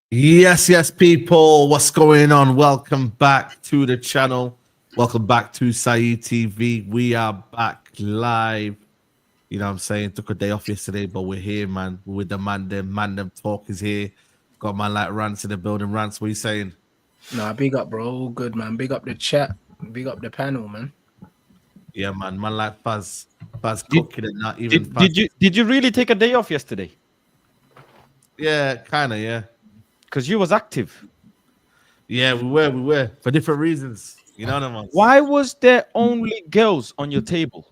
Yes, people. What's going on? Welcome back to the channel. Welcome back to Saeed TV. We are back live. You know what I'm saying? Took a day off yesterday, but we're here, man. We're with the Mandem. Mandem talk is here. Got man like Rance in the building. Rance, what are you saying? Nah, big up, bro. All good, man. Big up the chat. Big up the panel, man. Yeah, man. Man like Faz cooking and not even Did you really take a day off yesterday? Yeah, kind of, yeah. Because you was active. Yeah, we were for different reasons. You know what I mean? Why was there only girls on your table?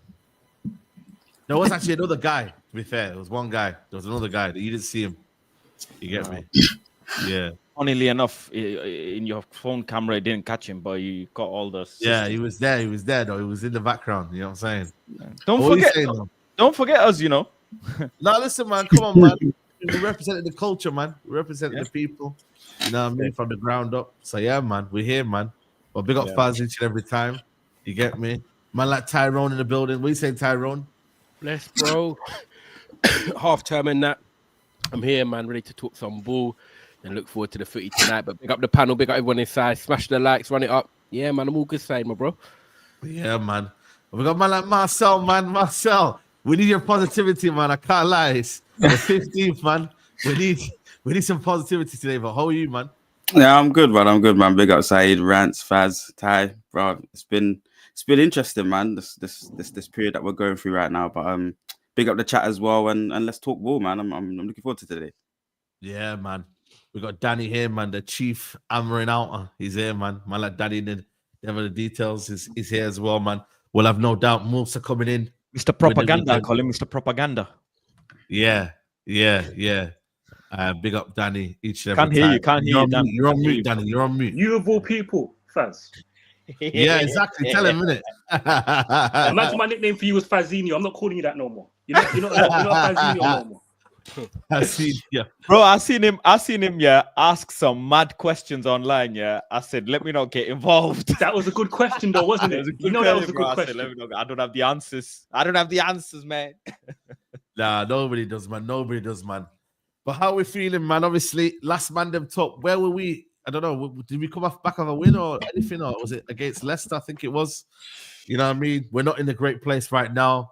There was actually another guy, to be fair. It was one guy. There was another guy that you didn't see him. You get me? Yeah. Funnily enough, in your phone camera, it didn't catch him, but you got all the systems. Yeah, he was there. He was there, though. He was in the background. You know what I'm saying? Don't forget us, you know. No, listen, man. Come on, man. We represented the culture, man. We represented the people. You know what I mean? From the ground up. So, yeah, man. We're here, man. But big up Faz each and every time. You get me? Man like Tyrone in the building. What you saying, Tyrone? Bless, bro. Half term and that. I'm here, man. Ready to talk some ball. And look forward to the footy tonight. But big up the panel. Big up everyone inside. Smash the likes. Run it up. Yeah, man. I'm all good side, my bro. Yeah, man. We got man like Marcel, man. Marcel. We need your positivity, man. I can't lie. It's the 15th, man. We need some positivity today. But how are you, man? Yeah, I'm good, man. I'm good, man. Big up Saeed, Rance, Faz, Ty, bro. It's been interesting, man. This period that we're going through right now. But big up the chat as well, and let's talk ball, man. I'm looking forward to today. Yeah, man. We got Danny here, man. The chief Amorim out. He's here, man. Man like Danny in the details is here as well, man. We'll have no doubt moves are coming in. Mr. Propaganda, I call him Mr. Propaganda. Yeah. Big up Danny each and every time. Can't hear you, Dan. You're on mute, Danny. You're on mute. You of all people, Faz. Yeah, exactly. Tell him, innit? Imagine my nickname for you was Fazinho. I'm not calling you that no more. You're not Fazinho no more. Bro, I seen him, ask some mad questions online, I said, let me not get involved. That was a good question, though, wasn't it? That was a good question. I don't have the answers. Man. Nah, nobody does, man. But how are we feeling, man? Obviously, last Mandem top. Where were we? I don't know. Did we come off back of a win or anything? Or was it against Leicester? I think it was. You know what I mean? We're not in a great place right now.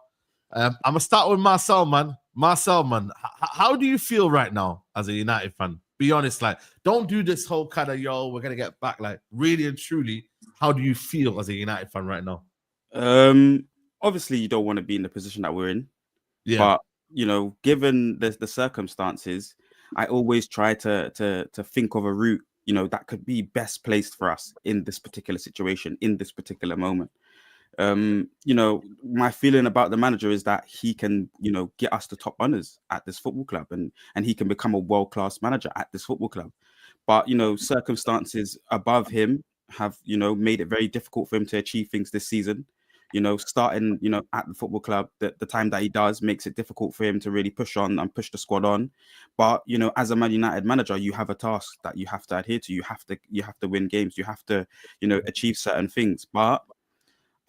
I'm going to start with Marcel, man. Marcel, man, how do you feel right now as a United fan? Be honest, like, don't do this whole kind of, yo, we're going to get back. Like, really and truly, how do you feel as a United fan right now? Obviously, you don't want to be in the position that we're in. Yeah. But, you know, given the circumstances, I always try to think of a route, you know, that could be best placed for us in this particular situation, in this particular moment. You know, my feeling about the manager is that he can, you know, get us to top honors at this football club, and he can become a world-class manager at this football club. But, you know, circumstances above him have, you know, made it very difficult for him to achieve things this season. You know, starting, you know, at the football club, the time that he does makes it difficult for him to really push on and push the squad on. But, you know, as a Man United manager, you have a task that you have to adhere to. You have to win games. You have to, you know, achieve certain things. But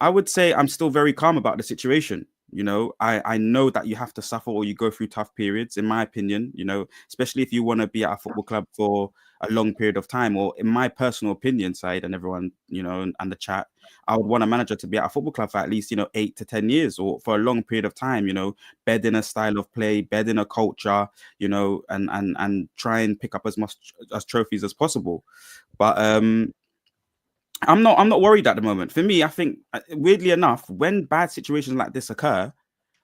I would say I'm still very calm about the situation. You know, I know that you have to suffer or you go through tough periods, in my opinion, you know, especially if you want to be at a football club for a long period of time, or in my personal opinion, Saeed and everyone, you know, and the chat, I would want a manager to be at a football club for at least, you know, 8 to 10 years or for a long period of time, you know, bed in a style of play, bed in a culture, you know, and try and pick up as much as trophies as possible. But I'm not worried at the moment. For me, I think, weirdly enough, when bad situations like this occur,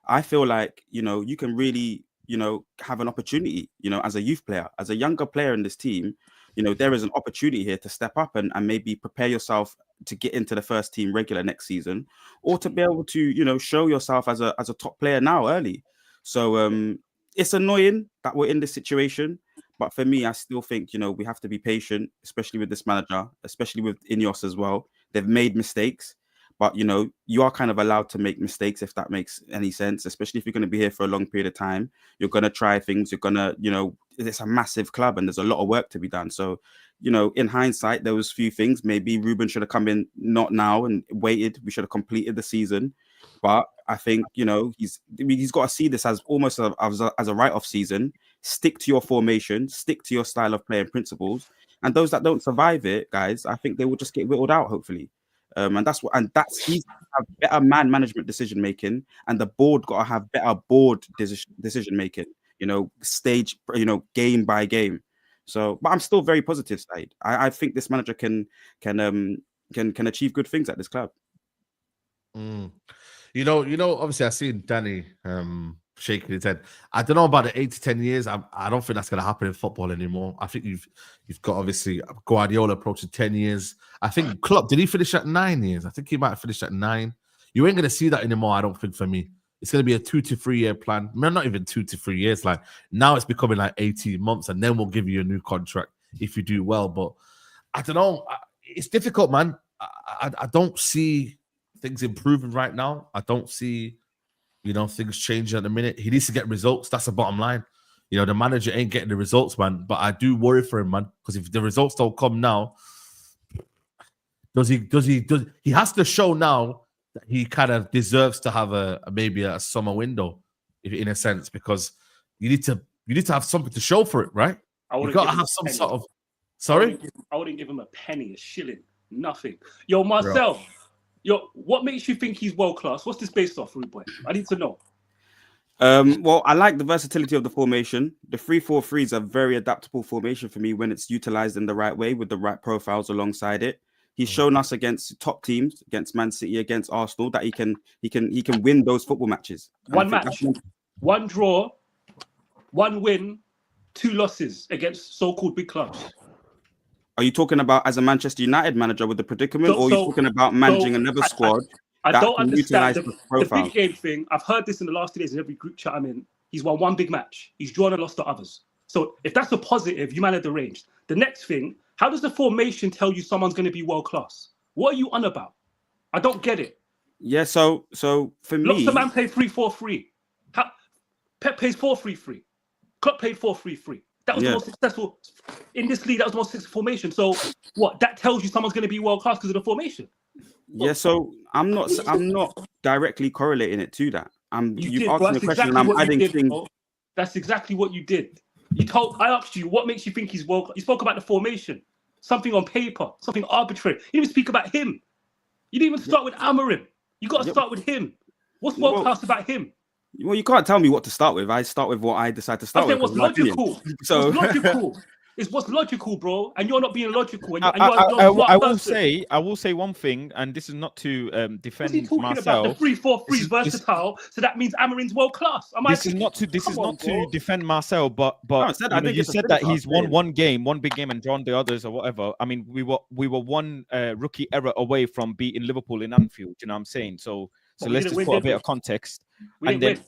I feel like, you know, you can really, you know, have an opportunity, you know, as a youth player, as a younger player in this team, you know, there is an opportunity here to step up and maybe prepare yourself to get into the first team regular next season, or to be able to, you know, show yourself as a top player now early. So it's annoying that we're in this situation. But for me, I still think, you know, we have to be patient, especially with this manager, especially with Ineos as well. They've made mistakes, but, you know, you are kind of allowed to make mistakes, if that makes any sense, especially if you're going to be here for a long period of time. You're going to try things. You're going to, you know, it's a massive club and there's a lot of work to be done. So, you know, in hindsight, there was a few things. Maybe Ruben should have come in not now and waited. We should have completed the season. But I think, you know, he's got to see this as almost as a write-off season. Stick to your formation, stick to your style of play and principles. And those that don't survive it, guys, I think they will just get whittled out, hopefully. And that's he's have better management decision making, and the board got to have better board decision making. You know, stage, you know, game by game. So, but I'm still very positive side. I think this manager can achieve good things at this club. You know, obviously I've seen Danny shaking his head. I don't know about the 8 to 10 years. I don't think that's going to happen in football anymore. I think you've got obviously Guardiola approaching 10 years. I think Klopp, did he finish at 9 years? I think he might have finished at 9. You ain't going to see that anymore, I don't think, for me. It's going to be a 2 to 3 year plan. Not even 2 to 3 years. Like, now it's becoming like 18 months, and then we'll give you a new contract if you do well. But I don't know. It's difficult, man. I don't see things improving right now. I don't see, you know, things changing at the minute. He needs to get results. That's the bottom line. You know, the manager ain't getting the results, man. But I do worry for him, man, because if the results don't come now, he has to show now that he kind of deserves to have maybe a summer window, in a sense, because you need to have something to show for it, right? You got to have some sort of. Sorry, I wouldn't give him a penny, a shilling, nothing. Yo, Marcel. Bro. Yo, what makes you think he's world class? What's this based off, Rude Boy? I need to know. Well, I like the versatility of the formation. The 3-4-3 is a very adaptable formation for me when it's utilized in the right way with the right profiles alongside it. He's shown us against top teams, against Man City, against Arsenal, that he can win those football matches. One match, one draw, one win, 2 losses against so-called big clubs. Are you talking about as a Manchester United manager with the predicament, or are you talking about managing another squad? I don't understand the big game thing. I've heard this in the last 2 days in every group chat I'm in. He's won 1 big match. He's drawn and lost to others. So if that's a positive, you man have the range. The next thing, how does the formation tell you someone's going to be world class? What are you on about? I don't get it. Yeah, so for me, lots of man play 3-4-3. Pep plays 4-3-3. Klopp played 4-3-3. That was the most successful in this league. That was the most successful formation. So what? That tells you someone's going to be world class because of the formation. Yeah. So I'm not directly correlating it to that. You've asked me a question, and I'm adding things. That's exactly what you did. I asked you, what makes you think he's world class? You spoke about the formation, something on paper, something arbitrary. You didn't even speak about him. You didn't even start with Amorim. You got to start with him. What's world class about him? Well, you can't tell me what to start with. I start with what I decide to start with. What's logical? So what's logical? It's what's logical, bro. And you're not being logical. And I will say one thing, and this is not to defend What's he talking Marcel. about? The 3-4-3 is versatile, so that means Amorim's world class. This is not to defend Marcel, but you said that he's won one big game, and drawn the others or whatever. I mean, we were one rookie error away from beating Liverpool in Anfield. You know what I'm saying? So let's just put a bit of context. We didn't win.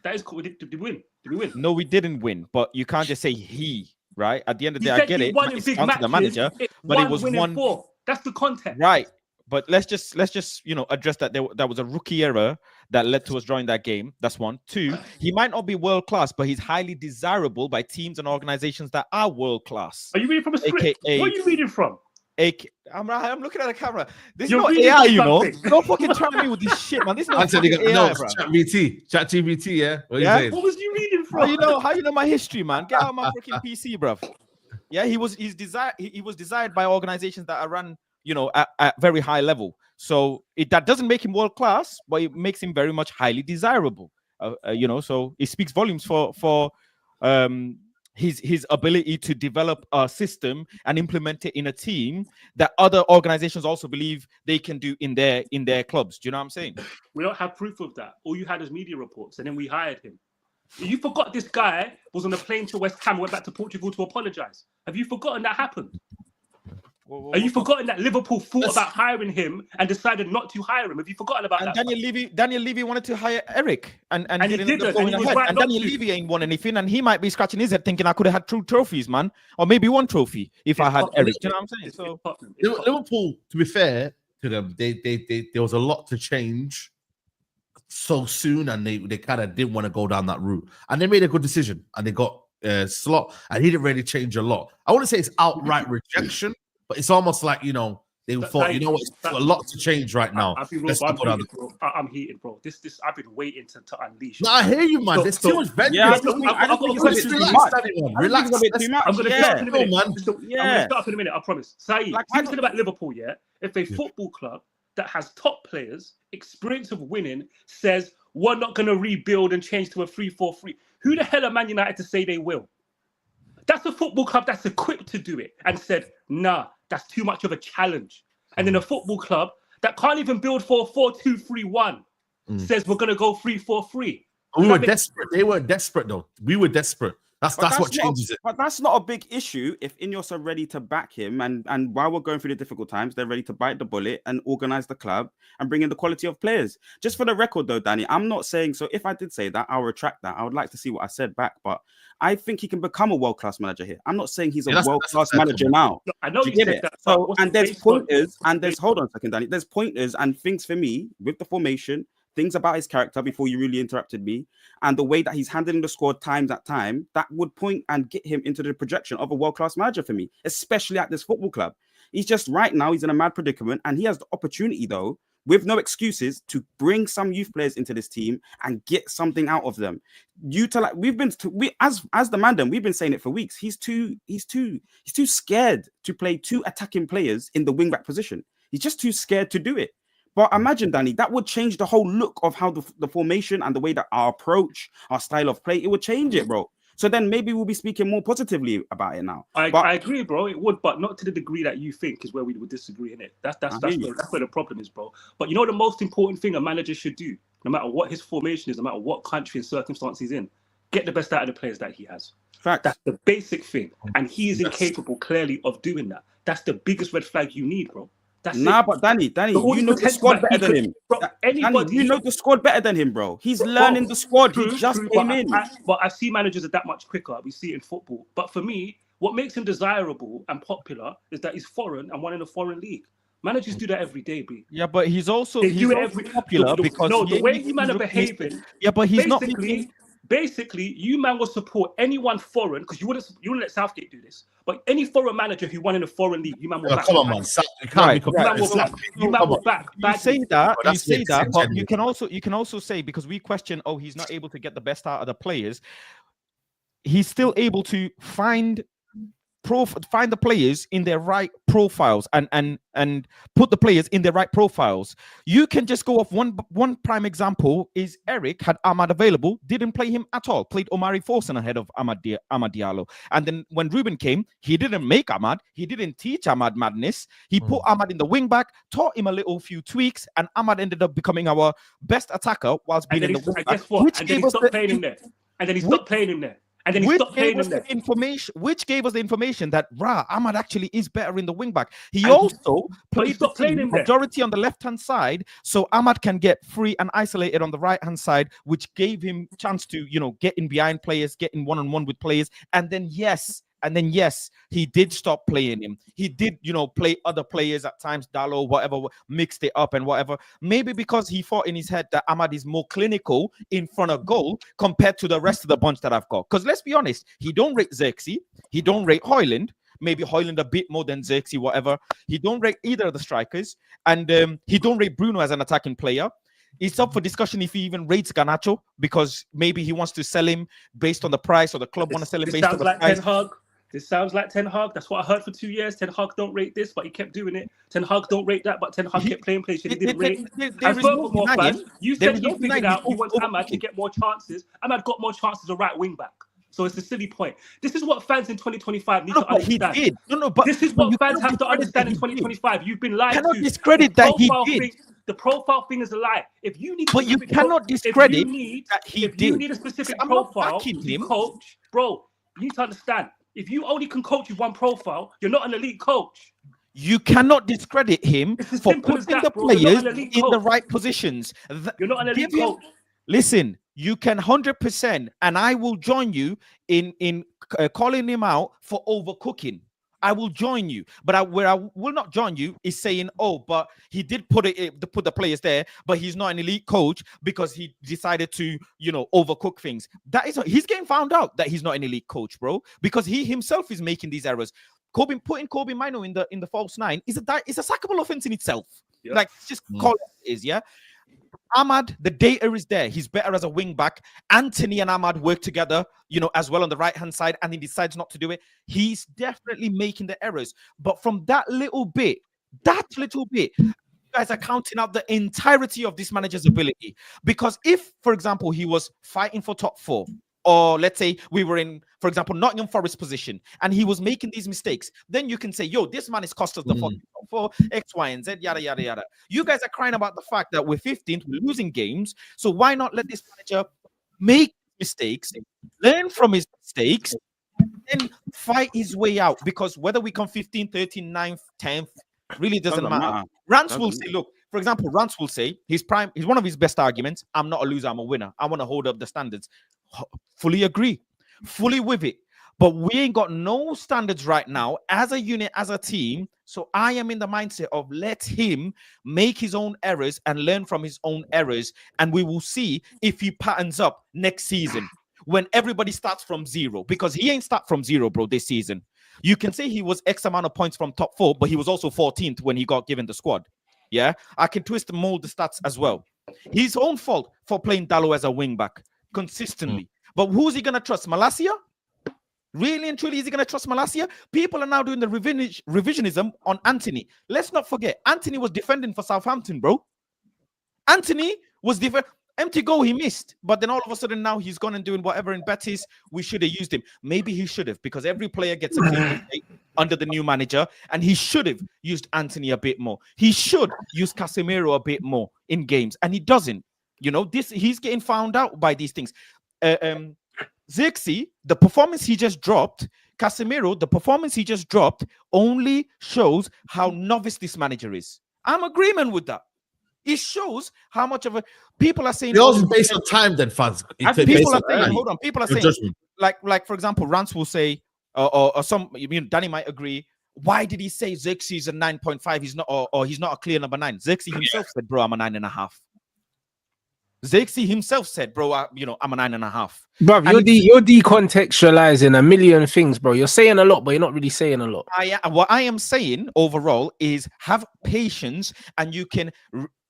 That is cool. Did we win? Did we win? No, we didn't win. But you can't just say he. Right at the end of the day, I get it. It's down to the manager, but it was 1-4. That's the context, right? But let's just address that that was a rookie error that led to us drawing that game. That's one. Two, he might not be world class, but he's highly desirable by teams and organizations that are world class. Are you reading from a script? What are you reading from? I'm looking at the camera. This is not AI, you know. Don't fucking try me with this shit, man. This is not AI, bro. Chat GPT, yeah. What was you reading from? How you know my history, man? Get out of my freaking PC, bro. Yeah, he was desired by organizations that are run, at very high level. So that doesn't make him world class, but it makes him very much highly desirable. So it speaks volumes for his ability to develop a system and implement it in a team that other organizations also believe they can do in their clubs. Do you know what I'm saying? We don't have proof of that. All you had is media reports, and then we hired him. You forgot this guy was on a plane to West Ham and went back to Portugal to apologize. Have you forgotten that happened? Have you forgotten that Liverpool thought about hiring him and decided not to hire him? Have you forgotten about that? Daniel Levy wanted to hire Eric and he didn't. And Daniel Levy ain't won anything, and he might be scratching his head thinking I could have had 2 trophies, man, or maybe 1 trophy if I had Eric. Do you know what I'm saying? So Liverpool, to be fair to them, they there was a lot to change so soon, and they kind of didn't want to go down that route, and they made a good decision, and they got Slot, and he didn't really change a lot. I wouldn't say it's outright rejection, but it's almost like they thought, what, it's a lot to change right now. I'm heated, bro. This I've been waiting to unleash. No, I hear you, man. There's too much vengeance. Yeah, I've got a question. Relax. I'm going to start in a minute. I'm going to start in a minute. I promise. Saeed, thinking about Liverpool, if a football club that has top players, experience of winning, says we're not going to rebuild and change to a 3-4-3, who the hell are Man United to say they will? That's a football club that's equipped to do it and said, nah, that's too much of a challenge. And then a football club that can't even build for a 4-2-3-1 says we're going to go 3-4-3. We were desperate. They were desperate, though. We were desperate. That's what changes it. But that's not a big issue if Ineos are ready to back him, and while we're going through the difficult times, they're ready to bite the bullet and organize the club and bring in the quality of players. Just for the record, though, Danny, I'm not saying so. If I did say that, I'll retract that. I would like to see what I said back, but I think he can become a world-class manager here. I'm not saying he's a world-class manager now. No, I know you said that. So, and there's pointers, and there's hold on a second, Danny. There's pointers and things for me with the formation, things about his character before you really interrupted me, and the way that he's handling the squad time that would point and get him into the projection of a world-class manager for me, especially at this football club. He's just right now, he's in a mad predicament, and he has the opportunity, though, with no excuses, to bring some youth players into this team and get something out of them. As the Mandem, we've been saying it for weeks. He's too scared to play 2 attacking players in the wing-back position. He's just too scared to do it. But imagine, Danny, that would change the whole look of how the formation and the way that our approach, our style of play, it would change it, bro. So then maybe we'll be speaking more positively about it now. I agree, bro. It would, but not to the degree that you think is where we would disagree in it. That's where the problem is, bro. But the most important thing a manager should do, no matter what his formation is, no matter what country and circumstance he's in, get the best out of the players that he has. Fact. That's the basic thing. And he is incapable, clearly, of doing that. That's the biggest red flag you need, bro. But Danny, you know the squad better than him. Danny, you know the squad better than him, bro. He's learning the squad. He just came in. But I see managers are that much quicker. We see it in football. But for me, what makes him desirable and popular is that he's foreign and won in a foreign league. Managers do that every day, B. Yeah, but he's also popular because the way you man are behaving. Yeah, but he's not. Basically, you man will support anyone foreign because you wouldn't let Southgate do this. But any foreign manager who won in a foreign league, you man will back. Come on, man. You man will back. You say that, but you can also say, because we question, he's not able to get the best out of the players. He's still able to find find the players in their right profiles and put the players in their right profiles. You can just go off one prime example is Eric had Ahmad available, didn't play him at all, played Omari Forson ahead of Ahmad Diallo. And then when Ruben came, he didn't make Ahmad, he didn't teach Ahmad madness. He put Ahmad in the wing back, taught him a few tweaks, and Ahmad ended up becoming our best attacker whilst being in the wing back. Guess what? And then he stopped playing him there. And then he stopped playing him there. And then he stopped playing him there. Which gave us the information that Ahmad actually is better in the wing back. He also played the majority on the left hand side, so Ahmad can get free and isolated on the right hand side, which gave him chance to get in behind players, get in one-on-one with players, and then yes, he did stop playing him. He did, play other players at times, Dallo, whatever, mixed it up and whatever. Maybe because he thought in his head that Ahmad is more clinical in front of goal compared to the rest of the bunch that I've got. Because let's be honest, he don't rate Xerxes, he don't rate Højlund, maybe Højlund a bit more than Xerxes, whatever. He don't rate either of the strikers, and he don't rate Bruno as an attacking player. It's up for discussion if he even rates Garnacho, because maybe he wants to sell him based on the price, or the club want to sell him based on the price. This sounds like Ten Hag. That's what I heard for 2 years. Ten Hag don't rate this, but he kept doing it. Ten Hag don't rate that, but Ten Hag kept playing players he didn't rate. You said you figured out you want Ahmad to get more chances. Ahmad got more chances as a right wing back. So it's a silly point. This is what fans in 2025 need to understand. But this is what fans have to understand in 2025 You've been lied to. Cannot discredit that he did. The profile thing is a lie. If you need, but you cannot discredit that he did. If you need a specific profile to coach, bro, you need to understand. If you only can coach with one profile, you're not an elite coach. You cannot discredit him for putting the players in the right positions. You're not an elite coach. Listen, you can 100%, and I will join you in calling him out for overcooking. I will join you, but where I will not join you is saying, oh, but he did put the players there, but he's not an elite coach because he decided to, overcook things. He's getting found out that he's not an elite coach, bro, because he himself is making these errors. Putting Kobe Mino in the false nine is a sackable offense in itself. Yeah. Like, just call it as it is, yeah. Ahmad, the data is there. He's better as a wing back. Anthony and Ahmad work together, as well on the right-hand side, and he decides not to do it. He's definitely making the errors. But from that little bit, you guys are counting out the entirety of this manager's ability. Because if, for example, he was fighting for top 4, or let's say we were in, for example, Nottingham Forest position, and he was making these mistakes, then you can say, yo, this man is cost us the top 4, X, Y, and Z, yada, yada, yada. You guys are crying about the fact that we're 15th, we're losing games, so why not let this manager make mistakes, learn from his mistakes, and fight his way out? Because whether we come 15th, 13th, 9th, 10th, really doesn't matter. Rance will say, look, for example, Rance will say, he's one of his best arguments, I'm not a loser, I'm a winner. I want to hold up the standards. Fully agree, fully with it. But we ain't got no standards right now as a unit, as a team. So I am in the mindset of let him make his own errors and learn from his own errors. And we will see if he patterns up next season when everybody starts from zero, because he ain't start from zero, bro, this season. You can say he was X amount of points from top 4, but he was also 14th when he got given the squad. Yeah, I can twist and mold the stats as well. His own fault for playing Dallo as a wing back consistently. But who's he going to trust? Malacia? Really and truly, is he going to trust Malacia? People are now doing the revisionism on Anthony. Let's not forget, Anthony was defending for Southampton, bro. Anthony was empty goal he missed. But then all of a sudden now he's gone and doing whatever in Betis. We should have used him. Maybe he should have, because every player gets a clean mistake under the new manager, and he should have used Anthony a bit more. He should use Casemiro a bit more in games, and he doesn't. He's getting found out by these things. Xerxes, the performance he just dropped, Casemiro, the performance he just dropped, only shows how novice this manager is. I'm agreeing with that. It shows how much of a people are saying. It also based on time, then fans. People are saying, hold on. People are saying, like for example, Rance will say, or some. Danny might agree. Why did he say Xerxes is a 9.5? He's not, or he's not a clear number 9. Xerxes himself said, "Bro, I'm a 9.5." Xerxes himself said, "Bro, I'm a 9.5." Bro, you're decontextualizing a million things, bro. You're saying a lot, but you're not really saying a lot. What I am saying overall is have patience, and you can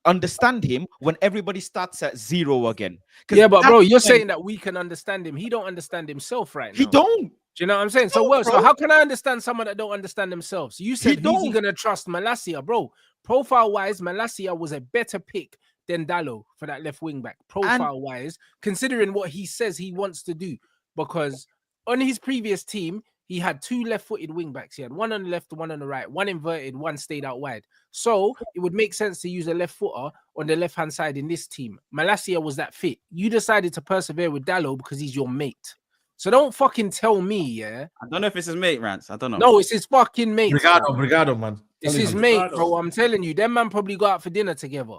understand him when everybody starts at 0 again. Yeah, but bro, you're saying that we can understand him. He don't understand himself right now. He don't. Do you know what I'm saying? So how can I understand someone that don't understand themselves? You said who's he gonna trust? Malacia, bro. Profile wise, Malacia was a better pick than Dalot for that left wing back. Profile wise, considering what he says he wants to do, because on his previous team, he had 2 left-footed wing backs. He had one on the left, one on the right, one inverted, one stayed out wide. So it would make sense to use a left footer on the left-hand side in this team. Malacia was that fit. You decided to persevere with Dalot because he's your mate. So don't fucking tell me, yeah. I don't know if it's his mate, Rance. I don't know. No, it's his fucking mate. Brigado, man. It's his mate, bro. I'm telling you, them man probably go out for dinner together.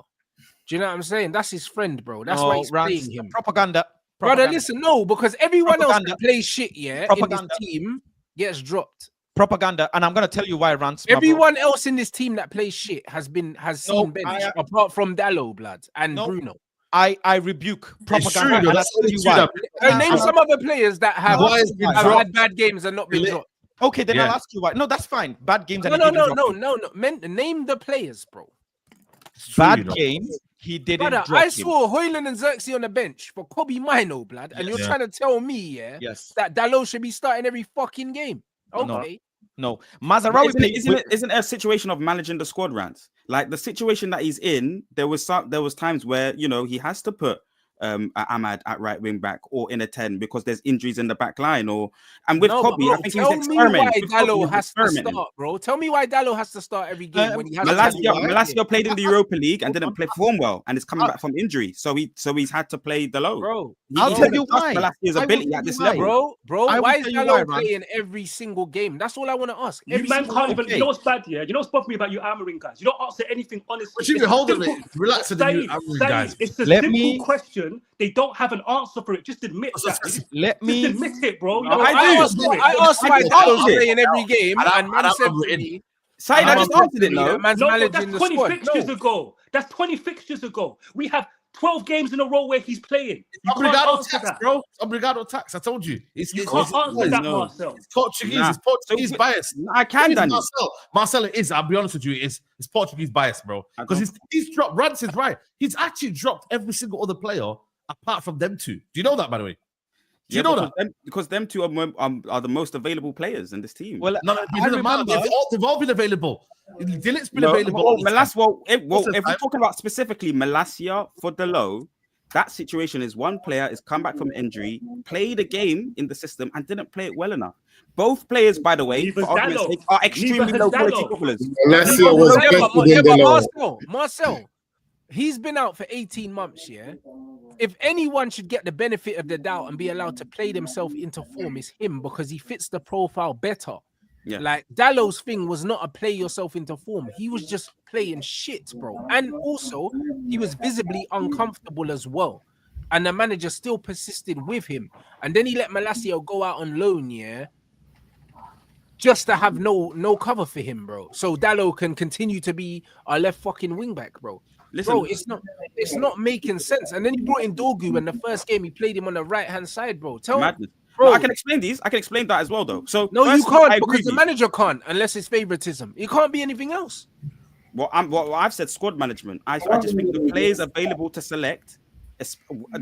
Do you know what I'm saying? That's his friend, bro. That's why he's playing him. Propaganda. Brother, listen, no, because everyone else that plays shit, yeah, in this team gets dropped. Propaganda, and I'm gonna tell you why, Rance. Everyone else in this team that plays shit has seen bench, apart from Dalot, blood, and Bruno. I rebuke propaganda. That's you why. Name some other players that have had bad games and not been dropped. Okay, then I'll ask you why. No, that's fine. Bad games. No. Name the players, bro. Bad games. He didn't. Brother, I saw Hoyland and Xerxes on the bench for Kobe Mino, blood, and you're trying to tell me, that Dalot should be starting every fucking game. Okay. No. Mazarawi isn't it a situation of managing the squad, Rants? Like the situation that he's in, there was times where he has to put Ahmad at right wing back or in a 10 because there's injuries in the back line and with Kobe, I think he's experimenting. Tell me why Dalot has to start, bro. Tell me why Dalot has to start every game when he has Malacia played in the Europa League and didn't perform well and is coming back from injury, so he's had to play Dalot. Bro, I'll tell you why. Malacia's ability at this level, bro. Why is Dalot playing every single game? That's all I want to ask. You know what's bad, yeah? You know what's bothering me about you Amorim guys? You don't answer anything honestly. Hold on, relax. It's a simple question. They don't have an answer for it. Just admit that. Just admit it, bro. I asked why Dalot's playing every game, and man said to me, Saeed, I just answered it, no, that's 20 fixtures ago. That's 20 fixtures ago. We have 12 games in a row where he's playing. Obrigado tax, bro. Obrigado tax. I told you. You can't answer that, Marcel. It's Portuguese. It's Portuguese bias. I can, Daniel. Marcel, it is. I'll be honest with you. It's Portuguese bias, bro. Because he's dropped. Rance is right. He's actually dropped every single other player apart from them two. Do you know that, by the way? Do you know that? Because them two are the most available players in this team. Well, no, it doesn't matter. They've all been available. Dillet's been available. If we're talking about specifically Malacia for Dalot, that situation is one player has come back from injury, played a game in the system, and didn't play it well enough. Both players, by the way, are extremely low quality footballers. Marcel, he's been out for 18 months, yeah? If anyone should get the benefit of the doubt and be allowed to play themselves into form, it's him because he fits the profile better. Yeah. Like, Dalot's thing was not a play yourself into form. He was just playing shit, bro. And also, he was visibly uncomfortable as well. And the manager still persisted with him. And then he let Malacia go out on loan, yeah? Just to have no cover for him, bro. So Dalot can continue to be our left fucking wing back, bro. Listen, bro, it's not making sense. And then he brought in Dorgu in the first game. He played him on the right-hand side, bro. Tell me, bro. No, I can explain these. I can explain that as well, though. So no, you can't because the manager can't unless it's favoritism. It can't be anything else. Well, I've said squad management. I just think the players available to select,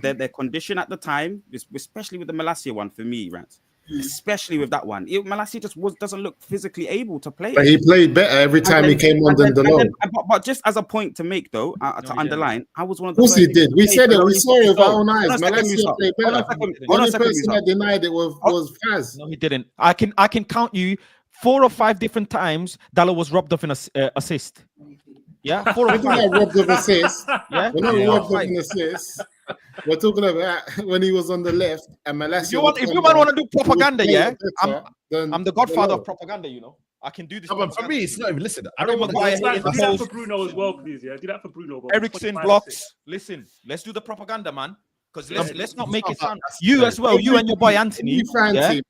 their condition at the time, especially with the Malacia one for me, Rance. Especially with that one, Malacia just doesn't look physically able to play. But he played better every time he came on than Dalot. But just as a point to make, though, to underline, I was one of the. Of course he did. We said it. We saw it with our own eyes. Malacia played better. The only person that denied it was Faz. No, he didn't. I can count you 4 or 5 different times Dalot was robbed of an assist. Yeah, 4 or 5. Robbed of assist. Yeah, we're not robbed of an assist. We're talking about when he was on the left and Malacia. If you want to do propaganda, I'm the godfather of propaganda. You know, I can do this. No, for me, it's not even. Listen, I don't want to do that for Bruno as well, please. Yeah, do that for Bruno. Ericsson blocks. Listen, let's do the propaganda, man. Because let's not make it sound. You as well. You and your boy Anthony.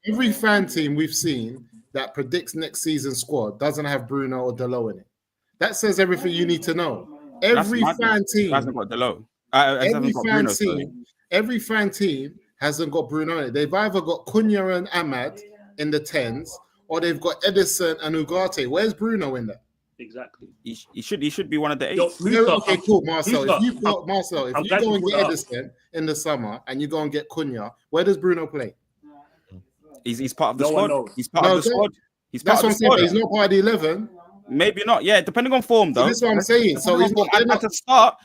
Every fan team we've seen that predicts next season's squad doesn't have Bruno or Dalot in it. That says everything you need to know. Every fan team hasn't got Dalot. Every fan team hasn't got Bruno in it. They've either got Cunha and Ahmad in the 10s, or they've got Edison and Ugarte. Where's Bruno in there? Exactly. He should be one of the 8s. Okay, cool, Marcel. If you go and get Edison in the summer and you go and get Cunha, where does Bruno play? He's part of the No one squad. knows. He's part of the squad. He's part That's what of I'm the saying. squad. But he's not part of the 11. Maybe not. Yeah, depending on form, though. So this is what I'm saying. So he's not.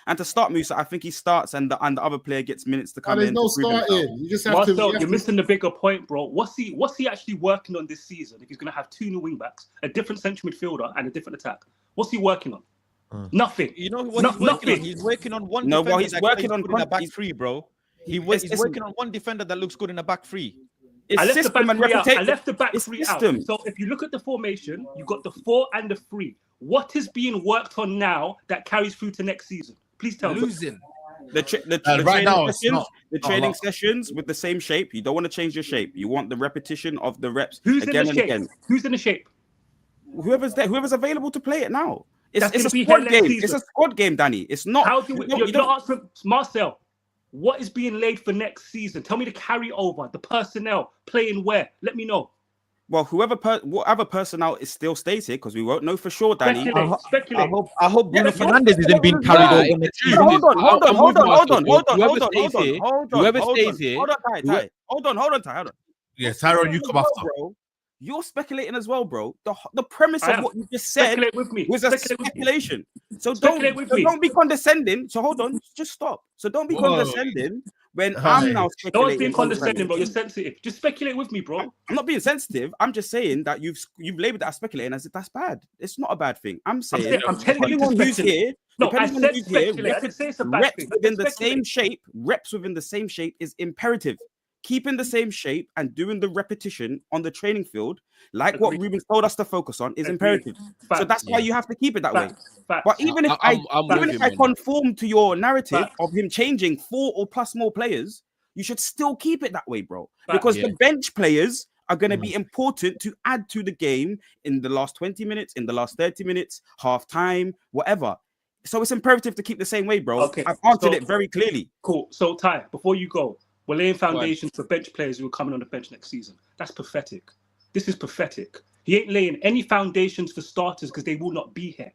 And to start, Musa, I think he starts, and the other player gets minutes to come in. There's no to prove himself. starting. You just have Marcel, to. you're missing the bigger point, bro. What's he actually working on this season? If he's going to have 2 new wing backs, a different central midfielder, and a different attack, what's he working on? Nothing. You know what he's working on? He's working on one. No, defender well, he's that working looks on good in a back three, bro. He's working on one defender that looks good in a back three. I left the system back and three out. reputation. I left the back It's three system. out. So if you look at the formation, you've got the 4 and the 3. What is being worked on now that carries through to next season? Please tell me. Losing. The right now, training sessions with the same shape. You don't want to change your shape. You want the repetition of the reps Who's again in the and shape? again. Who's in the shape? Whoever's there, whoever's available to play it now. It's That's a gonna be squad here game. next It's a season. squad game, Danny. It's not. How do we, you you're don't- asking Marcel? What is being laid for next season? Tell me the carryover, the personnel playing where. Let me know. Well, whatever personnel is still stated, because we won't know for sure, Danny. Speculate. I hope Bruno Yeah, Fernandes isn't being carried Nah, over next Hold season. on. Yeah, Tyrone, you come after. Bro, you're speculating as well, bro. The premise of what you just said Speculate with me. was a Speculate with me. speculation. So Speculate with me. don't be condescending. So hold on, just stop. So don't be condescending when I'm now No speculating. one's being condescending, bro. You're sensitive. Just speculate with me, bro. I'm not being sensitive. I'm just saying that you've labeled that as speculating as if that's bad. It's not a bad thing. I'm saying I'm telling you depending to on who's speculate. here. No, I depending on said who's here, speculate. I didn't say it's a bad reps thing. within the Speculate. same shape. Reps within the same shape is imperative. Keeping the same shape and doing the repetition on the training field, like what Ruben told us to focus on, is imperative. So that's why you have to keep it that way. But even if I conform to your narrative of him changing 4 or plus more players, you should still keep it that way, bro. Because the bench players are going to be important to add to the game in the last 20 minutes, in the last 30 minutes, half time, whatever. So it's imperative to keep the same way, bro. Okay, I've answered it very clearly. Cool. So, Ty, before you go, we're laying foundations for bench players who are coming on the bench next season. That's pathetic. This is pathetic. He ain't laying any foundations for starters because they will not be here.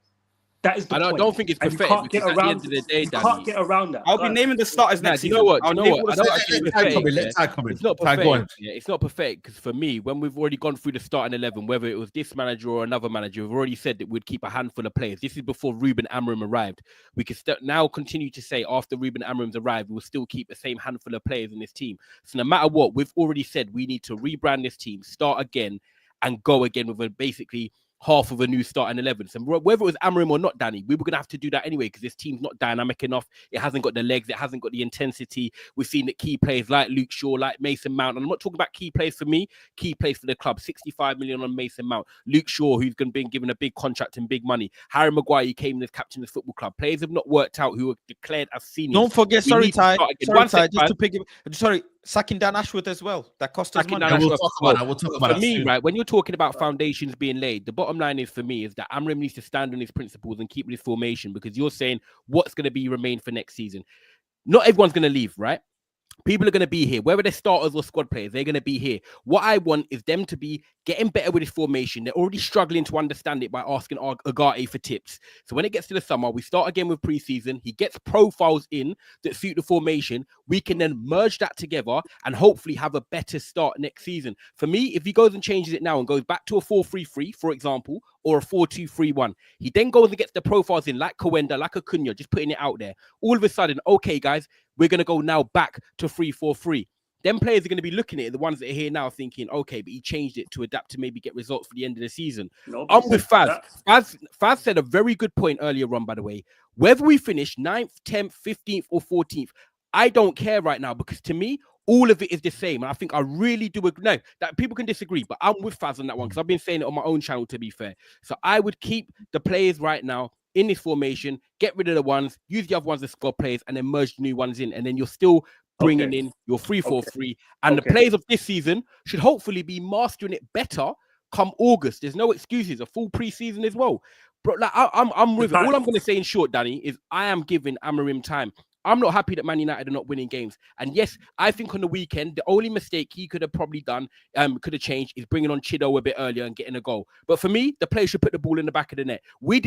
That is the point. I don't think it's And you pathetic can't get because at the around. end of the day, You Danny, can't get around that. I'll be naming the starters next you season. know what? I I'll don't name all the actually starters. agree with Ty Faye, come in, yeah. let Ty come in. It's not Ty, go pathetic. on. Yeah, it's not perfect because for me, when we've already gone through the starting 11, whether it was this manager or another manager, we've already said that we'd keep a handful of players. This is before Ruben Amorim arrived. We can now continue to say after Ruben Amorim's arrived, we'll still keep the same handful of players in this team. So no matter what, we've already said we need to rebrand this team, start again, and go again with basically half of a new starting 11. So whether it was Amorim or not, Danny, we were going to have to do that anyway because this team's not dynamic enough. It hasn't got the legs. It hasn't got the intensity. We've seen that key players like Luke Shaw, like Mason Mount, and I'm not talking about key players for me, key players for the club, 65 million on Mason Mount. Luke Shaw, who's going to be given a big contract and big money. Harry Maguire, who came in as captain of the football club. Players have not worked out who are declared as seniors. Don't forget, Ty, just to pick it. Sacking Dan Ashworth as well. That cost us money. We'll talk about for me, right, when you're talking about foundations being laid, the bottom line is for me is that Amorim needs to stand on his principles and keep with his formation because you're saying what's going to be remain for next season. Not everyone's going to leave, right? People are going to be here, whether they're starters or squad players, they're going to be here. What I want is them to be getting better with this formation. They're already struggling to understand it by asking Agate for tips. So when it gets to the summer, we start again with preseason. He gets profiles in that suit the formation. We can then merge that together and hopefully have a better start next season. For me, if he goes and changes it now and goes back to a 4-3-3, for example, or a 4-2-3-1, he then goes and gets the profiles in like Coenda, like Acuna, just putting it out there. All of a sudden, okay, guys, we're going to go now back to 3-4-3. Them players are going to be looking at it, the ones that are here now thinking, okay, but he changed it to adapt to maybe get results for the end of the season. I'm with Faz. Faz said a very good point earlier on, by the way. Whether we finish 9th, 10th, 15th or 14th, I don't care right now because to me, all of it is the same. And I think I really do agree. No, that people can disagree, but I'm with Faz on that one because I've been saying it on my own channel, to be fair. So I would keep the players right now in this formation, get rid of the ones, use the other ones as squad players, and then merge the new ones in. And then you're still bringing in your 3-4-3. And the players of this season should hopefully be mastering it better come August. There's no excuses. A full preseason as well. Bro, like I'm with it. All I'm going to say in short, Danny, is I am giving Amorim time. I'm not happy that Man United are not winning games. And yes, I think on the weekend, the only mistake he could have probably done, could have changed, is bringing on Chido a bit earlier and getting a goal. But for me, the player should put the ball in the back of the net. We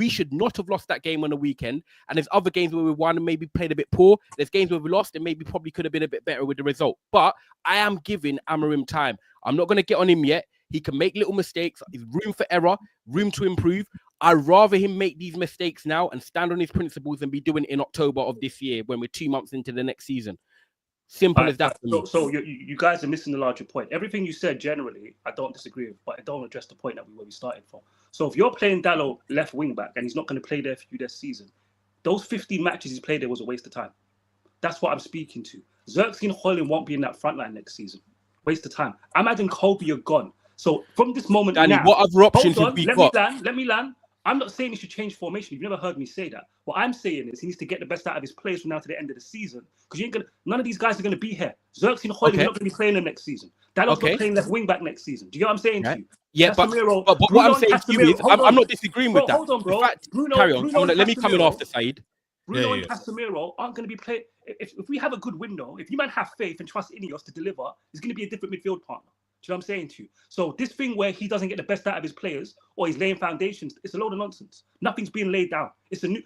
should not have lost that game on the weekend. And there's other games where we won and maybe played a bit poor. There's games where we lost and maybe probably could have been a bit better with the result. But I am giving Amorim time. I'm not going to get on him yet. He can make little mistakes. There's room for error, room to improve. I'd rather him make these mistakes now and stand on his principles and be doing it in October of this year when we're 2 months into the next season. Simple as that. So you guys are missing the larger point. Everything you said generally, I don't disagree with, but I don't address the point where we started from. So if you're playing Dalot left wing back and he's not going to play there for you this season, those 15 matches he's played there was a waste of time. That's what I'm speaking to. Xerxes and Højlund won't be in that front line next season. Waste of time. Ahmad and Kobe are gone. So from this moment Danny, now, what other options have we got? Let me land. I'm not saying he should change formation. You've never heard me say that. What I'm saying is he needs to get the best out of his players from now to the end of the season. Because none of these guys are going to be here. Xerxes and Højlund are not going to be playing them next season. Dalot's not playing left wing back next season. Do you get what I'm saying to you? Yeah, but what I'm saying to you is, I'm not disagreeing with that. Hold on, bro. Carry on. Let me come in after Saeed. Bruno and Casemiro aren't going to be playing. If we have a good window, if you man have faith and trust Ineos to deliver, he's going to be a different midfield partner. Do you know what I'm saying to you? So this thing where he doesn't get the best out of his players or he's laying foundations, it's a load of nonsense. Nothing's being laid down. It's a new,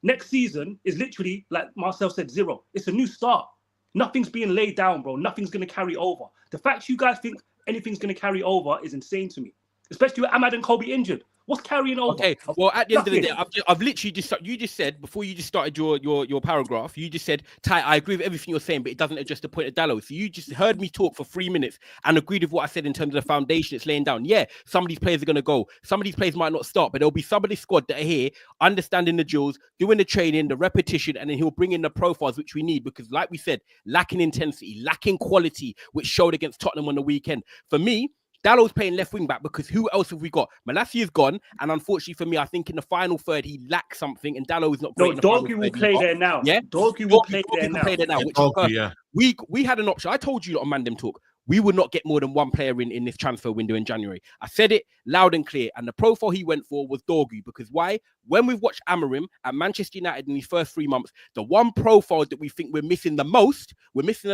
next season is literally, like Marcel said, zero. It's a new start. Nothing's being laid down, bro. Nothing's going to carry over. The fact you guys think anything's going to carry over is insane to me. Especially with Ahmad and Kobe injured. What's carrying over? Okay, well, at the end of the day, I've literally you just said, before you just started your paragraph, you just said, Ty, I agree with everything you're saying, but it doesn't address the point of Dalot. So you just heard me talk for 3 minutes and agreed with what I said in terms of the foundation it's laying down. Yeah, some of these players are going to go. Some of these players might not start, but there'll be some of this squad that are here, understanding the drills, doing the training, the repetition, and then he'll bring in the profiles which we need because, like we said, lacking intensity, lacking quality, which showed against Tottenham on the weekend. For me, Dalot's playing left wing back because who else have we got? Malacia's gone, and unfortunately for me, I think in the final third he lacks something, and Dalot is not great. No, Dorgu will play there now. Yeah, Dorgu will play there now. Which is perfect. We had an option. I told you on Mandem Talk, we would not get more than one player in this transfer window in January. I said it loud and clear, and the profile he went for was Dorgu because why? When we've watched Amorim at Manchester United in his first 3 months, the one profile that we think we're missing the most, missing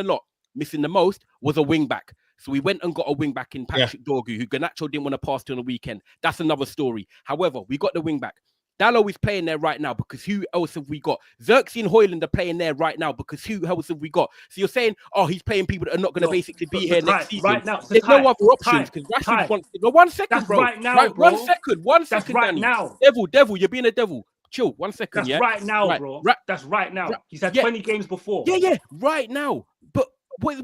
the most was a wing back. So we went and got a wing back in Patrick Dorgu, who Garnacho didn't want to pass to on the weekend. That's another story. However, we got the wing back. Dalot is playing there right now because who else have we got? Xerxes and Højlund are playing there right now because who else have we got? So you're saying, he's playing people that are not going to basically be here next season. Right now, there's no other options because Rashford wants to go. 1 second, that's bro. Right now, bro. 1 second. 1 second, right Danny. Now. Devil, you're being a devil. Chill. 1 second, That's right now, bro. That's right now. He's had 20 games before. Yeah, right now. But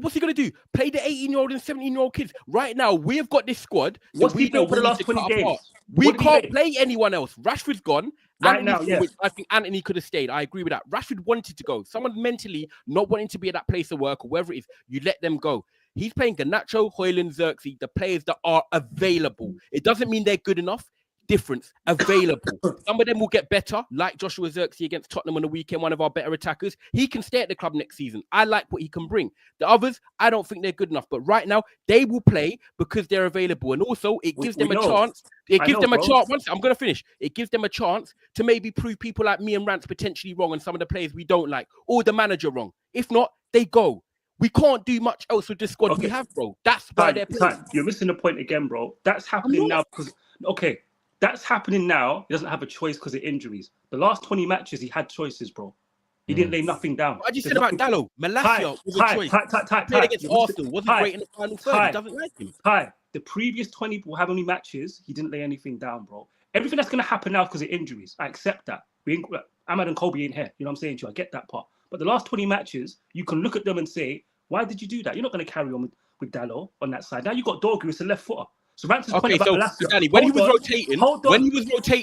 what's he going to do? Play the 18-year-old and 17-year-old kids? Right now, we have got this squad. What's he built for the last 20 games? We can't play anyone else. Rashford's gone. Right now, yes. I think Anthony could have stayed. I agree with that. Rashford wanted to go. Someone mentally not wanting to be at that place of work or wherever it is, you let them go. He's playing Garnacho, Højlund, Xerxes, the players that are available. It doesn't mean they're good enough. Difference available. Some of them will get better, like Joshua Xerxes against Tottenham on the weekend, one of our better attackers. He can stay at the club next season. I like what he can bring. The others, I don't think they're good enough. But right now, they will play because they're available. And also, it gives them a chance. It gives them a chance. I'm going to finish. It gives them a chance to maybe prove people like me and Rance potentially wrong and some of the players we don't like, or the manager wrong. If not, they go. We can't do much else with the squad we have, bro. That's why they're playing. You're missing the point again, bro. That's happening now because, that's happening now. He doesn't have a choice because of injuries. The last 20 matches, he had choices, bro. He didn't lay nothing down. What I just said about Dalot. Malacia was a choice. Played against Arsenal. Wasn't great in the final third. He doesn't like him. The previous 20 how many matches, he didn't lay anything down, bro. Everything that's going to happen now because of injuries. I accept that. Ahmad and Kobe ain't here. You know what I'm saying to you? I get that part. But the last 20 matches, you can look at them and say, why did you do that? You're not going to carry on with Dalot on that side. Now you got Dorgu, it's a left footer. So Rance's point about Malacia. Danny, when he was rotating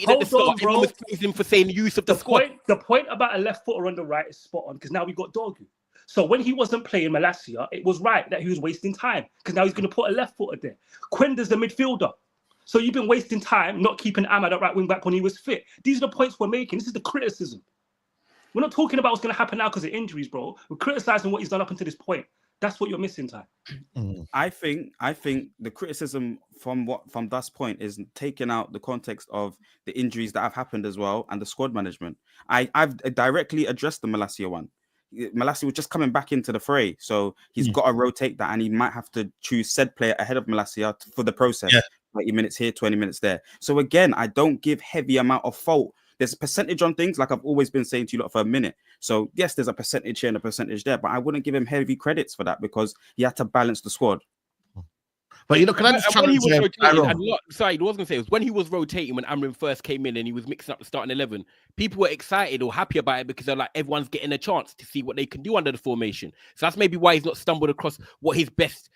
at the start, everyone was praising him for saying the use of the squad. The point about a left footer on the right is spot on because now we got Dorgu. So when he wasn't playing Malacia, it was right that he was wasting time because now he's going to put a left footer there. Quender's the midfielder. So you've been wasting time not keeping Ahmad at right wing back when he was fit. These are the points we're making. This is the criticism. We're not talking about what's going to happen now because of injuries, bro. We're criticizing what he's done up until this point. That's what you're missing, Ty. I think the criticism from that point is taking out the context of the injuries that have happened as well and the squad management. I've directly addressed the Malacia one. Malacia was just coming back into the fray, so he's got to rotate that, and he might have to choose said player ahead of Malacia for the process. 20 minutes here, 20 minutes there. So again, I don't give heavy amount of fault. There's a percentage on things, like I've always been saying to you lot for a minute. So yes, there's a percentage here and a percentage there, but I wouldn't give him heavy credits for that because he had to balance the squad. But can I just when he was rotating, Saeed was going to say, it was when he was rotating when Amorim first came in and he was mixing up the starting 11, people were excited or happy about it because they're like, everyone's getting a chance to see what they can do under the formation. So that's maybe why he's not stumbled across what his best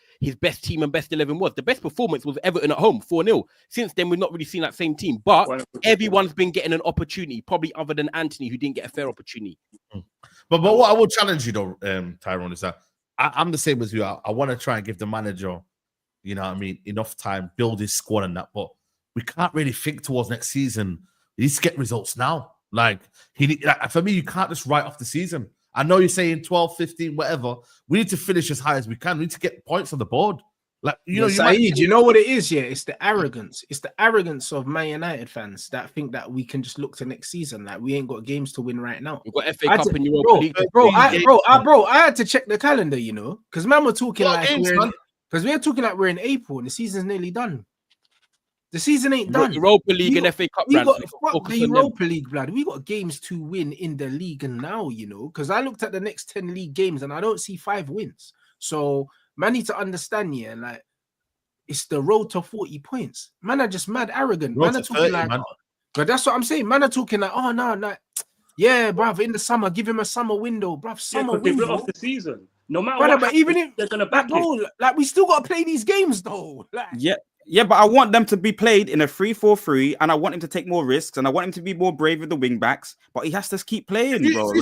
team and best 11 was. The best performance was Everton at home, 4-0. Since then, we've not really seen that same team, but everyone's been getting an opportunity, probably other than Anthony, who didn't get a fair opportunity. But what I will challenge you though, Tyrone, is that I'm the same as you. I want to try and give the manager, you know what I mean, enough time, build his squad and that, but we can't really think towards next season. He needs to get results now. For me, you can't just write off the season. I know you're saying 12, 15, whatever. We need to finish as high as we can. We need to get points on the board. Saeed, you know what it is, yeah? It's the arrogance. It's the arrogance of Man United fans that think that we can just look to next season. Like, we ain't got games to win right now. We've got FA Cup and Europa League. I had to check the calendar, you know, because man, we're talking because we're talking like we're in April and the season's nearly done. The season ain't done. Europa League and FA Cup. We got the Europa League, blood. We got games to win in the league and now, you know, because I looked at the next 10 league games and I don't see 5 wins. So man need to understand, yeah, like it's the road to 40 points. Man are just mad arrogant. Man are talking 30, but that's what I'm saying. Man are talking like, oh no, yeah, bruv, in the summer, give him a summer window, bruv. Summer window. They off the season. No matter what, but even if they're gonna back it. Like we still got to play these games though. Like, yeah, but I want them to be played in a 3-4-3, and I want him to take more risks, and I want him to be more brave with the wing backs. But he has to keep playing, bro.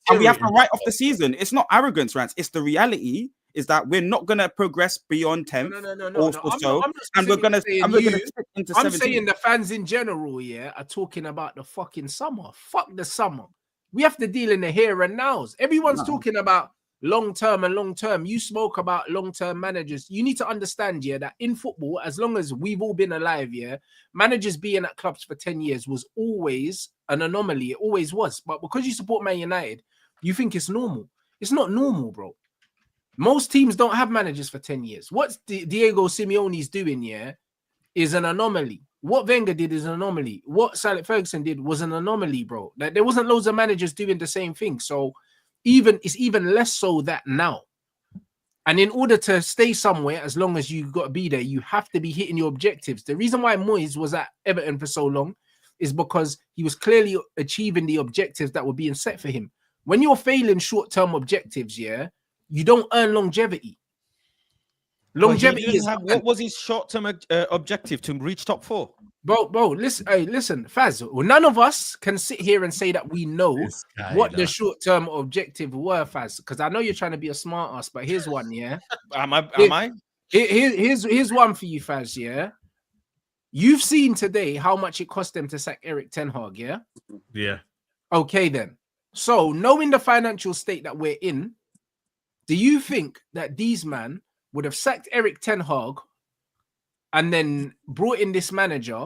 And we have to write off the season. It's not arrogance, Rance. It's the reality. Is that we're not gonna progress beyond 10th or and we're gonna stick into 17th. I'm saying the fans in general, yeah, are talking about the fucking summer. Fuck the summer. We have to deal in the here and nows. Everyone's talking about long term. You spoke about long-term managers. You need to understand, yeah, that in football, as long as we've all been alive, yeah, managers being at clubs for 10 years was always an anomaly. It always was. But because you support Man United, you think it's normal. It's not normal, bro. Most teams don't have managers for 10 years. What Diego Simeone's doing, yeah, is an anomaly. What Wenger did is an anomaly. What Sir Alex Ferguson did was an anomaly, bro. Like, there wasn't loads of managers doing the same thing. So it's even less so that now. And in order to stay somewhere, as long as you've got to be there, you have to be hitting your objectives. The reason why Moyes was at Everton for so long is because he was clearly achieving the objectives that were being set for him. When you're failing short-term objectives, yeah, you don't earn longevity. Longevity is what was his short-term objective? To reach top 4? Bro, listen, Faz. Well, none of us can sit here and say that we know what the short-term objective were, Faz. Because I know you're trying to be a smart ass, but here's one, yeah. Am I? Here's one for you, Faz. Yeah, you've seen today how much it cost them to sack Eric Ten Hag. Yeah. Yeah. Okay, then. So, knowing the financial state that we're in, do you think that these men would have sacked Eric Ten Hag and then brought in this manager,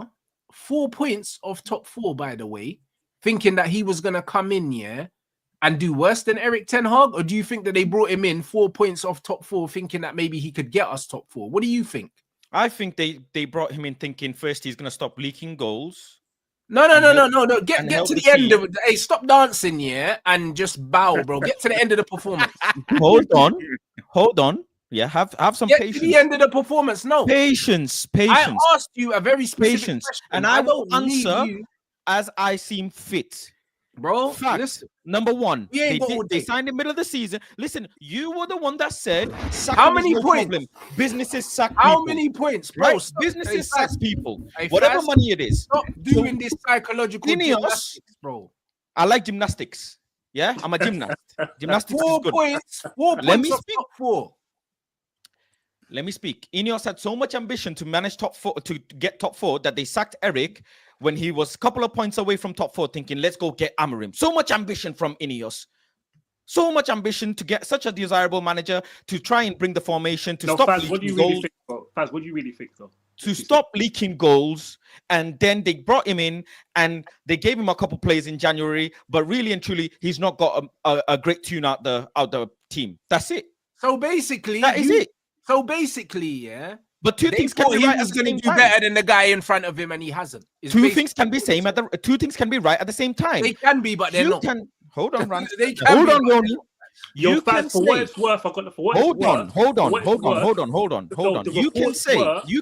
4 points off top 4, by the way, thinking that he was going to come in, yeah, and do worse than Eric Ten Hag? Or do you think that they brought him in 4 points off top 4, thinking that maybe he could get us top 4? What do you think? I think they brought him in thinking first he's going to stop leaking goals. No. Get to the end of it. Hey, stop dancing, yeah, and just bow, bro. Get to the end of the performance. Hold on. Yeah, have some patience. To the end of the performance. No patience. I asked you a very specific question, and I will answer as I seem fit, bro. Listen, number one, they signed in the middle of the season. Listen, you were the one that said how many points? Problem. Businesses sack people. How many points, bro? Right? Businesses sack people. Whatever money it is. Stop doing this psychological gymnastics, bro. I like gymnastics. Yeah, I'm a gymnast. Gymnastics 4 is good. points. 4 points. Let me speak. Top 4. Let me speak. Ineos had so much ambition to manage top 4, to get top 4, that they sacked Eric when he was a couple of points away from top 4, thinking, let's go get Amorim. So much ambition from Ineos. So much ambition to get such a desirable manager, to try and bring the formation, to stop Faz, what do you really think, though? Faz, what do you really think, though? to stop leaking goals, and then they brought him in and they gave him a couple plays in January, but really and truly, he's not got a great tune out the team. That's it. So basically, that is it. So basically, yeah. But two things can be right. He's going to do better than the guy in front of him, and he hasn't. Two things can be two things can be right at the same time. They can be, but they're not. Hold on, Rand. Hold on, Ronnie. You can say, for what it's worth, I got the for what hold on. You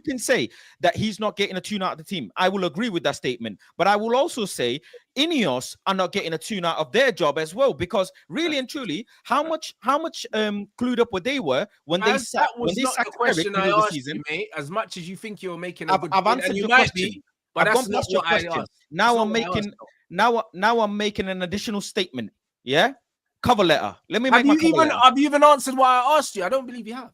can say that he's not getting a tune out of the team. I will agree with that statement, but I will also say Ineos are not getting a tune out of their job as well, because really and truly, how much clued up what they were when they sacked the question I asked you, mate. As much as you think you're making a good I've answered your question, but that's not what I asked. Now I'm making an additional statement. Yeah. Cover letter. Let me make my cover letter. Have you even answered what I asked you? I don't believe you have.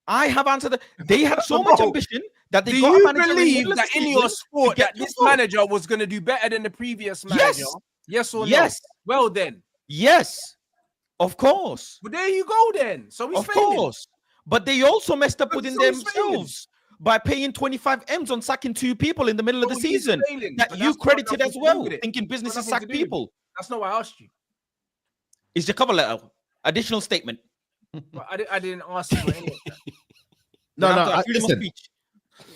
I have answered. They had so much ambition that they got a manager. Do you believe that Ineos thought that this manager was going to do better than the previous manager? Yes or no? Yes. Well then. Yes. Of course. But there you go then. So he's failing. Of course. But they also messed up within themselves by paying 25 M's on sacking 2 people in the middle of the season. That you credited as well, thinking businesses sack people. That's not what I asked you. Is the cover letter additional statement? Well, I didn't ask you for any of that. No. Listen,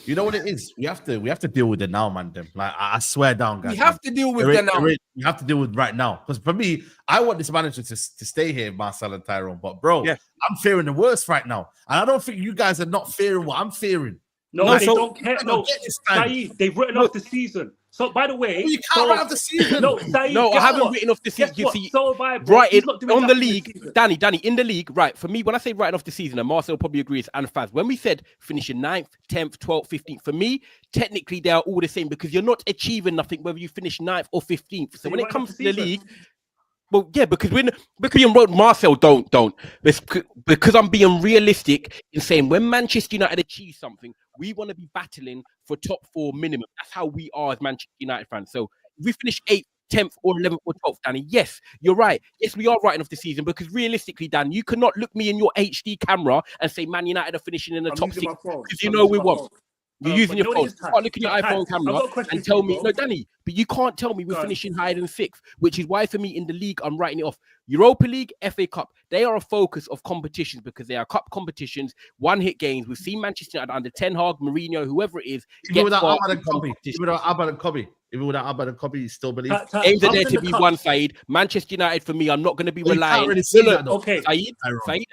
you know what it is? We have to deal with it now, man. Like I swear down, guys. We have to deal with it now. We have to deal with right now. Because for me, I want this manager to stay here, Marcel and Tyrone. But bro, I'm fearing the worst right now, and I don't think you guys are not fearing what I'm fearing. No, they don't care. No, Saeed, they've written off the season. So, by the way, you can't write off the season. No, Saeed, I haven't written off the season. You see, right on the league, Danny, in the league, right? For me, when I say writing off the season, and Marcel probably agrees, and Faz, when we said finishing 9th, 10th, 12th, 15th, for me, technically they are all the same because you're not achieving nothing whether you finish 9th or 15th. So when it comes to the league. Well, yeah, because you wrote Marcel, don't. Because I'm being realistic in saying when Manchester United achieve something, we want to be battling for top 4 minimum. That's how we are as Manchester United fans. So if we finish 8th, 10th, or 11th, or 12th, Danny, yes, you're right. Yes, we are writing off the season because realistically, Dan, you cannot look me in your HD camera and say Man United are finishing in the top 6 because you know we won't. You're using your phone. You can't look at your iPhone camera and tell me, no, Danny, but you can't tell me we're finishing higher than 6th, which is why for me in the league, I'm writing it off. Europa League, FA Cup, they are a focus of competitions because they are cup competitions, one-hit games. We've seen Manchester United under Ten Hag, Mourinho, whoever it is. Even without Ahmad and Kobe, you still believe? Games are there to be won, Saeed. Manchester United, for me, I'm not going to be relying. Okay, Saeed,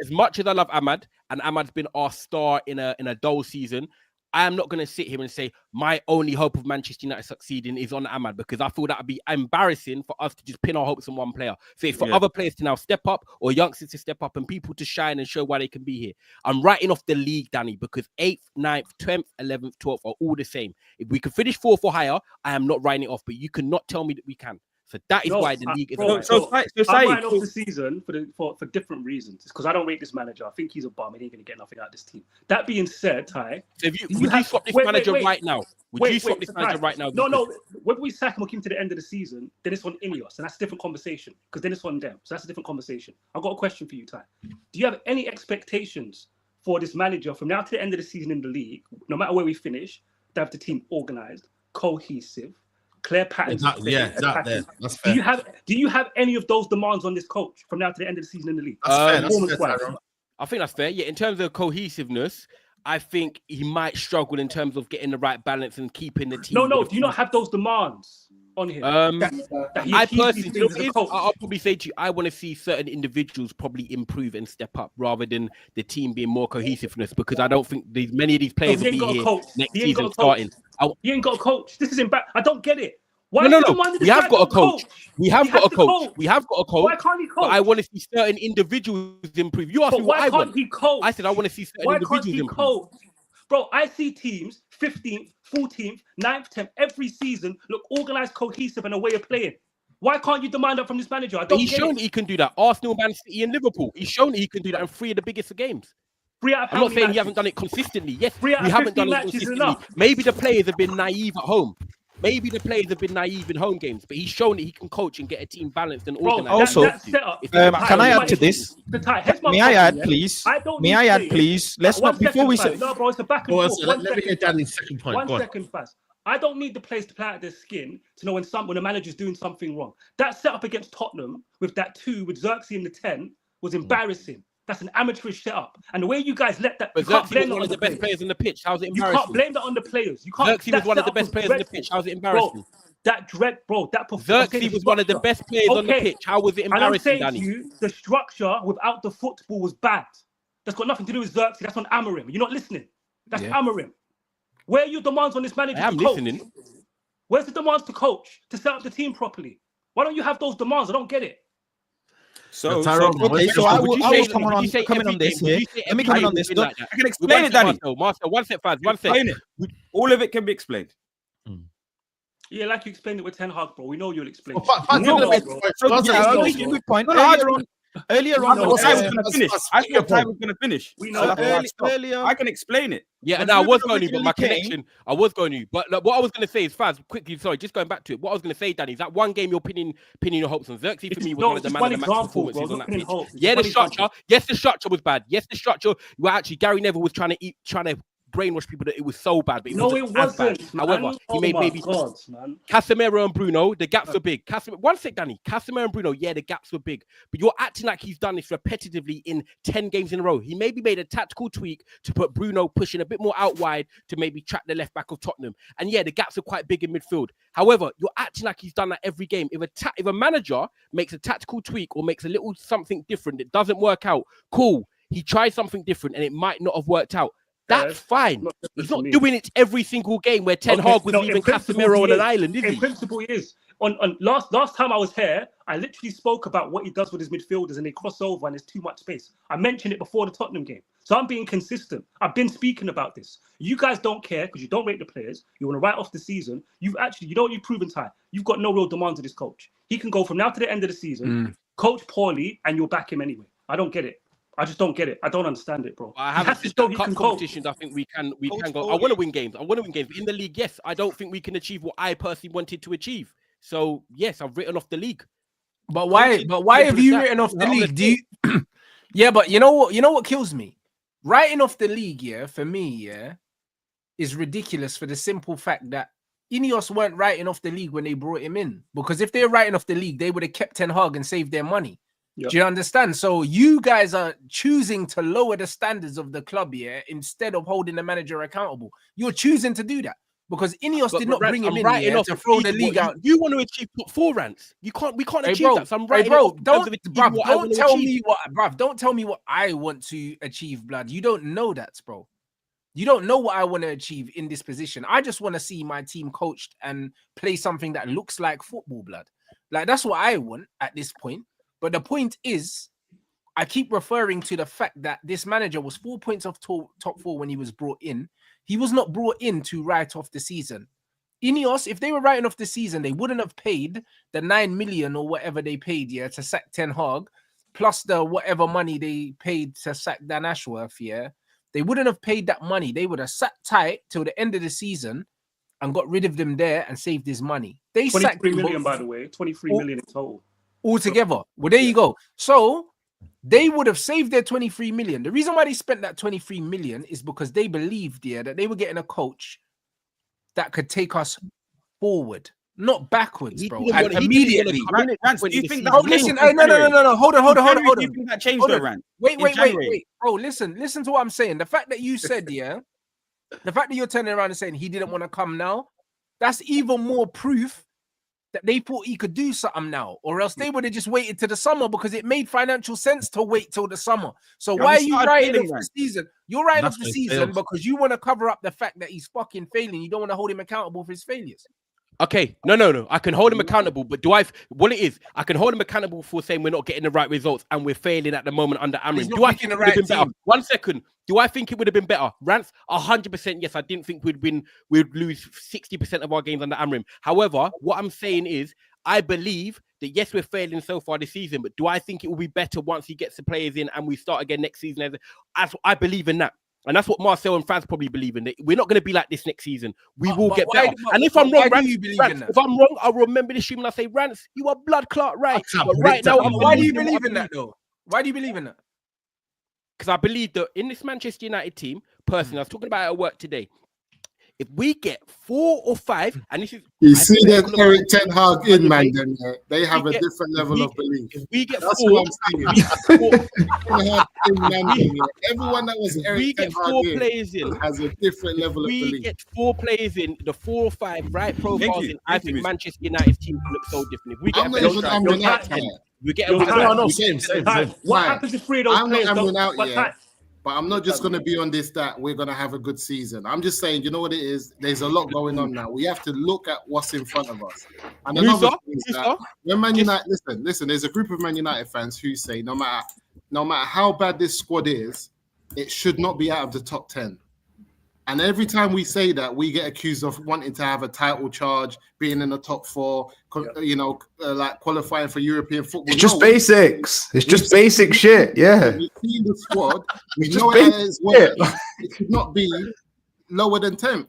as much as I love Ahmad, and Ahmad's been our star in a dull season, I am not going to sit here and say my only hope of Manchester United succeeding is on Ahmad because I feel that would be embarrassing for us to just pin our hopes on one player. So it's for other players to now step up or youngsters to step up and people to shine and show why they can be here. I'm writing off the league, Danny, because 8th, 9th, 10th, 11th, 12th are all the same. If we can finish 4th or higher, I am not writing it off, but you cannot tell me that we can. So that is why the league is. I'm writing off the season for different reasons. It's because I don't rate this manager. I think he's a bum. He ain't going to get nothing out of this team. That being said, Ty, would you swap this manager right now? Would you swap this manager right now? No. Whether we sack him or keep him to the end of the season, then it's on Ineos, and that's a different conversation. Because then it's on them. So that's a different conversation. I've got a question for you, Ty. Do you have any expectations for this manager from now to the end of the season in the league, no matter where we finish, to have the team organised, cohesive? Clear patterns. That's fair. Do you have any of those demands on this coach from now to the end of the season in the league? That's fair. I think that's fair. Yeah, in terms of cohesiveness, I think he might struggle in terms of getting the right balance and keeping the team. No. Do you not have those demands on him? I personally, I'll probably say to you, I want to see certain individuals probably improve and step up rather than the team being more cohesiveness because I don't think many of these players will be here next season starting. He ain't got a coach. This is I don't get it. Why no. We have got a coach. We have got a coach. Why can't he coach? But I want to see certain individuals improve. You asked me what I want. He coach? I said I want to see certain individuals improve. Coach? Bro, I see teams 15th, 14th, 9th, 10th every season look organized, cohesive, and a way of playing. Why can't you demand that from this manager? He's shown that he can do that. Arsenal, Man City, and Liverpool. He's shown that he can do that in 3 of the biggest games. I'm not saying he hasn't done it consistently. Yes, we haven't done it consistently. Maybe the players have been naive at home. maybe the players have been naive in home games, but he's shown that he can coach and get a team balanced and Bro, organized. Also, that setup. can I add to this? May I add, please? May I add, please? Let's not before we say. No, bro, it's a back and Go on, forth. so let me get Danny's second point. One Go on. second, fast. I don't need the players to play out their skin to know when the manager's doing something wrong. That setup against Tottenham with that 2 with Xerxes in the 10 was embarrassing. That's an amateurish setup. And the way you guys let that, But you can't Xerxes blame was that one on of the the best players on the pitch. How's it You embarrassing? can't blame that on the players. You can't. Xerxes was one of the best players on the pitch. How's it embarrassing? That Xerxes was one of the best players on the pitch. How was it And I'm embarrassing, saying Danny? to you, the structure without the football was bad. That's got nothing to do with Xerxes. That's on Amorim. You're not listening. That's Amorim. Where are your demands on this manager? I am listening. Where's the demands to coach, to set up the team properly? Why don't you have those demands? I don't get it. So I was coming on this here. Let me come on this. I can explain it, Danny. Master, one sec, fast, one sec. All of it can be explained. Yeah, like you explained it with Ten Hag, bro. We know you'll explain. Good point. Earlier on, I thought Ty was going to finish. We know earlier. I can explain it. Yeah, and I was going to, but my connection, I was going to. But like, what I was going to say is, Faz, quickly, sorry, just going back to it. What I was going to say, Danny, is that one game you're pinning your hopes on. Xerxes for me was one of the man of the match performances on that pitch. Yeah, the structure. Yes, the structure was bad. Yes, the structure. Well, actually, Gary Neville was trying to brainwash people that it was so bad, but it wasn't as bad. However, he made maybe Casemiro and Bruno, the gaps were big. One sec, Danny. Casemiro and Bruno, yeah, the gaps were big, but you're acting like he's done this repetitively in 10 games in a row. He maybe made a tactical tweak to put Bruno pushing a bit more out wide to maybe track the left back of Tottenham. And yeah, the gaps are quite big in midfield. However, you're acting like he's done that every game. If a manager makes a tactical tweak or makes a little something different that doesn't work out, cool. He tried something different and it might not have worked out. That's fine. He's not doing it every single game where Ten Hag was leaving Casemiro on an island, is he? In principle, he is. On last time I was here, I literally spoke about what he does with his midfielders and they cross over and there's too much space. I mentioned it before the Tottenham game. So I'm being consistent. I've been speaking about this. You guys don't care because you don't rate the players. You want to write off the season. You've proven time. You've got no real demands of this coach. He can go from now to the end of the season, coach poorly, and you'll back him anyway. I don't get it. I just don't get it. I don't understand it, bro. I haven't seen cup competitions. I think we can go. I want to win games. In the league, yes. I don't think we can achieve what I personally wanted to achieve. So yes, I've written off the league. But why? But why have you written off the league? Do you? Yeah, but you know what? You know what kills me? Writing off the league, yeah, for me, yeah, is ridiculous for the simple fact that Ineos weren't writing off the league when they brought him in. Because if they're writing off the league, they would have kept Ten Hag and saved their money. Yep. Do you understand? So you guys are choosing to lower the standards of the club here instead of holding the manager accountable. You're choosing to do that because Ineos did not bring him in here to throw the league out. You want to achieve top 4 ranks. We can't achieve that. So I'm don't tell me what I want to achieve, blood. You don't know that, bro. You don't know what I want to achieve in this position. I just want to see my team coached and play something that looks like football, blood. Like that's what I want at this point. But the point is, I keep referring to the fact that this manager was 4 points off top 4 when he was brought in. He was not brought in to write off the season. Ineos, if they were writing off the season, they wouldn't have paid the 9 million or whatever they paid to sack Ten Hag, plus the whatever money they paid to sack Dan Ashworth. They wouldn't have paid that money. They would have sat tight till the end of the season and got rid of them there and saved his money. They 23 million, by the way, 23 million in total. Altogether. Well, there you go. So they would have saved their 23 million. The reason why they spent that 23 million is because they believed that they were getting a coach that could take us forward, not backwards, bro. And immediately. Rance, do you think no. Hold on. Do you think that changed the Rance? Wait. Bro, listen to what I'm saying. The fact that you said, the fact that you're turning around and saying he didn't want to come now, that's even more proof that they thought he could do something now, or else they would have just waited to the summer because it made financial sense to wait till the summer. So why are you writing off the season? You're writing off the season because you want to cover up the fact that he's fucking failing. You don't want to hold him accountable for his failures. Okay, no. I can hold him accountable, but I can hold him accountable for saying we're not getting the right results and we're failing at the moment under Amorim. Do I think it would have been better? 1 second. Do I think it would have been better? Rance, 100% yes. I didn't think we'd lose 60% of our games under Amorim. However, what I'm saying is, I believe that yes, we're failing so far this season, but do I think it will be better once he gets the players in and we start again next season? As I believe in that. And that's what Marcel and fans probably believe in. We're not going to be like this next season. We will get why- better. but- And if I'm why wrong, do Rance, you believe in that? if I'm wrong, I'll remember this stream and I say, Rance, you are blood clot right. can't But right predict now, that. Why do you believing believe what in that though? Why do you believe in that? Because I believe that in this Manchester United team, personally, I was talking about it at work today. If we get 4 or 5, and this is You see that Eric Ten Hag in Mandem, they have a different level of belief. if we get That's 4, what I'm saying. Ten Hag in Mandem, everyone that was if we Eric Ten get 4 Hag players in, has a different level of we belief. get 4 players in, the 4 or 5 right profiles you. in, I think Manchester United team will look so different. If we get I'm a not bench even strike, hammering out Ty, yet. we get Yo, a Ty, No, same. What Ty, happens if 3 of those I'm not players hammering don't? out But yet. Ty, But I'm not just going to be on this that we're going to have a good season. I'm just saying, you know what it is? There's a lot going on now. We have to look at what's in front of us. And another thing is that when Man United, listen, there's a group of Man United fans who say no matter how bad this squad is, it should not be out of the top 10. And every time we say that, we get accused of wanting to have a title charge, being in the top 4, like qualifying for European football. It's just basics. It's just basic shit. Yeah. We've seen the squad. We It's know just it is well. It should not be lower than 10th.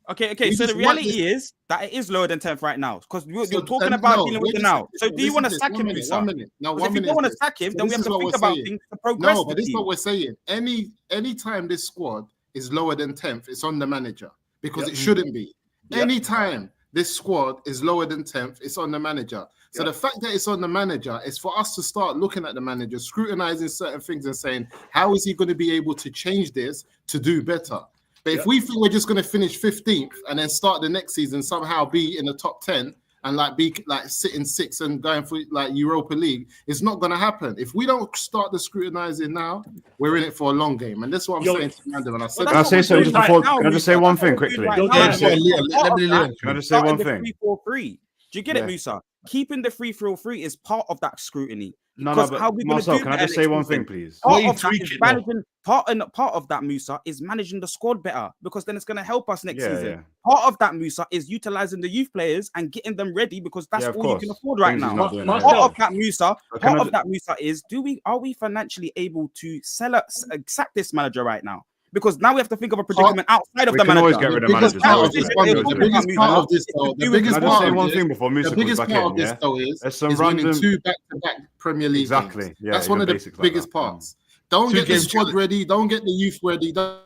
Okay. We So the just want reality this- is that it is lower than 10th right now because you're So talking then, about no, dealing with wait the a now. second. So do you want to Listen sack this. him, One Musa? minute. No, Because one if you minute. don't want to sack him, then we This have is to what think we're about saying. things to progress. No, but the this is team. what we're saying. Any time this squad is lower than 10th, it's on the manager because it shouldn't be. Anytime this squad is lower than 10th, it's on the manager. So the fact that it's on the manager is for us to start looking at the manager, scrutinizing certain things and saying, how is he going to be able to change this to do better? But if we think we're just going to finish 15th and then start the next season somehow be in the top 10 and be sitting 6th and going for Europa League, it's not going to happen. If we don't start the scrutinizing now, we're in it for a long game. And that's what I'm saying to Mandem. And I said, Can I say something just before? Can I just say one thing quickly? Can Can I just say one the thing? 3-4-3. Do you get it, Musa? Keeping the 3-4-3 is part of that scrutiny. No, Because but how we gonna Marcel, do can I that just say one next thing, season? please? Why are you Part of that tweaking is now? managing part of that, Musa, is managing the squad better because then it's going to help us next season. Yeah. Part of that, Musa, is utilizing the youth players and getting them ready because that's Yeah, of all course. you can afford right Things he's now. not doing Marcel, that. Part of that, Musa, But can part I of that, Musa, is are we financially able to sack this manager right now? Because now we have to think of a predicament outside of We the can manager. always get rid of managers. biggest part of this, Can the biggest part of this, though, the I biggest just part say of one this, thing before Musa the comes biggest back part in? of this, Yeah. though, is There's some winning random. 2 back-to-back Premier League Exactly. games. Yeah, That's even one of the basics like biggest that. parts. Don't 2 get the games squad together. ready. Don't get the youth ready. Don't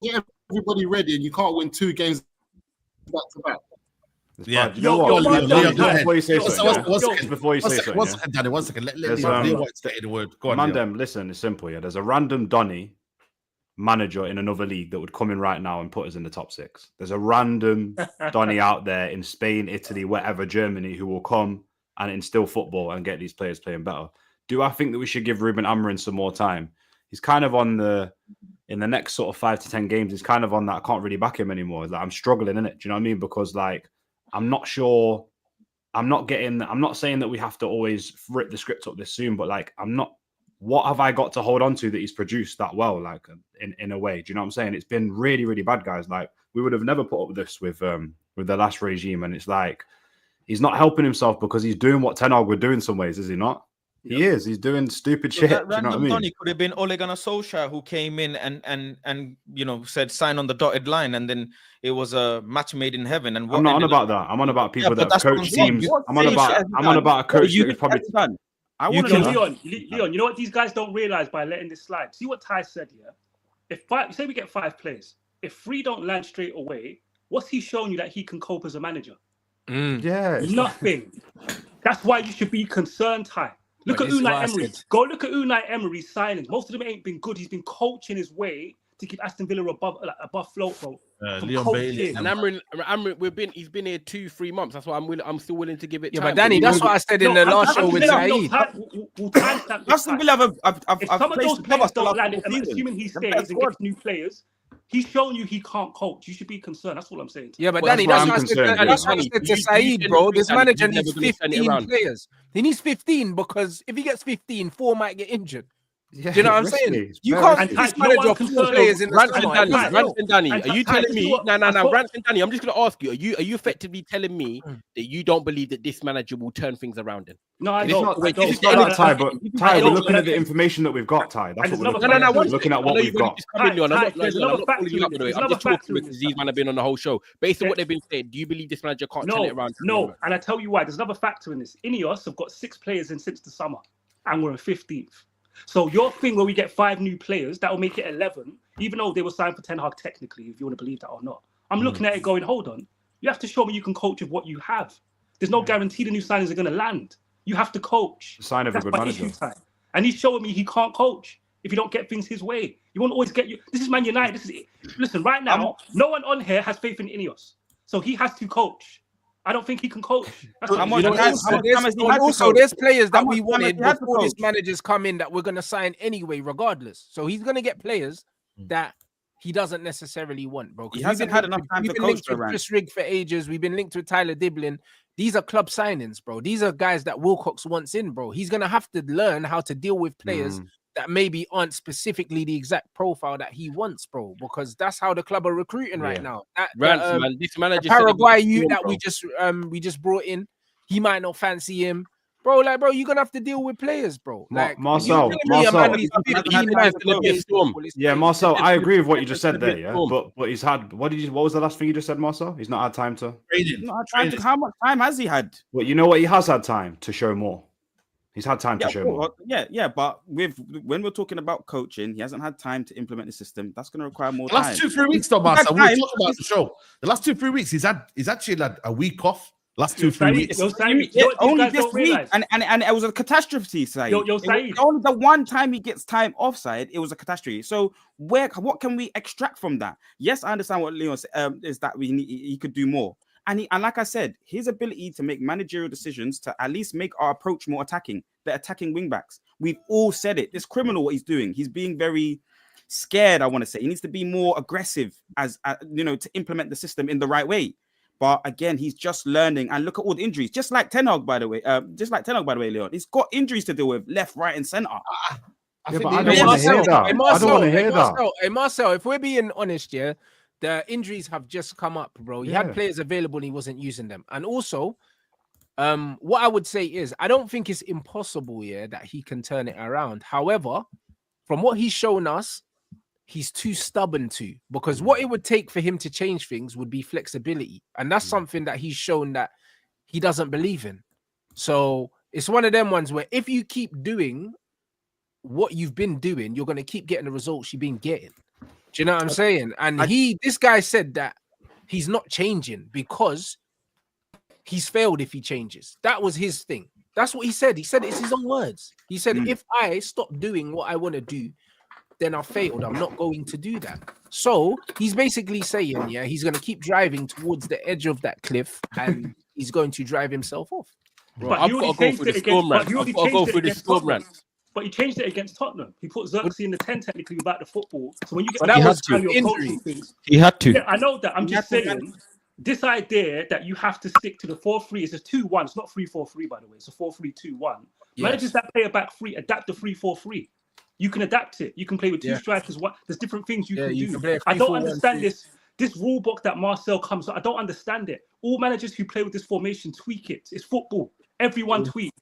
get everybody ready, and you can't win 2 games back-to-back. Yeah. You know Yo, what? yo, Leon, Leon, just before you say One something, second, one second. before you say something, One yeah? second, Danny. One second. Let There's, Leon White say the word. Go on, Leon. Mandem, listen, it's simple. Yeah, there's a random Donny manager in another league that would come in right now and put us in the top 6. There's a random Donny out there in Spain, Italy, wherever, Germany, who will come and instill football and get these players playing better. Do I think that we should give Ruben Amorim some more time? He's kind of in the next sort of 5 to 10 games, he's kind of on that. I can't really back him anymore. Like, I'm struggling in it. Do you know what I mean? Because I'm not sure. I'm not saying that we have to always rip the script up this soon, but what have I got to hold on to that he's produced that well, in a way? Do you know what I'm saying? It's been really, really bad, guys. We would have never put up with this with the last regime, and it's he's not helping himself because he's doing what Ten Hag would do in some ways, is he not? He is. He's doing stupid shit. That Do you know what I random mean? Donny could have been Ole Gunnar Solskjaer, who came in and said sign on the dotted line, and then it was a match made in heaven. And I'm not on about that. I'm on about people but that have that's what coached I'm saying. teams. What I'm on about a coach that would probably. done. Leon, you know what these guys don't realize by letting this slide? See what Ty said here? Say we get 5 players. If 3 don't land straight away, what's he showing you that he can cope as a manager? Yeah. Nothing. That's why you should be concerned, Ty. Look at Unai Emery. Go look at Unai Emery's signings. Most of them ain't been good. He's been coaching his way to keep Aston Villa above float, bro. Leon Bailey. And Amorim, he's been here 2-3 months. That's why I'm still willing to give it time. But Danny, that's what I said in the last show with Saeed. Aston Villa If some of those players don't land it, assuming he stays and gets new players, he's shown you he can't coach. You should be concerned. That's what I'm saying. Yeah, but Well, Danny, that's that's what what I'm I concerned, said yeah. to Saeed, bro. This manager needs never gonna turn it 15 around. players. He needs 15 because if he gets 15, 4 might get injured. Yeah, Do you know what I'm risky. saying? It's You very can't risky. keep this And no one manager can four turn players in the over- summer. Rance and Danny, And are you Ty, telling this is me? what- No, I thought- Rance and Danny, I'm just going to ask you. Are you effectively telling me that you don't believe that this manager will turn things around? Then No, I It's don't. not, I don't. it's not that, Ty, but Ty, we're don't, looking at the and- information that we've got, Ty. That's and what we're there's looking another at. factor. We're looking at what I know we've you've only got. just come in, Leon. I'm Ty, not there's Leon, I'm another not calling factor you in up, by this. the way. There's I'm another just talking factor in because this. these men have been on the whole show. Based on what they've been saying, do you believe this manager can't turn it around? No, and I tell you why. There's another factor in this. Ineos have got 6 players in since the summer, and we're in 15th. So your thing where we get 5 new players, that will make it 11, even though they were signed for Ten Hag technically, if you want to believe that or not. I'm looking at it going, hold on. You have to show me you can coach with what you have. There's no guarantee the new signings are going to land. You have to coach. The sign of a That's good my manager. issue, Ty. And he's showing me he can't coach if you don't get things his way. You won't always get you. This is Man United. Listen, right now, no one on here has faith in Ineos. So he has to coach. I don't think he can coach. That's what much you know, has- also- Also, there's players that How we much time has wanted he had to before this coach? managers come in that we're going to sign anyway, regardless. So he's going to get players that he doesn't necessarily want, bro. 'Cause He we've hasn't been had linked enough with- time we've to been coach linked the with Rams. Chris Rigg for ages. We've been linked with Tyler Diblin. These are club signings, bro. These are guys that Wilcox wants in, bro. He's going to have to learn how to deal with players that maybe aren't specifically the exact profile that he wants, bro, because that's how the club are recruiting right now. Rance, man, this The manager Paraguay said he youth was that bro. we just brought in, he might not fancy him, bro. Like, bro, you're gonna have to deal with players, bro. Like, Marcel, you telling me a man needs Marcel, 15 he's man gonna be a storm. Yeah, Marcel, I agree with what you just said It's gonna there. be a Yeah, storm. but he's had what was the last thing you just said, Marcel? He's not had time to. How much time has he had? Well, you know what? He has had time to show more. He's had time to show more. But when we're talking about coaching, he hasn't had time to implement the system. That's going to require more The time. last 2-3 weeks, though, Marcel. We're talking about the show. The last 2-3 weeks, he's actually had a week off. Last 2-3 weeks. Only this week, and it was a catastrophe. Saeed. Saeed. Only the one time he gets time offside, it was a catastrophe. So what can we extract from that? Yes, I understand what Leon is that he could do more. And like I said, his ability to make managerial decisions to at least make our approach more attacking, the attacking wing backs. We've all said it. It's criminal what he's doing. He's being very scared. I want to say he needs to be more aggressive to implement the system in the right way. But again, he's just learning. And look at all the injuries. Just like Ten Hag, by the way. Leon. He's got injuries to deal with left, right, and center. I don't want to hear that. I don't want to hear that. Hey, Marcel, if we're being honest, yeah, the injuries have just come up, bro. He had players available and he wasn't using them. And also, what I would say is, I don't think it's impossible, that he can turn it around. However, from what he's shown us, he's too stubborn to, because what it would take for him to change things would be flexibility. And that's something that he's shown that he doesn't believe in. So it's one of them ones where if you keep doing what you've been doing, you're going to keep getting the results you've been getting. Do you know what I'm saying? And this guy said that he's not changing because he's failed if he changes. That was his thing. That's what he said. He said it's his own words. He said, if I stop doing what I want to do, then I failed. I'm not going to do that. So he's basically saying, he's going to keep driving towards the edge of that cliff and he's going to drive himself off. Bro, I've got to go through the storm rant. I've got to go through the storm rant. But he changed it against Tottenham. He put Xerxes in the 10 technically without the football. So when you get things, he had to. Yeah, I know that. I'm just saying this idea that you have to stick to the 4-3 is a 2-1. It's not 3-4-3, by the way. It's a 4-3-2-1. Managers that play a back 3 adapt to 3-4-3. You can adapt it. You can play with 2 strikers. There's different things you can do. I don't understand this rule book that Marcel comes. I don't understand it. All managers who play with this formation tweak it. It's football. Everyone tweaks.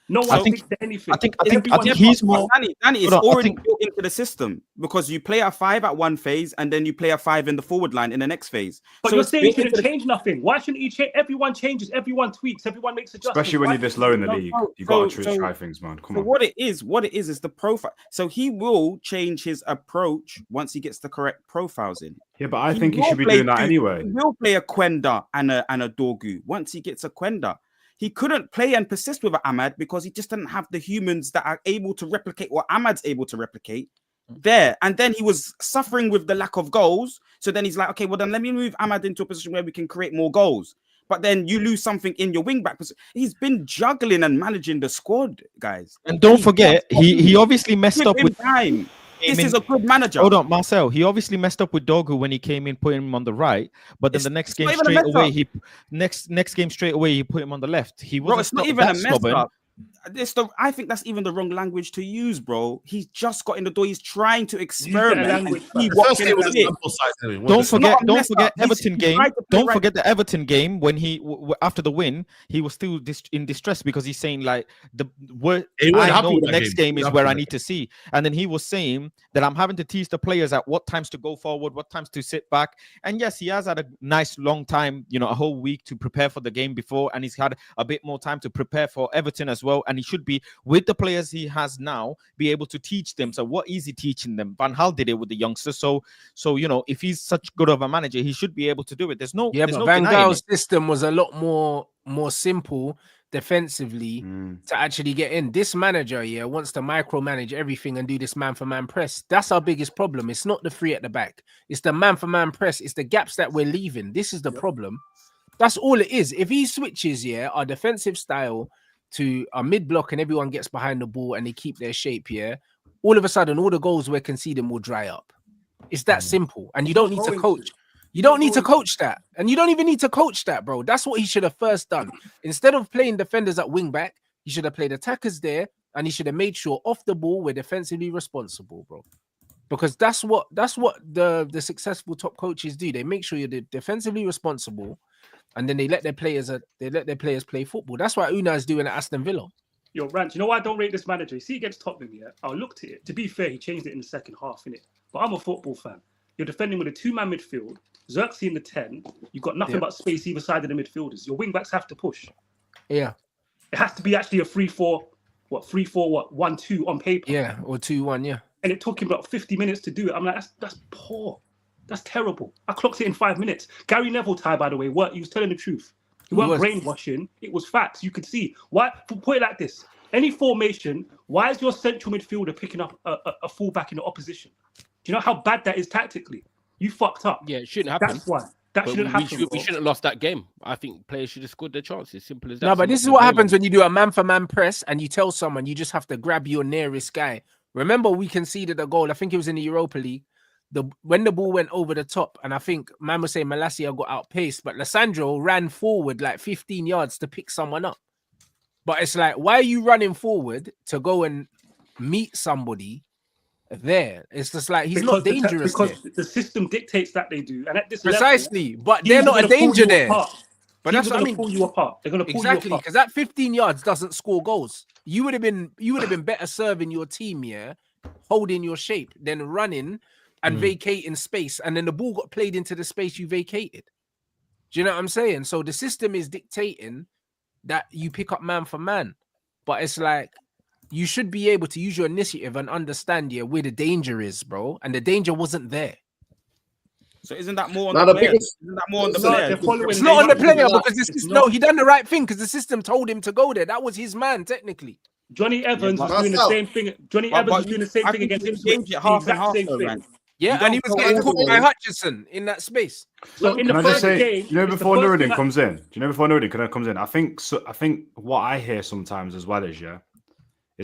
No one sticks to anything. I think he's more. Danny, it's already built into the system because you play a 5 at one phase and then you play a 5 in the forward line in the next phase. But so you're saying you shouldn't change nothing. Why shouldn't you change? Everyone changes. Everyone tweaks. Everyone makes adjustments. Especially when you're this low in the league, you've got to try things, man. Come on. What it is the profile. So he will change his approach once he gets the correct profiles in. Yeah, but I think he should be doing that anyway. He will play a Quenda and a Dorgu once he gets a Quenda. He couldn't play and persist with Ahmad because he just didn't have the humans that are able to replicate what Ahmad's able to replicate there. And then he was suffering with the lack of goals. So then he's like, okay, well then let me move Ahmad into a position where we can create more goals. But then you lose something in your wing back position. He's been juggling and managing the squad, guys. And don't forget, he obviously messed up with time. This is a good manager. Hold on, Marcel. He obviously messed up with Dogu when he came in, put him on the right. But then the next game straight away, he put him on the left. He wasn't not even a mess up. I think that's even the wrong language to use, bro. He's just got in the door. He's trying to experiment. language, And see fam. what First can game was a fit. sample size anyway. Don't wasn't it? forget, not a don't mess forget up. He's Everton game. tried to play Don't right. forget the Everton game when he after the win, he was still in distress because he's saying like He wasn't I happy know with the that next game. game is where I need to see, and then he was saying that I'm having to teach the players at what times to go forward, what times to sit back. And yes, he has had a nice long time, a whole week to prepare for the game before, and he's had a bit more time to prepare for Everton as well. And he should be with the players he has now, be able to teach them. So what is he teaching them? Van Gaal did it with the youngsters. So if he's such good of a manager, he should be able to do it. There's no Van Gaal's system was a lot more simple defensively to actually get in. This manager, wants to micromanage everything and do this man-for-man press. That's our biggest problem. It's not the three at the back. It's the man-for-man press. It's the gaps that we're leaving. This is the problem. That's all it is. If he switches, our defensive style to a mid-block and everyone gets behind the ball and they keep their shape, all of a sudden, all the goals we're conceding will dry up. It's that simple. And you don't need to coach. You don't need to coach that. And you don't even need to coach that, bro. That's what he should have first done. Instead of playing defenders at wing back, he should have played attackers there, and he should have made sure off the ball we're defensively responsible, bro. Because that's what the successful top coaches do. They make sure you're defensively responsible, and then they let their players play football. That's what Unai's doing at Aston Villa. Yo, Rant, you know why I don't rate this manager? You see against Tottenham, I looked at it. To be fair, he changed it in the second half, innit? But I'm a football fan. You're defending with a two-man midfield, Xerxes in the 10. You've got nothing but space either side of the midfielders. Your wing-backs have to push. Yeah. It has to be actually a 3-4, 1-2 on paper. Yeah, or 2-1, yeah. And it took him about 50 minutes to do it. I'm like, that's poor. That's terrible. I clocked it in 5 minutes. Gary Neville, by the way, he was telling the truth. He weren't brainwashing. It was facts. You could see. Why? Put it like this. Any formation, why is your central midfielder picking up a fullback in the opposition? Do you know how bad that is tactically? You fucked up. Yeah, it shouldn't happen. That's why. That shouldn't happen. We shouldn't have lost that game. I think players should have scored their chances. Simple as that. No, but this is what happens when you do a man-for-man press and you tell someone you just have to grab your nearest guy. Remember, we conceded a goal. I think it was in the Europa League. When the ball went over the top, and I think man was saying Malacia got outpaced, but Lissandro ran forward like 15 yards to pick someone up. But it's like, why are you running forward to go and meet somebody there? It's just like he's not dangerous because the system dictates that they do, and at this precisely. level, but they're not a danger there. But that's what I mean. Pull you apart. They're going to pull you apart because that 15 yards doesn't score goals. You would have been better serving your team, holding your shape than running and vacating space, and then the ball got played into the space you vacated. Do you know what I'm saying? So the system is dictating that you pick up man for man, but it's like you should be able to use your initiative and understand where the danger is, bro. And the danger wasn't there. So isn't that more on the player? Isn't that more on the player? It's not on the player because he done the right thing because the system told him to go there. That was his man, technically. Johnny Evans was doing the same thing. Johnny Evans was doing the same thing against Ipswich. Half and half, yeah, and he was getting caught by Hutchinson in that space. So in the first game, before Nuruddin comes in, I think what I hear sometimes as well is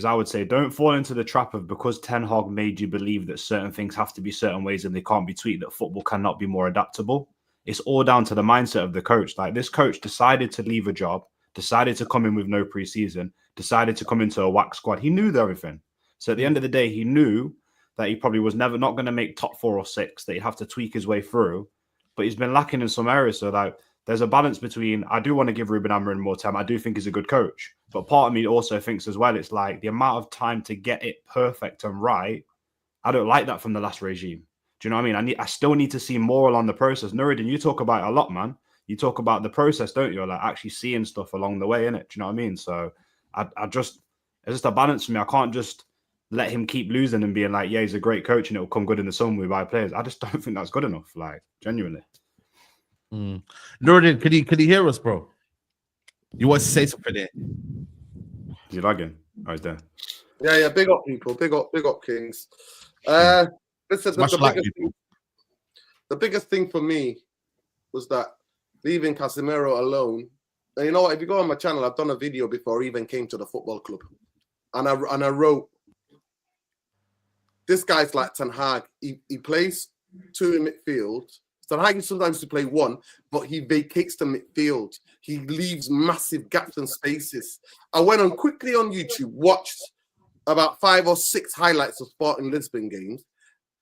I would say don't fall into the trap of because Ten Hag made you believe that certain things have to be certain ways and they can't be tweaked, that football cannot be more adaptable. It's all down to the mindset of the coach. Like this coach decided to leave a job, decided to come in with no preseason, decided to come into a whack squad. He knew everything. So at the end of the day, he knew that he probably was never not going to make top 4 or 6, that he'd have to tweak his way through. But he's been lacking in some areas. So like there's a balance between, I do want to give Ruben Amorim more time. I do think he's a good coach. But part of me also thinks as well, it's like the amount of time to get it perfect and right. I don't like that from the last regime. Do you know what I mean? I still need to see more along the process. Nuruddin, you talk about it a lot, man. You talk about the process, don't you? Like actually seeing stuff along the way, innit? Do you know what I mean? So it's just a balance for me. I can't just let him keep losing and being like, yeah, he's a great coach and it'll come good in the summer we buy players. I just don't think that's good enough, like, genuinely. Nuruddin, could he hear us, bro? You want to say something there? Is he lagging? Oh, he's there. Yeah, big up people, big up Kings. Listen, the biggest thing for me was that leaving Casemiro alone. And you know what? If you go on my channel, I've done a video before I even came to the football club, and I wrote, "This guy's like Ten Hag. He plays 2 in midfield, Ten Hag sometimes to play one, but he vacates the midfield. He leaves massive gaps and spaces. I went on quickly on YouTube, watched about 5 or 6 highlights of Sporting Lisbon games,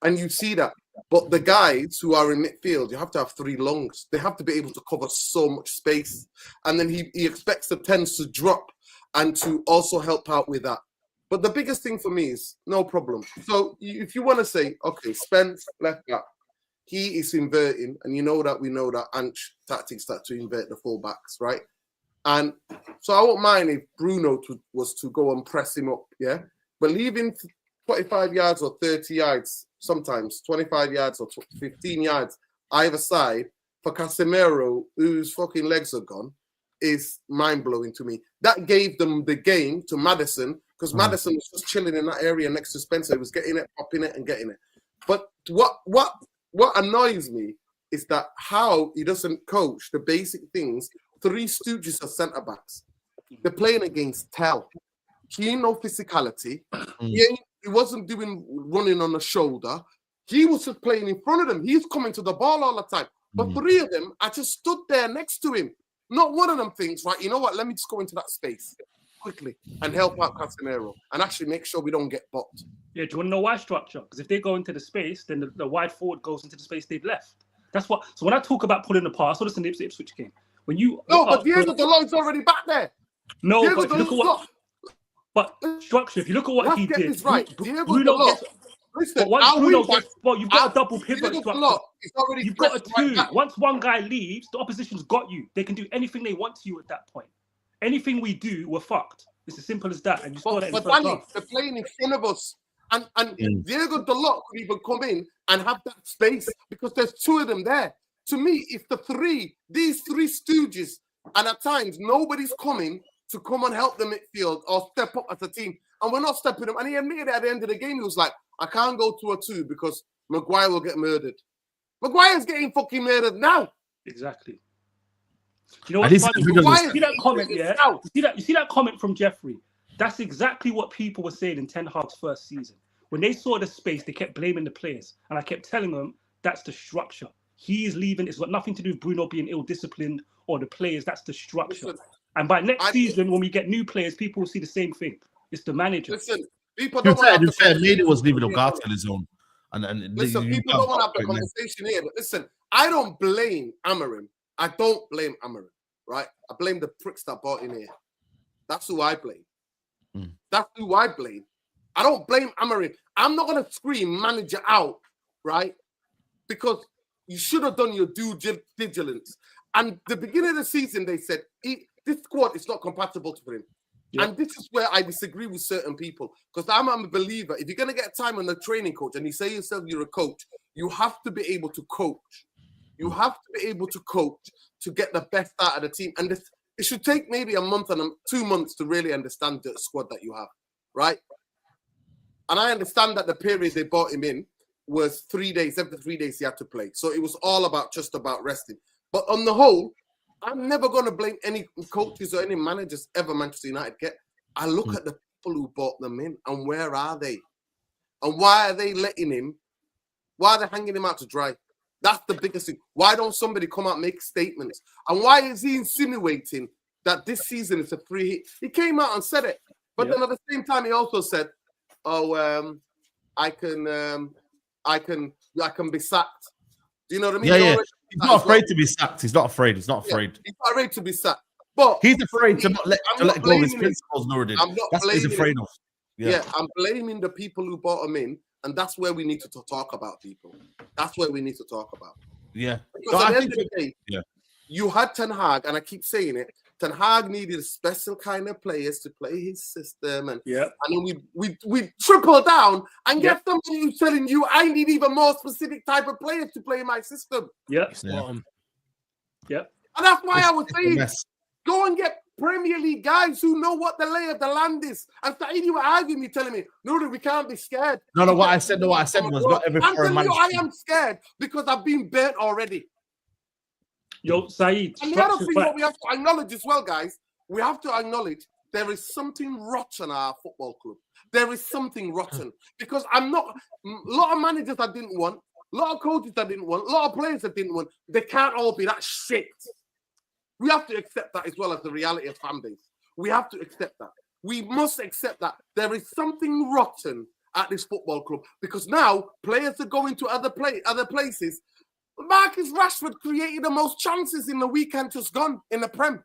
and you see that. But the guys who are in midfield, you have to have 3 lungs. They have to be able to cover so much space. And then he expects the 10s to drop and to also help out with that. But the biggest thing for me is no problem. So if you want to say, okay, Spence left back, he is inverting, and we know that Ange tactics start to invert the fullbacks, right? And so I won't mind if Bruno was to go and press him up, yeah? But leaving 25 yards or 30 yards, sometimes 25 yards or 15 yards either side for Casemiro, whose fucking legs are gone, is mind-blowing to me. That gave them the game to Maddison, because Maddison was just chilling in that area next to Spencer. He was getting it, popping it, and getting it. But what annoys me is that how he doesn't coach the basic things. 3 stooges of centre-backs. They're playing against Tel. He ain't no physicality. He wasn't doing running on the shoulder. He was just playing in front of them. He's coming to the ball all the time. But 3 of them, I just stood there next to him. Not one of them thinks, right, you know what, let me just go into that space quickly and help out Casemiro and actually make sure we don't get bopped. Yeah, do you want to know why structure? Because if they go into the space, then the wide forward goes into the space they've left. That's what. So when I talk about pulling the pass, what is the Ipswich game? When you but Diego Dalot's already back there. No, Diego but if you look at what. But structure. If you look at what he did, right. Bruno gets. Listen, but once Bruno gets, well, you've got a double pivot structure. You've got a 2. Right, once one guy leaves, the opposition's got you. They can do anything they want to you at that point. Anything we do, we're fucked. It's as simple as that. And you saw that in the first half. They're playing in front of us. And Diego Dalot could even come in and have that space because there's 2 of them there. To me, if these 3 stooges, and at times nobody's coming to come and help the midfield or step up as a team, and we're not stepping up. And he admitted at the end of the game, he was like, I can't go to a 2 because Maguire will get murdered. Maguire's getting fucking murdered now. Exactly. You know what's funny? You see that comment, yeah? You see that comment from Jeffrey? That's exactly what people were saying in Ten Hag's first season. When they saw the space, they kept blaming the players. And I kept telling them, that's the structure. He is leaving. It's got nothing to do with Bruno being ill-disciplined or the players. That's the structure. And by next season, when we get new players, people will see the same thing. It's the manager. Listen, people don't want to have Made it was leaving Ugarte on his own. And listen, people don't want to have the conversation here. But listen, I don't blame Amorim. I don't blame Amorim, right? I blame the pricks that bought in here. That's who I blame. That's who I blame. I don't blame Amorim. I'm not going to scream manager out, right? Because you should have done your due diligence. And the beginning of the season, they said, this squad is not compatible for him. Yeah. And this is where I disagree with certain people. Because I'm a believer, if you're going to get time on the training coach and you say yourself you're a coach, you have to be able to coach. You have to be able to coach to get the best out of the team. And it should take maybe a month and 2 months to really understand the squad that you have, right? And I understand that the period they brought him in was 3 days. Every 3 days he had to play. So it was all about just about resting. But on the whole, I'm never going to blame any coaches or any managers ever Manchester United get. I look at the people who brought them in and where are they? And why are they letting him? Why are they hanging him out to dry? That's the biggest thing. Why don't somebody come out and make statements? And why is he insinuating that this season is a free hit? He came out and said it. But then at the same time, he also said, I can be sacked. Do you know what I mean? Yeah. He's not afraid to be sacked. He's not afraid. He's not afraid. He's not afraid to be sacked. But he's afraid to let go of his principles, Nuruddin. That's what he's afraid of. Yeah, I'm blaming the people who brought him in, and that's where we need to talk about people. That's where we need to talk about. Yeah. Because at the end of the day, you had Ten Hag, and I keep saying it, Ten Hag needed a special kind of players to play his system, and then we triple down and get somebody who's telling you I need even more specific type of players to play my system. And that's why I was saying, go and get Premier League guys who know what the lay of the land is. And Saeed, you were arguing me, telling me, no, we can't be scared. No, what I said was not every foreign man. I am scared because I've been burnt already. Yo, Saeed. And the other thing that we have to acknowledge as well, guys, we have to acknowledge there is something rotten at our football club. There is something rotten because a lot of managers I didn't want. A lot of coaches that didn't want, a lot of players that didn't want. They can't all be that shit. We have to accept that as well as the reality of fan base. We have to accept that. We must accept that there is something rotten at this football club because now players are going to other places. Marcus Rashford created the most chances in the weekend just gone in the Prem.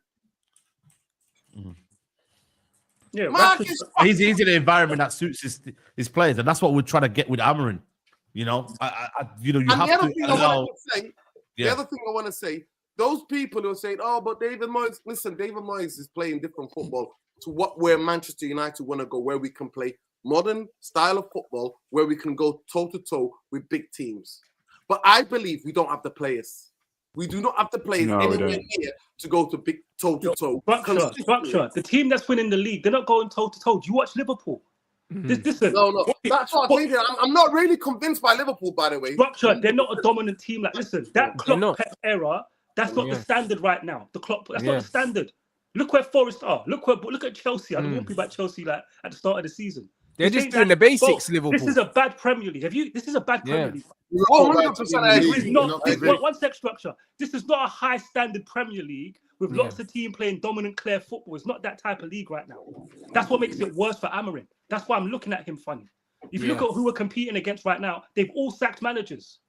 Yeah, he's in an environment that suits his players, and that's what we're trying to get with Amorim. You know, you have to allow. The other thing I want to say, those people who are saying, "Oh, but David Moyes," listen, David Moyes is playing different football to where Manchester United want to go, where we can play modern style of football, where we can go toe to toe with big teams. But I believe we don't have the players. We do not have the players anywhere near to go to big toe to toe. Structure. The team that's winning the league, they're not going toe to toe. Do you watch Liverpool? Listen, no. That's what I'm thinking. I'm not really convinced by Liverpool, by the way. Structure. They're not a dominant team. Like, listen, that Klopp era, that's not the standard right now. The Klopp, that's not the standard. Look where Forest are. Look at Chelsea. I don't want to be about Chelsea like at the start of the season. They're just doing the basics, Liverpool. This is a bad Premier League. This is a bad Premier League. 100%. One sec, Structure. This is not a high standard Premier League with lots of teams playing dominant, clear football. It's not that type of league right now. That's what makes it worse for Amorim. That's why I'm looking at him funny. If you look at who we're competing against right now, they've all sacked managers.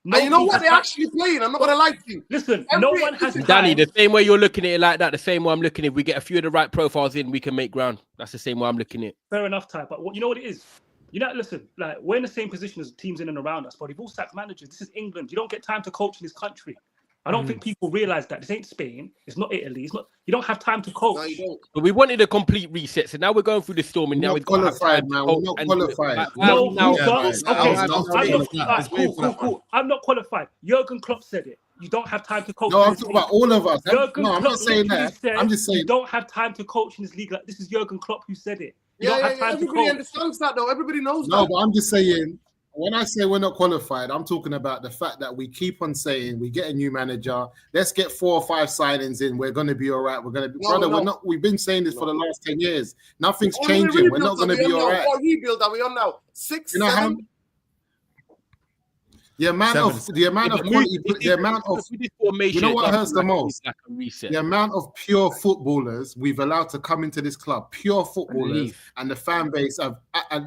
And you know what? They're actually playing. I'm not going to lie to you. Listen, no one has Danny, the same way you're looking at it like that, the same way I'm looking at it, we get a few of the right profiles in, we can make ground. That's the same way I'm looking at it. Fair enough, Ty. But you know what it is? Listen, like, we're in the same position as teams in and around us, but they've all sacked managers. This is England. You don't get time to coach in this country. I don't think people realize that. This ain't Spain. It's not Italy. It's not. You don't have time to coach. No, you don't. But we wanted a complete reset, so now we're going through the storm, and now we're qualified, man. We're not qualified. Cool. I'm not qualified. Jurgen Klopp said it. You don't have time to coach. No, I'm talking about all of us. I'm not saying that. I'm just saying you don't have time to coach in this league. Like, this is Jurgen Klopp who said it. Everybody understands that, though. Everybody knows that. No, but I'm just saying. When I say we're not qualified, I'm talking about the fact that we keep on saying we get a new manager. Let's get 4 or 5 signings in. We're going to be all right. We're going to be brother. We're not. We've been saying this for the last 10 years. Nothing's changing. We're not going to be all right. What rebuild are we on now? 6, 7. How, the amount of quality, the amount of you know what hurts the most? The amount of pure footballers we've allowed to come into this club, pure footballers, and the fan base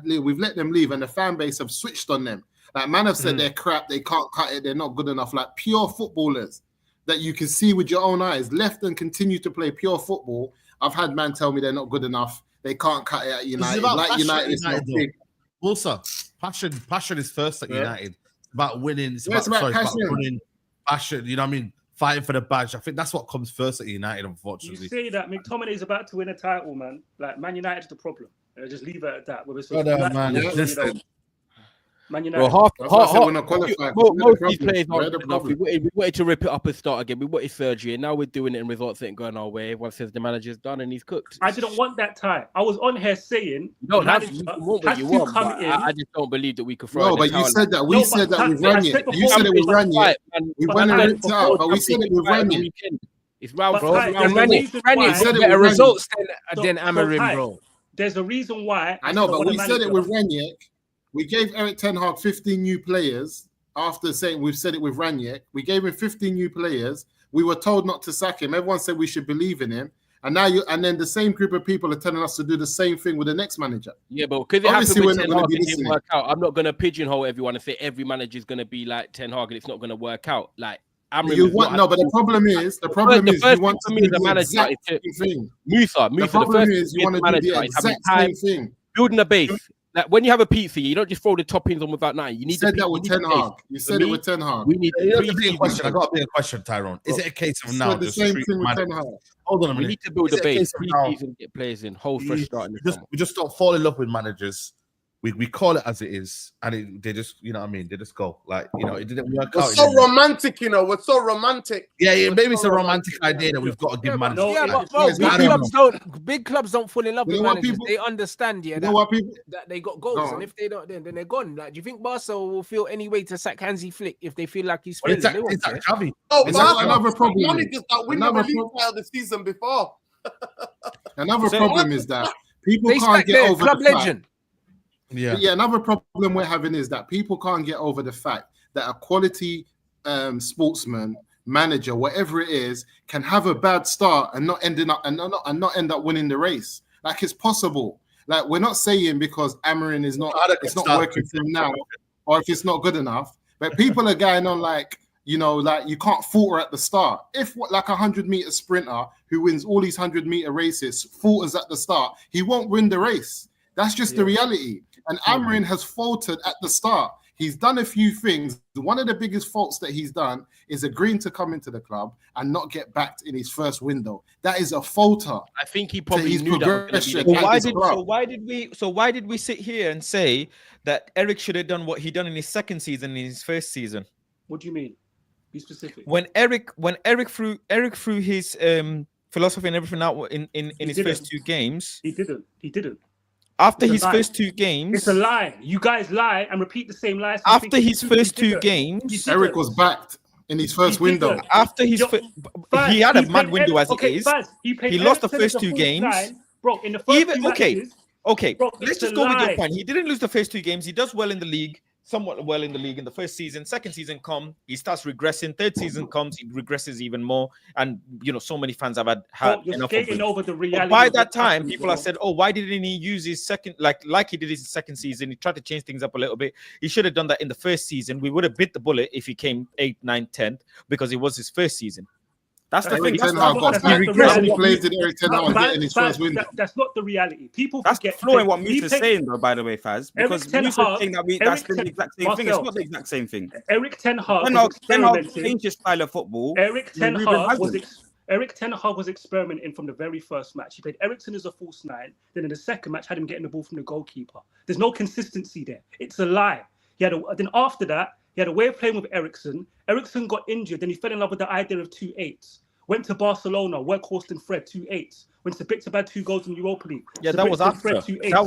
we've let them leave, and the fan base have switched on them. Like, man have said they're crap, they can't cut it, they're not good enough. Like, pure footballers that you can see with your own eyes, left and continue to play pure football. I've had man tell me they're not good enough, they can't cut it at United. Like United is not big. Also, passion is first at United. About winning, it's about winning, passion. You know what I mean? Fighting for the badge. I think that's what comes first at United, unfortunately. You say that McTominay is about to win a title, man. Like, Man United's the problem. Just leave it at that. Man United. Well, most of these players aren't good enough. We wanted to rip it up and start again. We wanted surgery, and now we're doing it, and results ain't going our way. Everyone says the manager's done and he's cooked. I didn't want that tie. I was on here saying I just don't believe that we could throw. No, but you said that. We said that with Ranić. You said it with Ranić. We went and ripped it out, but we said it with Ranić. It's round, bro. Ranić said better results than Amorim, bro. There's a reason why. I know, but we said it with Ranić. We gave Eric Ten Hag 15 new players after saying we've said it with Ranić. We gave him 15 new players. We were told not to sack him. Everyone said we should believe in him. And now then the same group of people are telling us to do the same thing with the next manager. Yeah, but because it happened with Ten Hag, it didn't work out. I'm not going to pigeonhole everyone and say every manager is going to be like Ten Hag and it's not going to work out. Like, but the problem is you want to do the exact same thing. Musa, the problem is you want to do the exact same thing. Building a base. Like, when you have a pizza, you don't just throw the toppings on without nothing. You said that with Ten Hag. You said it with Ten Hag. I got a big question, Tyrone. Is it a case of now the same thing with Ten Hag? Hold on a minute. We need to build a base. Pre-season, get players in. Whole fresh start. We just don't fall in love with managers. We call it as it is, and they just, you know what I mean? They just go, like, you know, it didn't work out. We're so romantic, you know. We're so romantic. Yeah, maybe it's a romantic idea that we've got to give managers. Big clubs don't fall in love with managers. They understand, that they got goals, and if they don't, then they're gone. Like, do you think Barca will feel any way to sack Hansi Flick if they feel like he's friendly? It's Xavi. Another problem. Managers that win the league title the season before. Another problem is that people can't get over club legend. Yeah, another problem we're having is that people can't get over the fact that a quality sportsman, manager, whatever it is, can have a bad start and not end up winning the race. Like, it's possible. Like, we're not saying because Amorim is not working for him now, or if it's not good enough, but people are going on like, you know, like, you can't falter at the start. If like a 100-meter sprinter who wins all these 100-meter races falters at the start, he won't win the race. That's just the reality. And Amorim has faltered at the start. He's done a few things. One of the biggest faults that he's done is agreeing to come into the club and not get backed in his first window. That is a falter. I think he probably knew that was gonna be So why did we sit here and say that Eric should have done what he done in his second season, in his first season? What do you mean? Be specific. When Eric threw his philosophy and everything out in his first 2 games, he didn't. After his first 2 games, it's a lie. You guys lie and repeat the same lies. After his first 2 games, Eric was backed in his first window. After his he had a mad window as it is. He lost the first 2 games. Bro, in the first 2 matches, bro, let's just go with your point. He didn't lose the first 2 games. He does well in the league. Somewhat well in the league in the first season. Second season he starts regressing. Third season comes, he regresses even more. And you know, so many fans have had enough of it. Over the reality. But by that time, people have said, "Oh, why didn't he use his second like he did his second season? He tried to change things up a little bit. He should have done that in the first season. We would have bit the bullet if he came 8th, 9th, 10th because it was his first season." That's the thing. That's not the reality. People that's forget. That's what Moose is saying, though, by the way, Faz. Because Moose is saying that's the exact same thing. It's not the exact same thing. Eric Ten Hag changed his style of football. Eric Ten Hag was experimenting from the very first match. He played Eriksen as a false 9. Then in the second match, had him getting the ball from the goalkeeper. There's no consistency there. It's a lie. Then after that, he had a way of playing with Eriksen. Eriksen got injured, then he fell in love with the idea of 2-8s. Went to Barcelona, workhorse and Fred, 2-8s. Went to Victor had 2 goals in Europa League. Yeah, that was after. That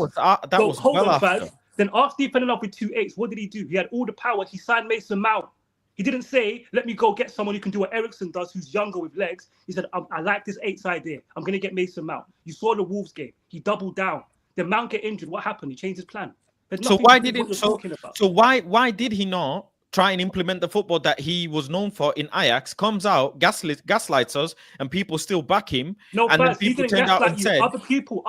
was well after. Then after he fell in love with 2-8s, what did he do? He had all the power. He signed Mason Mount. He didn't say, let me go get someone who can do what Eriksen does, who's younger with legs. He said, I like this 8s idea. I'm going to get Mason Mount. You saw the Wolves game. He doubled down. Then Mount get injured. What happened? He changed his plan. So why did he not try and implement the football that he was known for in Ajax? Comes out, gaslights us, and people still back him. No, and then people turned out and said, other people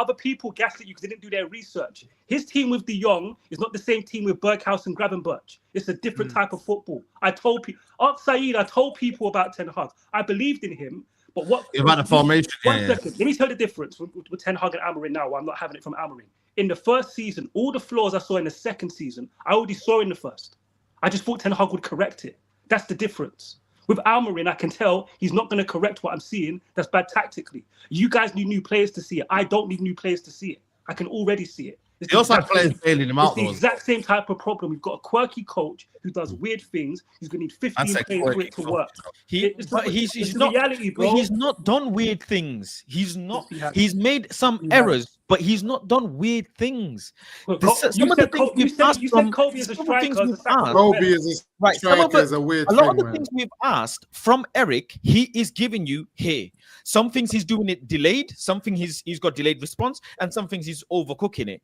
gaslit you because they didn't do their research. His team with De Jong is not the same team with Berghuis and Gravenberch. It's a different type of football. I told people, Saeed, I told people about Ten Hag. I believed in him, but what about the formation? One second, let me tell you the difference with Ten Hag and Amorim now. I'm not having it from Amorim. In the first season, all the flaws I saw in the second season, I already saw in the first. I just thought Ten Hag would correct it. That's the difference. With Amorim, I can tell he's not going to correct what I'm seeing. That's bad tactically. You guys need new players to see it. I don't need new players to see it. I can already see it. He also had players bailing him out. It's the exact same type of problem. We've got a quirky coach who does weird things. He's going to need 15 players for it to work. He's not reality, bro. He's not done weird things. He's made some errors, but he's not done weird things. You said Kobe is a striker. Kobe is a striker is a weird thing. A lot of the things we've asked from Eric, he is giving you here. Some things he's doing it delayed. Some things he's got delayed response, and some things he's overcooking it.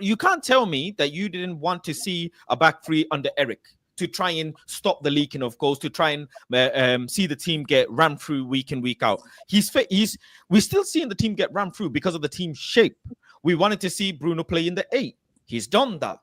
You can't tell me that you didn't want to see a back 3 under Eric to try and stop the leaking of goals, to try and see the team get ran through week in, week out. We're still seeing the team get ran through because of the team shape. We wanted to see Bruno play in the 8. He's done that.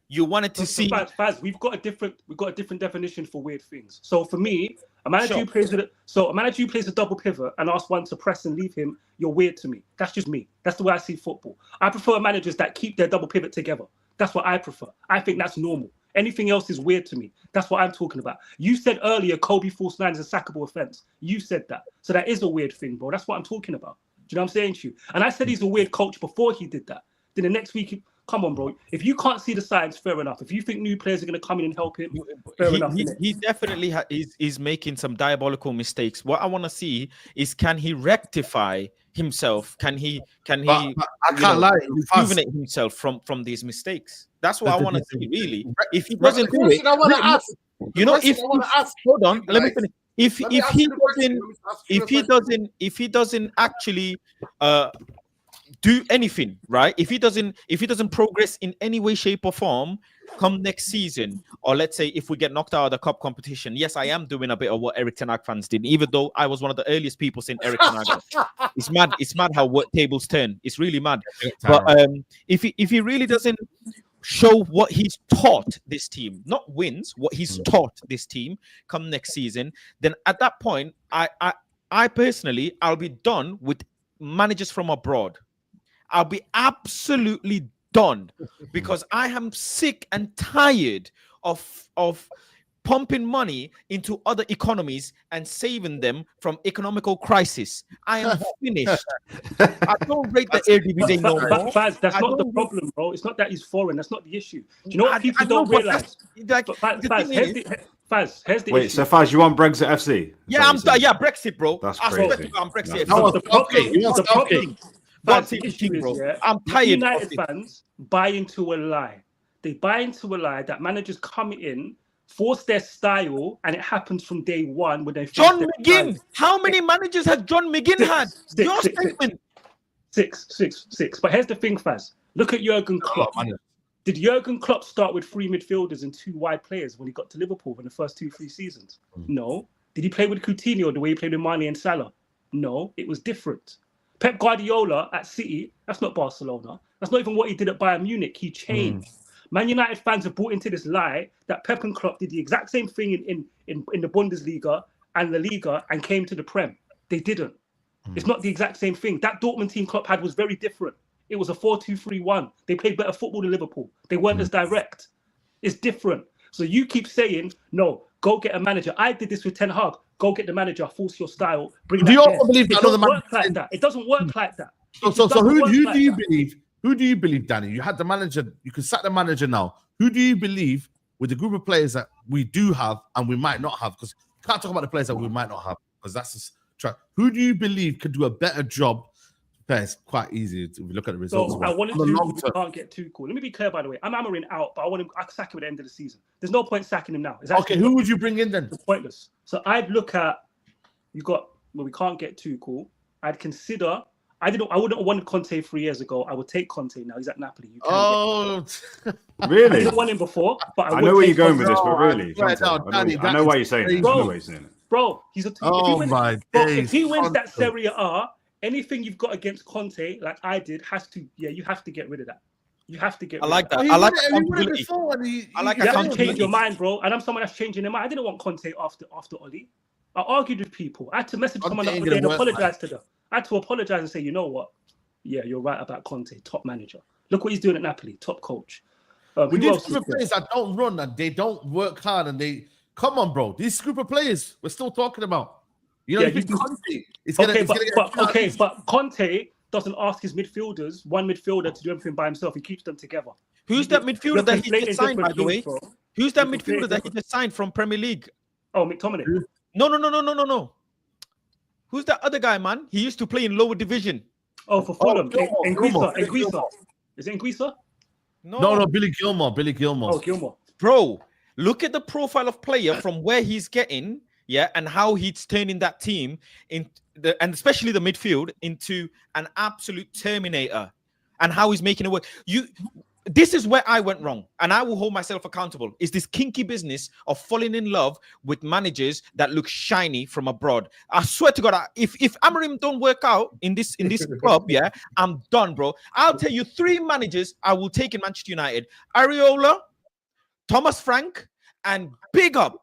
You wanted to see. Faz, we've got a different definition for weird things. So for me, a manager who plays a double pivot and asks one to press and leave him, you're weird to me. That's just me. That's the way I see football. I prefer managers that keep their double pivot together. That's what I prefer. I think that's normal. Anything else is weird to me. That's what I'm talking about. You said earlier Kobe false 9 is a sackable offense. You said that. So that is a weird thing, bro. That's what I'm talking about. Do you know what I'm saying to you? And I said he's a weird coach before he did that. Then the next week, come on, bro. If you can't see the signs, fair enough. If you think new players are going to come in and help him, fair enough. He definitely is making some diabolical mistakes. What I want to see is, can he rectify himself? Can he I can't lie, rejuvenate himself from these mistakes? That's what I want to see, really. If he doesn't do it, I want to ask. Hold on, let me finish. If he doesn't actually do anything, right? If he doesn't progress in any way, shape, or form, come next season, or let's say if we get knocked out of the cup competition, yes, I am doing a bit of what Eric Ten Hag fans did, even though I was one of the earliest people saying Eric Ten Hag. It's mad how tables turn. It's really mad. But if he really doesn't show what he's taught this team, not wins, what he's taught this team come next season, then at that point, I personally, I'll be done with managers from abroad. I'll be absolutely done, because I am sick and tired of pumping money into other economies and saving them from economical crisis. I am finished. I don't rate the Eredivisie no more. Faz, that's not the problem, bro. It's not that he's foreign. That's not the issue. Do you know what people don't realize? Like, Faz, here's the Wait, issue. so Faz, you want Brexit FC? Yeah, Brexit, bro. That's I swear crazy. to God, I'm Brexit. No, FC. the problem. That's The the issue thing, is, bro. yeah, I'm tired United of it. fans buy into a lie. They buy into a lie that managers come in, force their style, and it happens from day one when they. John McGinn. How many managers has John McGinn had? Your statement. Six. But here's the thing, Faz. Look at Jurgen Klopp. Did Jurgen Klopp start with 3 midfielders and 2 wide players when he got to Liverpool in the first 2-3 seasons? No. Did he play with Coutinho the way he played with Mane and Salah? No, it was different. Pep Guardiola at City, that's not Barcelona. That's not even what he did at Bayern Munich. He changed. Man United fans have bought into this lie that Pep and Klopp did the exact same thing in the Bundesliga and the Liga and came to the Prem. They didn't. It's not the exact same thing. That Dortmund team Klopp had was very different. It was a 4-2-3-1. They played better football than Liverpool. They weren't as direct. It's different. So you keep saying, no, go get a manager. I did this with Ten Hag. Go get the manager, force your style. Bring Do you that also believe that it doesn't work like that? It doesn't work like that. So who do you believe? Who do you believe, Danny? You had the manager. You can sack the manager now. Who do you believe with the group of players that we do have and we might not have? Because we can't talk about the players that we might not have, because that's just track. Who do you believe could do a better job? It's quite easy if you look at the results. So I wanted to. We can't get too cool. Let me be clear, by the way. I'm Amorim out, but I want him. I can sack him at the end of the season. There's no point sacking him now. Okay, who would you bring in then? It's pointless. So I'd look at. You got. Well, we can't get too cool. I'd consider. I wouldn't have wanted Conte 3 years ago. I would take Conte now. He's at Napoli. Really? I didn't want him before, but I know where you're going with this, but really, Danny, I know why you're saying it. I know why you're saying it. Bro, he's a. If he wins that Serie A, anything you've got against Conte, like I did, has to. Yeah, you have to get rid of that. You have to get. I like that. That. I like accountability. I like you have to accountability. change your mind, bro. And I'm someone that's changing their mind. I didn't want Conte after Oli. I argued with people. I had to message someone up and apologize to them. I had to apologize and say, you know what? Yeah, you're right about Conte, top manager. Look what he's doing at Napoli, top coach. We need group of players that don't run and they don't work hard and they come on, bro. These group of players we're still talking about. You know, Conte. But Conte doesn't ask his midfielders, one midfielder, to do everything by himself. He keeps them together. Who's that midfielder that he just signed, by the way? Who's that midfielder that he just signed from Premier League? Oh, McTominay. No. Who's that other guy, man? He used to play in lower division. Oh, for Fulham. Enquiries. Is it Enquiries? No, Billy Gilmore. Oh, Gilmore. Bro, look at the profile of player from where he's getting, and how he's turning that team and especially the midfield into an absolute terminator, and how he's making it work. This is where I went wrong, and I will hold myself accountable. Is this kinky business of falling in love with managers that look shiny from abroad? I swear to God, if Amorim don't work out in this club, I'm done, bro. I'll tell you 3 managers I will take in Manchester United: Areola, Thomas Frank, and big up,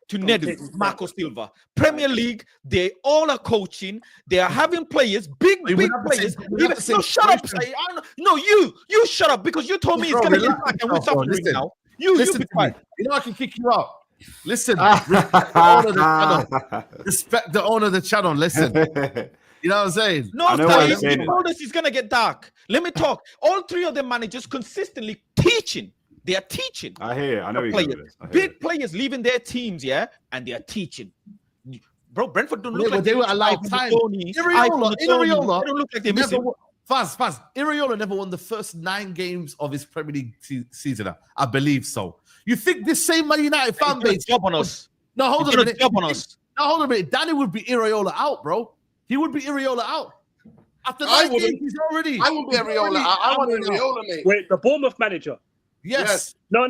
to Nedu, Marco Silva. Premier League, they all are coaching. They are having players, big players. No, shut up, Saeed. No, you shut up, because you told me it's going to get back and we're suffering now. You be quiet. You know I can kick you out. Listen, respect the owner of the channel. Listen. You know what I'm saying? No, Saeed, you told us it's going to get dark. Let me talk. All 3 of the managers consistently teaching. They are teaching. I hear. I know players. Big players leaving their teams, and they are teaching. Bro, Brentford don't look like they were alive time. Iriola don't look like they're missing. Fast. Iriola never won the first 9 games of his Premier League season. I believe so. You think this same Man United fan base job on us? No, hold on a minute. Job on us. No, hold on a minute. Danny would be Iriola out, bro. He would be Iriola out. After I 9 wouldn't. games, he's already. I wouldn't be he's Areola. already I want Amorim. Areola, mate. Wait, the Bournemouth manager. Yes. No.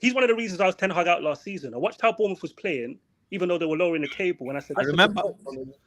He's one of the reasons I was Ten Hag out last season. I watched how Bournemouth was playing, even though they were lowering the table. And I said, I remember.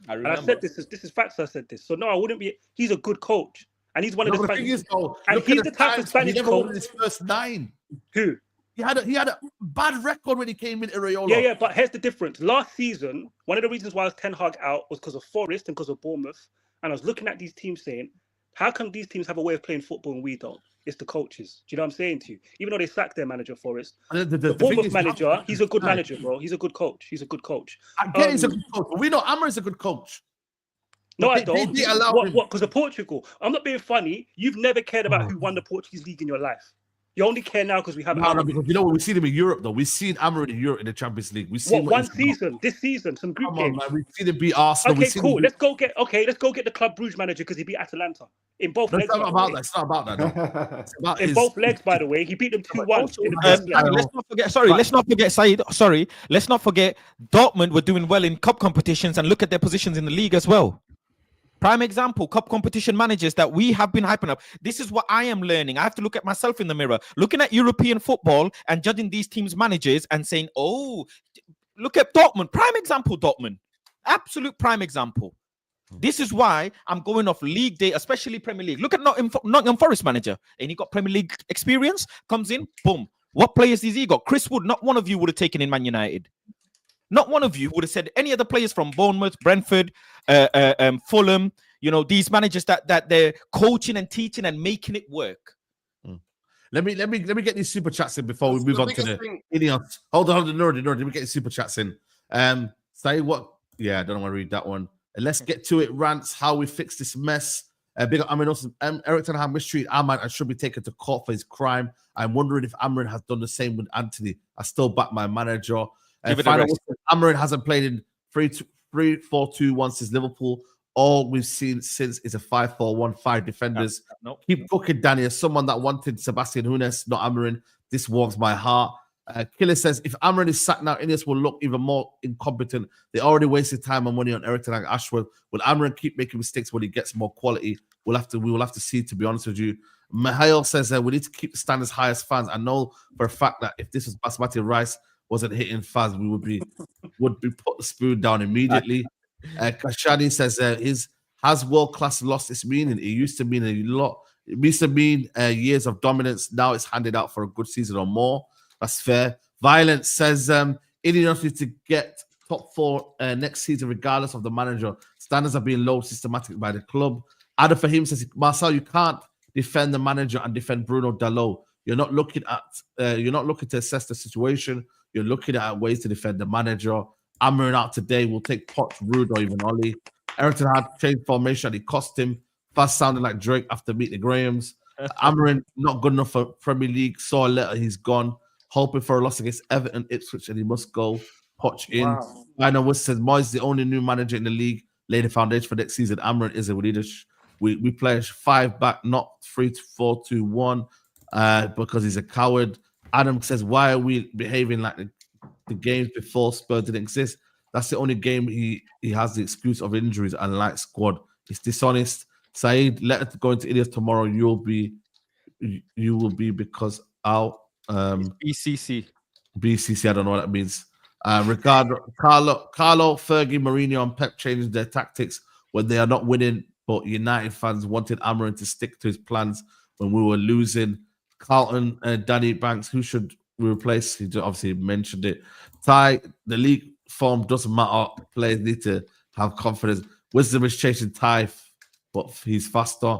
And I said this is facts. I said this. So no, I wouldn't be. He's a good coach, and he's one of the thing Spanish. is, though, And look he's at the type of times, Spanish he never won coach. his first 9. Who? He had a bad record when he came in Areola. Yeah. But here's the difference. Last season, one of the reasons why I was Ten Hag out was because of Forest and because of Bournemouth. And I was looking at these teams saying, how come these teams have a way of playing football and we don't? It's the coaches. Do you know what I'm saying to you? Even though they sacked their manager, Forest, the Bournemouth manager, he's a good manager, bro. He's a good coach. He's a good coach. I get he's a good coach. We know Amorim is a good coach. No, But I don't. they allow him. What? Because of Portugal. I'm not being funny. You've never cared about who won the Portuguese league in your life. You only care now because we have. No, because you know what, we've seen him in Europe though. We've seen Amorim in Europe in the Champions League. We've seen one season, this season, some group games. Man. We've seen him beat Arsenal. Okay, cool. Let's go get the Club Bruges manager because he beat Atalanta in both legs. It's not about that. It's not about that. No. It's about both legs, by the way. He beat them 2-1. Let's not forget. Sorry, let's not forget Saeed. Sorry, let's not forget Dortmund were doing well in cup competitions and look at their positions in the league as well. Prime example, cup competition managers that we have been hyping up. This is what I am learning. I have to look at myself in the mirror, looking at European football and judging these teams' managers and saying, oh, look at Dortmund. Prime example, Dortmund. Absolute prime example. This is why I'm going off league day, especially Premier League. Look at Nottingham Forest manager. And he got Premier League experience, comes in, boom. What players has he got? Chris Wood, not one of you would have taken in Man United. Not one of you would have said any other players from Bournemouth, Brentford, Fulham, these managers that they're coaching and teaching and making it work. Let me get these super chats in before we move on to the idiots. Hold on, Nord. Let me get these super chats in. Say what? Yeah, I don't want to read that one. Let's get to it. Rants, how we fix this mess. Big up Amorim. Eric Ten Hag mistreated Ahmad and should be taken to court for his crime. I'm wondering if Amorim has done the same with Anthony. I still back my manager. Amorim hasn't played in 3-4-2-1 since Liverpool. All we've seen since is a 5-4-1, 5 defenders. Keep cooking, Danny. As someone that wanted Sebastian Hunes, not Amorim, this warms my heart. Killer says, if Amorim is sacked now, Ines will look even more incompetent. They already wasted time and money on Eric Ten Hag, Ashworth. Will Amorim keep making mistakes when he gets more quality? We will have to see, to be honest with you. Mihail says, we need to keep the standards high as fans. I know for a fact that if this was Basmati rice wasn't hitting fans, we would be put the spoon down immediately. Kashani says has world class lost its meaning? It used to mean a lot. It used to mean years of dominance. Now it's handed out for a good season or more. That's fair. Violence says Indians need to get top 4 next season, regardless of the manager. Standards are being low systematically by the club. Adam Fahim says, Marcel, you can't defend the manager and defend Bruno Dalot. You're not looking to assess the situation. You're looking at ways to defend the manager. Amorim out today will take Potts, Rude, or even Ollie. Eric Ten Hag changed formation and it cost him. Fast sounding like Drake after meeting the Grahams. Amorim not good enough for Premier League. Saw a letter, he's gone. Hoping for a loss against Everton, Ipswich, and he must go. Potch in. Wow. I know what says Moyes, the only new manager in the league, laid the foundation for next season. Amorim is a leader. We play 5 back, not 3-4-2-1, because he's a coward. Adam says, why are we behaving like the games before Spurs didn't exist? That's the only game he has the excuse of injuries and light squad. It's dishonest. Saeed, let it go into idiots tomorrow. You will be because I'll BCC. I don't know what that means. Ricardo, Carlo, Fergie, Mourinho, and Pep changing their tactics when they are not winning. But United fans wanted Amorim to stick to his plans when we were losing. Carlton, Danny Banks, who should we replace? He obviously mentioned it. Ty, the league form doesn't matter. Players need to have confidence. Wisdom is chasing Ty, but he's faster.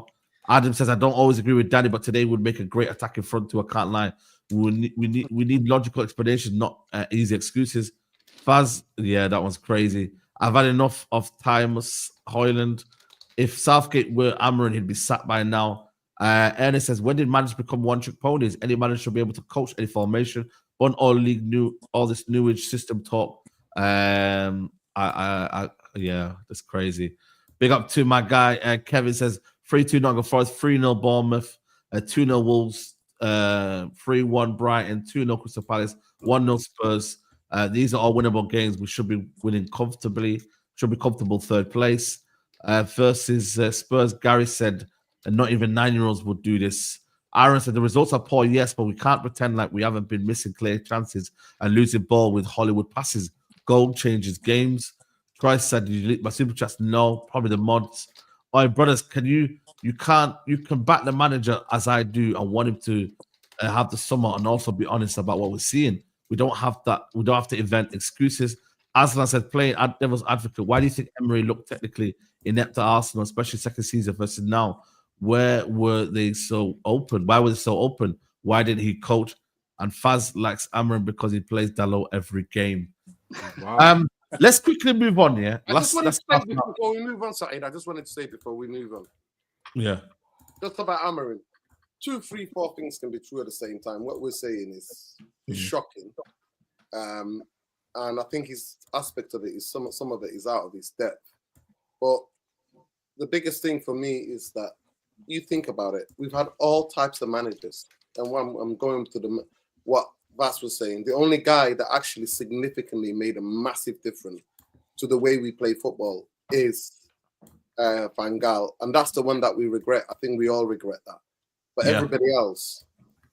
Adam says, I don't always agree with Danny, but today would make a great attacking front two. I can't lie. We need logical explanations, not easy excuses. Faz, yeah, that one's crazy. I've had enough of Timus Hoyland. If Southgate were Amorim, he'd be sacked by now. Ernest says, when did managers become one-trick ponies? Any manager should be able to coach any formation. One all league new, all this new age system talk. Yeah, that's crazy. Big up to my guy. Kevin says 3-2 Nottingham Forest, 3-0 Bournemouth, 2-0 Wolves, 3-1 Brighton, 2-0 Crystal Palace, 1-0 Spurs. These are all winnable games. We should be winning comfortably. Should be comfortable third place. versus Spurs. Gary said, and not even 9-year-olds would do this. Aaron said the results are poor, yes, but we can't pretend like we haven't been missing clear chances and losing ball with Hollywood passes. Goal changes games. Troy said, my super chats, no, probably the mods. All right, brothers, you can back the manager as I do and want him to have the summer and also be honest about what we're seeing. We don't have that. We don't have to invent excuses. Aslan said, playing devil's advocate, why do you think Emery looked technically inept at Arsenal, especially second season versus now? Where were they so open? Why were they so open? Why didn't he coach? And Faz likes Amorim because he plays Dalot every game. Wow. Let's quickly move on, yeah? Before we move on, Saeed, I just wanted to say before we move on. Yeah. Just about Amorim. 2, 3, 4 things can be true at the same time. What we're saying is shocking. And I think his aspect of it is some of it is out of his depth. But the biggest thing for me is that you think about it. We've had all types of managers. And I'm going to what Vas was saying. The only guy that actually significantly made a massive difference to the way we play football is Van Gaal. And that's the one that we regret. I think we all regret that. But everybody else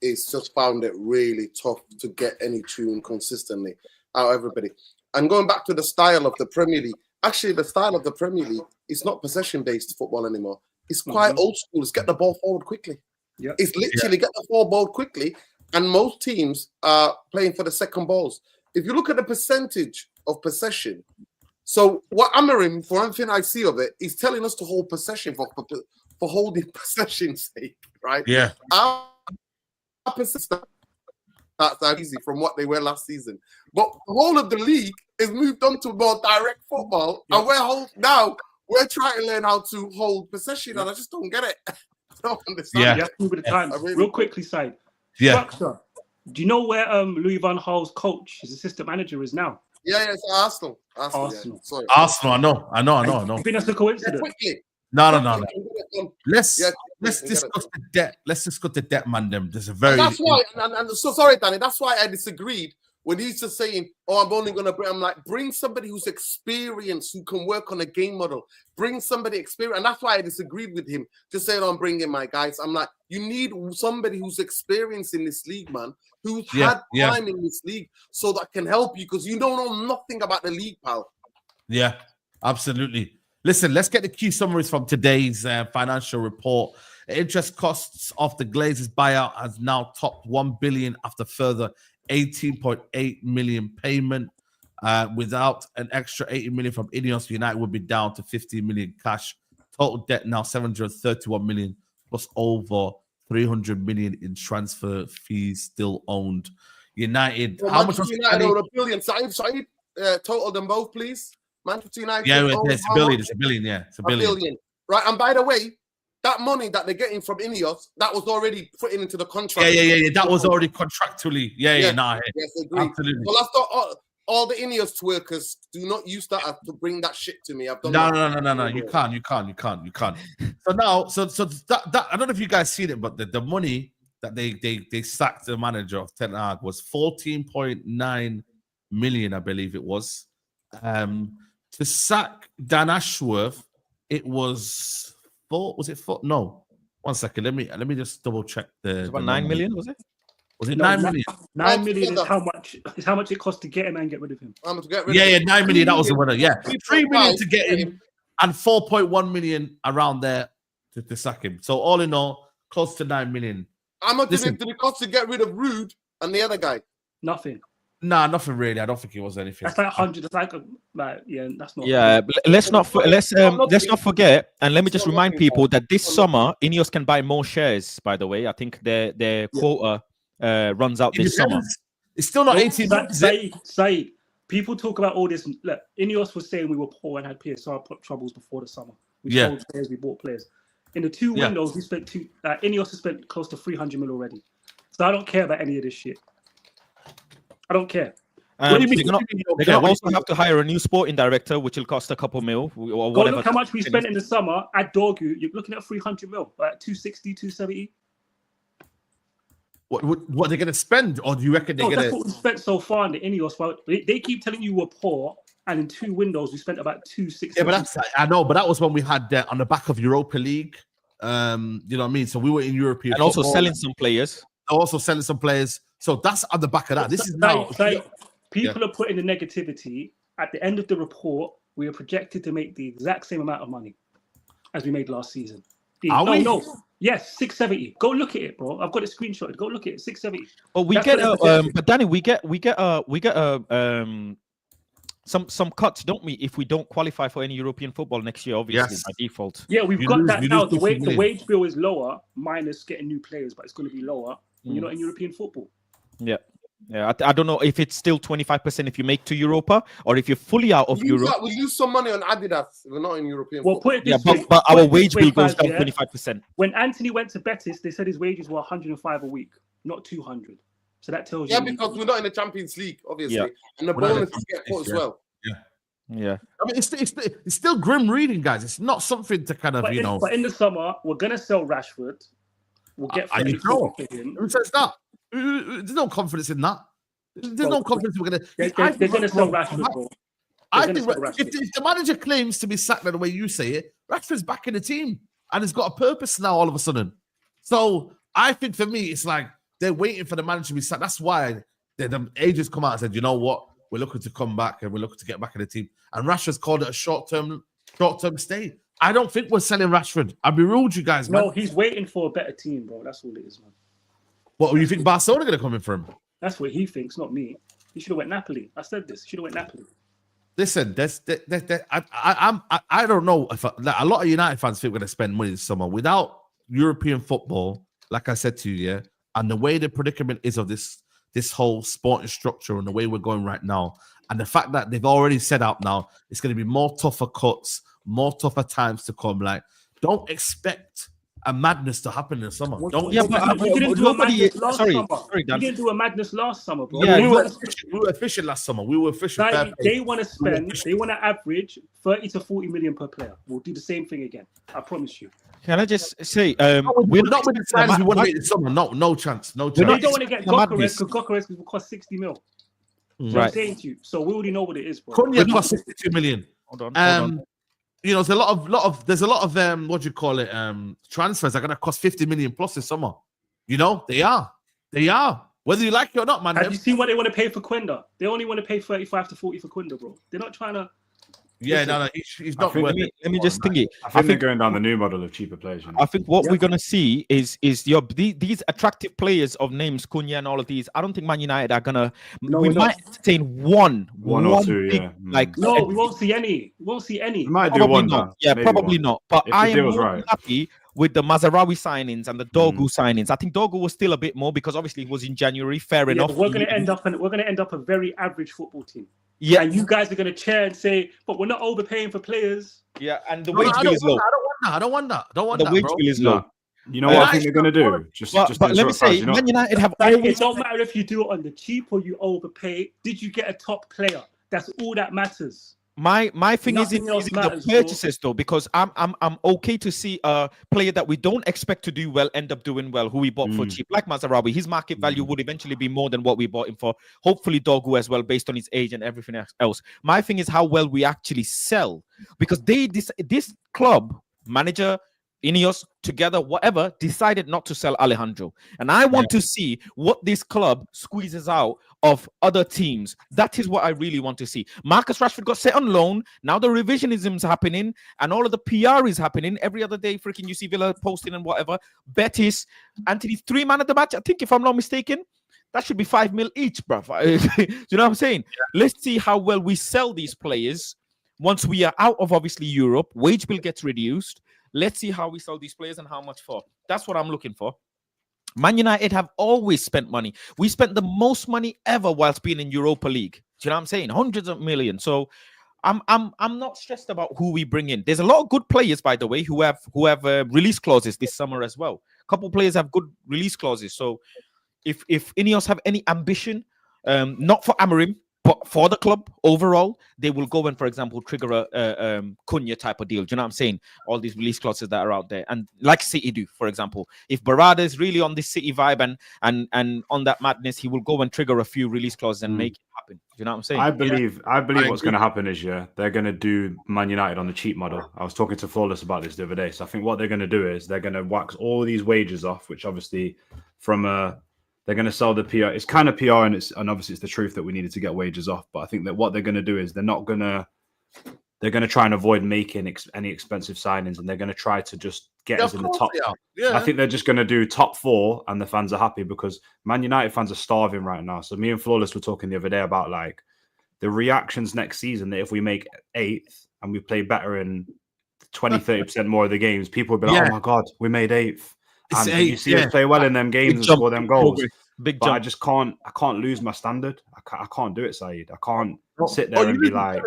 is just found it really tough to get any tune consistently out of everybody. And going back to the style of the Premier League, actually the style of the Premier League is not possession-based football anymore. It's quite old school. It's get the ball forward quickly. Yeah. It's literally get the ball quickly. And most teams are playing for the second balls. If you look at the percentage of possession, so what Amorim, for one thing I see of it, is telling us to hold possession for holding possession's sake, right? Yeah. Our possession, that's easy from what they were last season. But the whole of the league is moved on to more direct football. Yeah. And we're trying to learn how to hold possession, and I just don't get it. I don't understand. Yeah, move with the times. Real quickly, Saeed. Yeah. Structure. Do you know where Louis van Gaal's coach, his assistant manager, is now? Yeah, it's Arsenal. Arsenal. Yeah. Sorry. Arsenal. I know. You think that's a coincidence? Quickly. No. Let's discuss the debt. Let's discuss the debt, Mandem. There's a very. And that's why. And so sorry, Danny. That's why I disagreed when he's just saying, "Oh, I'm only gonna bring." I'm like, bring somebody who's experienced, who can work on a game model. Bring somebody experienced, and that's why I disagreed with him. Just saying, "I'm bringing my guys." I'm like, you need somebody who's experienced in this league, man, who's had time in this league, so that can help you because you don't know nothing about the league, pal. Yeah, absolutely. Listen, let's get the key summaries from today's financial report. Interest costs of the Glazers buyout has now topped 1 billion after further 18.8 million payment. Without an extra 80 million from Ineos, United would be down to 15 million cash. Total debt now 731 million plus over 300 million in transfer fees still owned. United, well, how much was United over $1 billion? Saeed, total them both, please. Manchester United. It's a billion. It's a billion. Yeah, it's a billion. Right, and by the way, that money that they're getting from Ineos, that was already put into the contract. Yeah. That was already contractually. Yeah. Yes, agreed. Absolutely. Well, that's not all the Ineos workers do not use that to bring that shit to me. I've done no. You can't. So now, so that I don't know if you guys seen it, but the money that they sacked the manager of Ten Hag was 14.9 million, I believe it was. To sack Dan Ashworth, it was 4. Was it 4? No. 1 second. Let me just double check the. About 9 million, was it? Was it 9 million? 9 million is how much it cost to get him and get rid of him. 9 million. That was the winner. Yeah, 3 million to get him, and 4.1 million around there to sack him. So all in all, close to 9 million. How much did it cost to get rid of Rude and the other guy? Nothing. Nah, nothing really. I don't think it was anything. That's like 100. It's like that's not. Yeah, let's not forget. And let me just remind people that this summer Ineos can buy more shares. By the way, I think their quota runs out this summer. It's still not 18 months. Saeed, people talk about all this. Look, Ineos was saying we were poor and had PSR troubles before the summer. We sold players, we bought players. In the 2 windows, we spent Ineos has spent close to 300 mil already. So I don't care about any of this shit. I don't care. They're gonna also have to hire a new sporting director, which will cost a couple mil or whatever. Look how much we spent in the summer at Dorgu. You're looking at 300 mil, like 260, 270. What are they going to spend, or do you reckon they're going to? That's what we spent so far in the Ineos. They keep telling you we're poor, and in 2 windows we spent about 260. Yeah, but I know, but that was when we had on the back of Europa League. You know what I mean? So we were in European and also football. selling some players. So that's on the back of that. This is now. People are putting the negativity. At the end of the report, we are projected to make the exact same amount of money as we made last season. No. Yes, 670. Go look at it, bro. I've got it screenshotted. Go look at it. 670. Oh, but Danny, we get some cuts, don't we? If we don't qualify for any European football next year, obviously by default. Yeah, we've got that now. The wage bill is lower, minus getting new players, but it's going to be lower when you're not in European football. Yeah. I don't know if it's still 25% if you make to Europa or if you're fully out of Europe. We lose some money on Adidas. We're not in European football. Put it this way, but our wage bill goes down 25%. When Anthony went to Betis, they said his wages were 105 a week, not 200. So that tells you. Yeah, because we're not in the Champions League, obviously, and the bonuses get put as well. Yeah. I mean, it's still grim reading, guys. It's not something to kind of But in the summer, we're gonna sell Rashford. We'll get. Who says that? There's no confidence in that. There's no confidence we're gonna. They're gonna sell Rashford, bro. I think if the manager claims to be sacked by the way you say it, Rashford's back in the team and has got a purpose now all of a sudden. So I think for me, it's like they're waiting for the manager to be sacked. That's why the agents come out and said, you know what, we're looking to come back and we're looking to get back in the team. And Rashford's called it a short-term stay. I don't think we're selling Rashford. I'll be rude, you guys, man. No, he's waiting for a better team, bro. That's all it is, man. What, you think Barcelona are going to come in for him? That's what he thinks, not me. He should have went Napoli. I said this. He should have went Napoli. Listen, I don't know if a lot of United fans think we're going to spend money this summer without European football. Like I said to you, yeah, and the way the predicament is of this whole sporting structure and the way we're going right now, and the fact that they've already set up now, it's going to be more tougher cuts, more tougher times to come. Like, don't expect a madness to happen in the summer. We didn't do a madness last summer. We didn't do a madness last summer, bro. Yeah, we were efficient last summer. We were efficient. They want to spend. They want to average 30 to 40 million per player. We'll do the same thing again. I promise you. Can I just say, we're not with the size we want to make this summer. No chance. No chance. We don't want to get Gokares because Gokares will cost 60 mil. Right. I'm saying to you. So we already know what it is, bro. Cunha cost 62 million. Hold on. You know, there's a lot of what do you call it? Transfers are gonna cost 50 million plus this summer. You know, they are. Whether you like it or not, man. Have you seen what they want to pay for Quenda? They only want to pay 35 to 40 for Quenda, bro. They're not trying to. Yeah, no, he's not. Let me just think it. I think they're going down the new model of cheaper players. You know? I think what we're gonna see is these attractive players of names, Cunha and all of these. I don't think Man United are gonna. We might entertain one or two. Yeah. No, we won't see any. We won't see any. We might do one. Not. Yeah, probably not. But I am more happy with the Mazarawi signings and the Dogu signings. I think Dogu was still a bit more because obviously it was in January. Fair enough. We're gonna end up a very average football team. Yeah, and you guys are going to cheer and say, but we're not overpaying for players. Yeah, and the wage bill is low. I don't want that. The wage bill is low. You know what I think they're going to do? But let me say, Man United have always... It don't matter if you do it on the cheap or you overpay. Did you get a top player? That's all that matters. My thing is the purchases though, because I'm okay to see a player that we don't expect to do well end up doing well, who we bought for cheap, like Mazarawi. His market value would eventually be more than what we bought him for. Hopefully Dogu as well, based on his age and everything else. My thing is how well we actually sell, because this club manager, Ineos, together, whatever, decided not to sell Alejandro. And I want to see what this club squeezes out of other teams. That is what I really want to see. Marcus Rashford got set on loan. Now the revisionism is happening and all of the PR is happening. Every other day, freaking you see Villa posting and whatever. Betis, Anthony's 3 man of the match. I think, if I'm not mistaken, that should be 5 mil each, bruv. You know what I'm saying? Yeah. Let's see how well we sell these players once we are out of, obviously, Europe. Wage bill gets reduced. Let's see how we sell these players and how much for. That's what I'm looking for. Man United have always spent money. We spent the most money ever whilst being in Europa League. Do you know what I'm saying? Hundreds of millions. So I'm not stressed about who we bring in. There's a lot of good players, by the way, who have release clauses this summer as well. A couple of players have good release clauses. So if Ineos have any ambition, not for Amorim But for the club overall, they will go and, for example, trigger a Cunha type of deal. Do you know what I'm saying? All these release clauses that are out there, and like City do, for example, if Barada is really on this City vibe and on that madness, he will go and trigger a few release clauses and make it happen. Do you know what I'm saying? I believe what's going to happen is they're going to do Man United on the cheap model. I was talking to Flawless about this the other day. So I think what they're going to do is they're going to wax all these wages off, which obviously they're going to sell the PR. It's kind of PR, and obviously it's the truth that we needed to get wages off. But I think that what they're going to do is they're going to try and avoid making any expensive signings, and they're going to try to just get us in the top. Yeah. I think they're just going to do top 4, and the fans are happy because Man United fans are starving right now. So me and Flawless were talking the other day about like the reactions next season, that if we make 8th and we play better in 20-30% more of the games, people will be like, oh my God, we made 8th. And you see us play well in them games and score them goals. Big jump. I can't lose my standard. I can't do it, Saeed. I can't sit there and be like...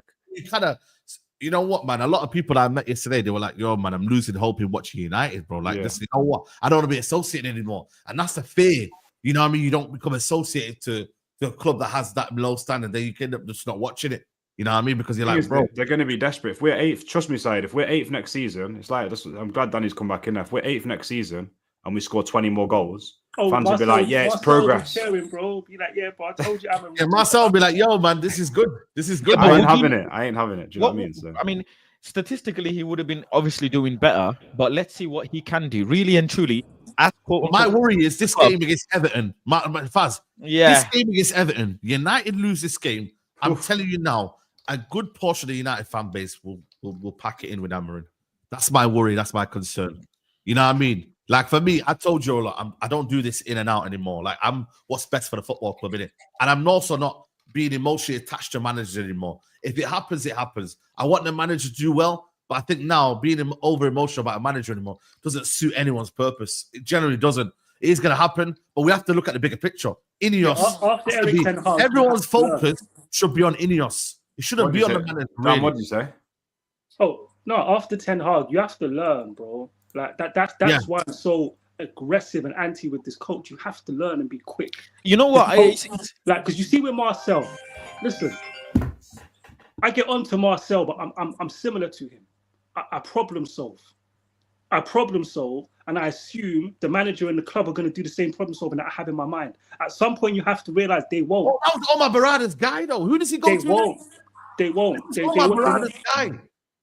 You know what, man? A lot of people that I met yesterday, they were like, yo, man, I'm losing hope in watching United, bro. Like, this, you know what? I don't want to be associated anymore. And that's the fear. You know what I mean? You don't become associated to a club that has that low standard. Then you end up just not watching it. You know what I mean? Because you're like, bro. They're going to be desperate. If we're 8th, trust me, Saeed, if we're 8th next season, it's like, I'm glad Danny's come back in there. If we're 8th next season and we score 20 more goals, fans will be like, yeah, it's progress. Sharing, bro. Be like, yeah, bro, I told you I'm a... Yeah, Marcel will be like, yo, man, this is good. This is good. I ain't having it. Do you know what I mean? So. I mean, statistically, he would have been obviously doing better, but let's see what he can do. Really and truly, my worry is this game against Everton. Faz, this game against Everton, United lose this game. I'm telling you now, a good portion of the United fan base will pack it in with Amorim. That's my worry. That's my concern. You know what I mean? Like for me, I told you a lot. I don't do this in and out anymore. Like I'm what's best for the football club, innit? And I'm also not being emotionally attached to managers anymore. If it happens, it happens. I want the manager to do well, but I think now being over emotional about a manager anymore doesn't suit anyone's purpose. It generally doesn't. It is going to happen, but we have to look at the bigger picture. Ineos, everyone's focus should be on Ineos. It shouldn't be on the manager. Dan, what did you say? Oh no, after Ten Hag, you have to learn, bro. Like that's why I'm so aggressive and anti with this coach. You have to learn and be quick. You know what? Because you see with Marcel, listen, I get on to Marcel, but I'm similar to him. I problem solve. And I assume the manager and the club are going to do the same problem solving that I have in my mind. At some point, you have to realize they won't. Oh, that was Omar Barada's guy, though. Who does he go to? They won't. Omar Barada's guy.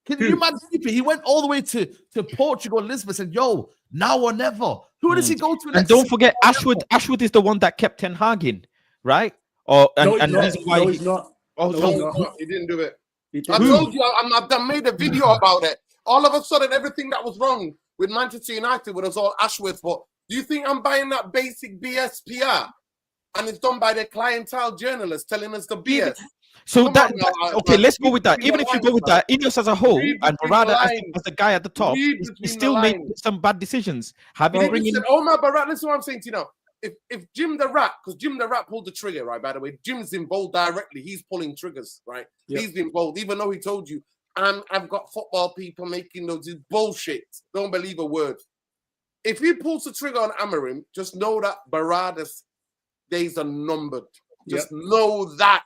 Can you imagine? He went all the way to Portugal, Lisbon, and said, yo, now or never. Who does he go to? And don't forget, Ashwood is the one that kept Ten Hag in, right? He's not. He didn't do it. I told you, I've made a video about it. All of a sudden, everything that was wrong with Manchester United was all Ashworth. But do you think I'm buying that basic BS PR? And it's done by the clientele journalists telling us the BS. So okay, let's go with that. Even if you go with that, Ineos as a whole and Barada as the guy at the top, he still made some bad decisions. Omar Barada, listen to what I'm saying to you now. If Jim the Rat, because Jim the Rat pulled the trigger, right? By the way, Jim's involved directly. He's pulling triggers, right? Yep. He's involved, even though he told you, I've got football people making those bullshit. Don't believe a word. If he pulls the trigger on Amorim, just know that Barada's days are numbered. Just know that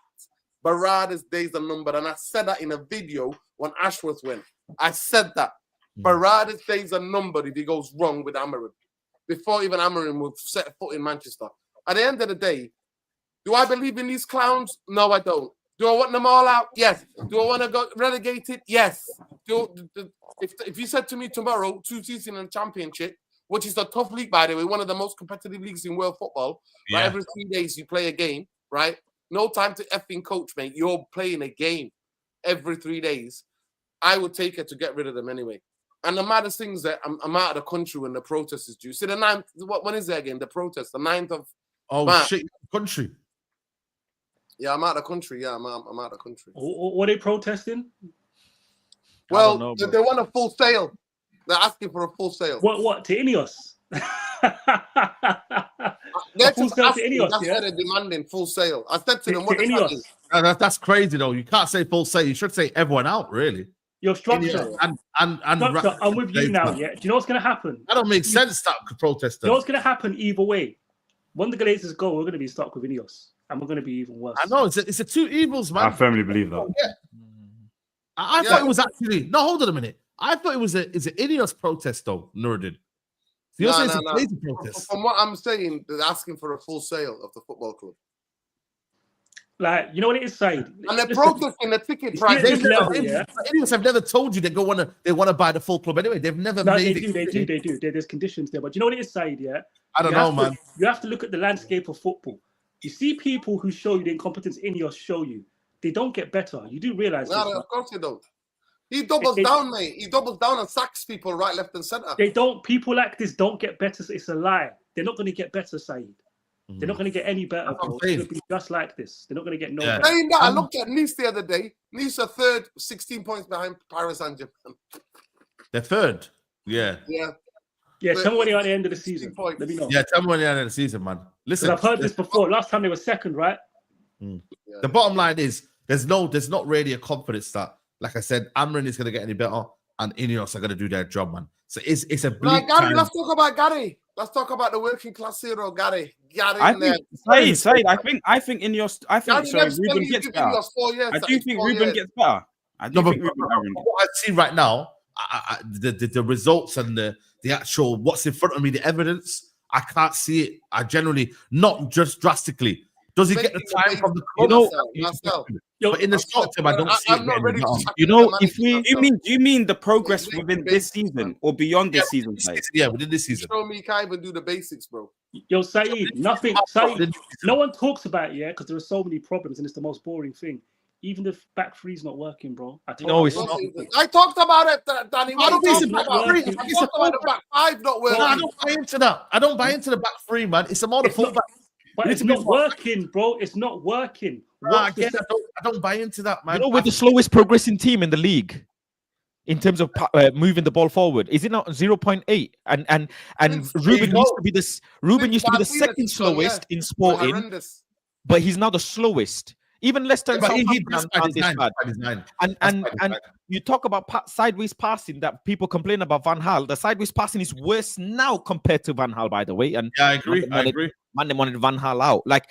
Barada's days are numbered. And I said that in a video when Ashworth went. I said that. Barada's days are numbered if he goes wrong with Amorim. Before even Amorim will set a foot in Manchester. At the end of the day, do I believe in these clowns? No, I don't. Do I want them all out? Yes. Do I want to go relegated? Yes. If you said to me tomorrow, 2 seasons in the Championship, which is a tough league, by the way, one of the most competitive leagues in world football, right? Every 3 days you play a game, right? No time to effing coach, mate. You're playing a game every 3 days. I would take it to get rid of them anyway. And the maddest thing is that I'm out of the country when the protest is due. See, the 9th, when is it again? The protest, the 9th of March. Shit, country. Yeah, I'm out of the country. Yeah, I'm out of the country. What are they protesting? Well, they want a full sale. They're asking for a full sale. What to Ineos? They're just asking, Ineos, that's why they're demanding full sale. I said to them, what Ineos? That's crazy, though. You can't say full sale. You should say everyone out, really. Your structure. Structure, I'm with you now, yeah? Do you know what's going to happen? That don't make sense, that protest. You know what's going to happen either way? When the Glazers go, we're going to be stuck with Ineos. and we're going to be even worse. I know it's a two evils, man. I firmly believe that. Yeah. I thought it was actually no. Hold on a minute. I thought it was an Ineos protest though. Nuruddin. So you're saying it's a crazy protest. From what I'm saying, they're asking for a full sale of the football club. Like, you know what it is, Saeed? And they're protesting the ticket price. Ineos have never told you they want to buy the full club anyway. They've never made it. They do. There's conditions there. But you know what it is, Saeed, yeah? I don't know, man. You have to look at the landscape of football. You see people who show you the incompetence Ineos show you. They don't get better. You do realize this, of course you don't. He doubles down, mate. He doubles down and sacks people right, left, and centre. They don't. People like this don't get better. It's a lie. They're not going to get better, Saeed. They're not going to get any better. Bro. It's going to be just like this. They're not going to get no better. Saying that, I looked at Nice the other day. Nice are third, 16 points behind Paris Saint-Germain. They're third. Yeah. Yeah, tell me when they're at the end of the season. Let me know. Yeah, tell me when they're at the end of the season, man. Listen, I've heard this before. Last time they were second, right? The bottom line is there's not really a confidence that, like I said, Amorim is going to get any better and Ineos are going to do their job, man. So it's a bleak Gary, let's talk about Gary. Let's talk about the working class hero, Gary. I think Ineos. Ruben gets better. I do think Ruben gets better. What I see right now, the results and the actual what's in front of me, the evidence, I can't see it. I generally not just drastically. Does he get the time from the club? But in the short term, I don't see it. If we, do you mean the progress within this season or beyond this season? Yeah, within this season. Show me, you can't even do the basics, bro. Yo, Saeed, nothing. Saeed, no one talks about it, because there are so many problems, and it's the most boring thing. Even the back three's not working, bro. No, it's not. I talked about it, Danny. I don't think back about the back five not working. No, I don't buy into that. I don't buy into the back three, man. It's more the fullback. But it's not working, bro. It's not working. I don't buy into that, man. You know, we're the slowest progressing team in the league in terms of moving the ball forward. Is it not 0.8? And Ruben used to be this. Ruben used to be the second slowest in Sporting, but he's now the slowest. Even Leicester and you talk about sideways passing that people complain about Van Gaal. The sideways passing is worse now compared to Van Gaal, by the way. And I agree. Mandem wanted Van Gaal out. Like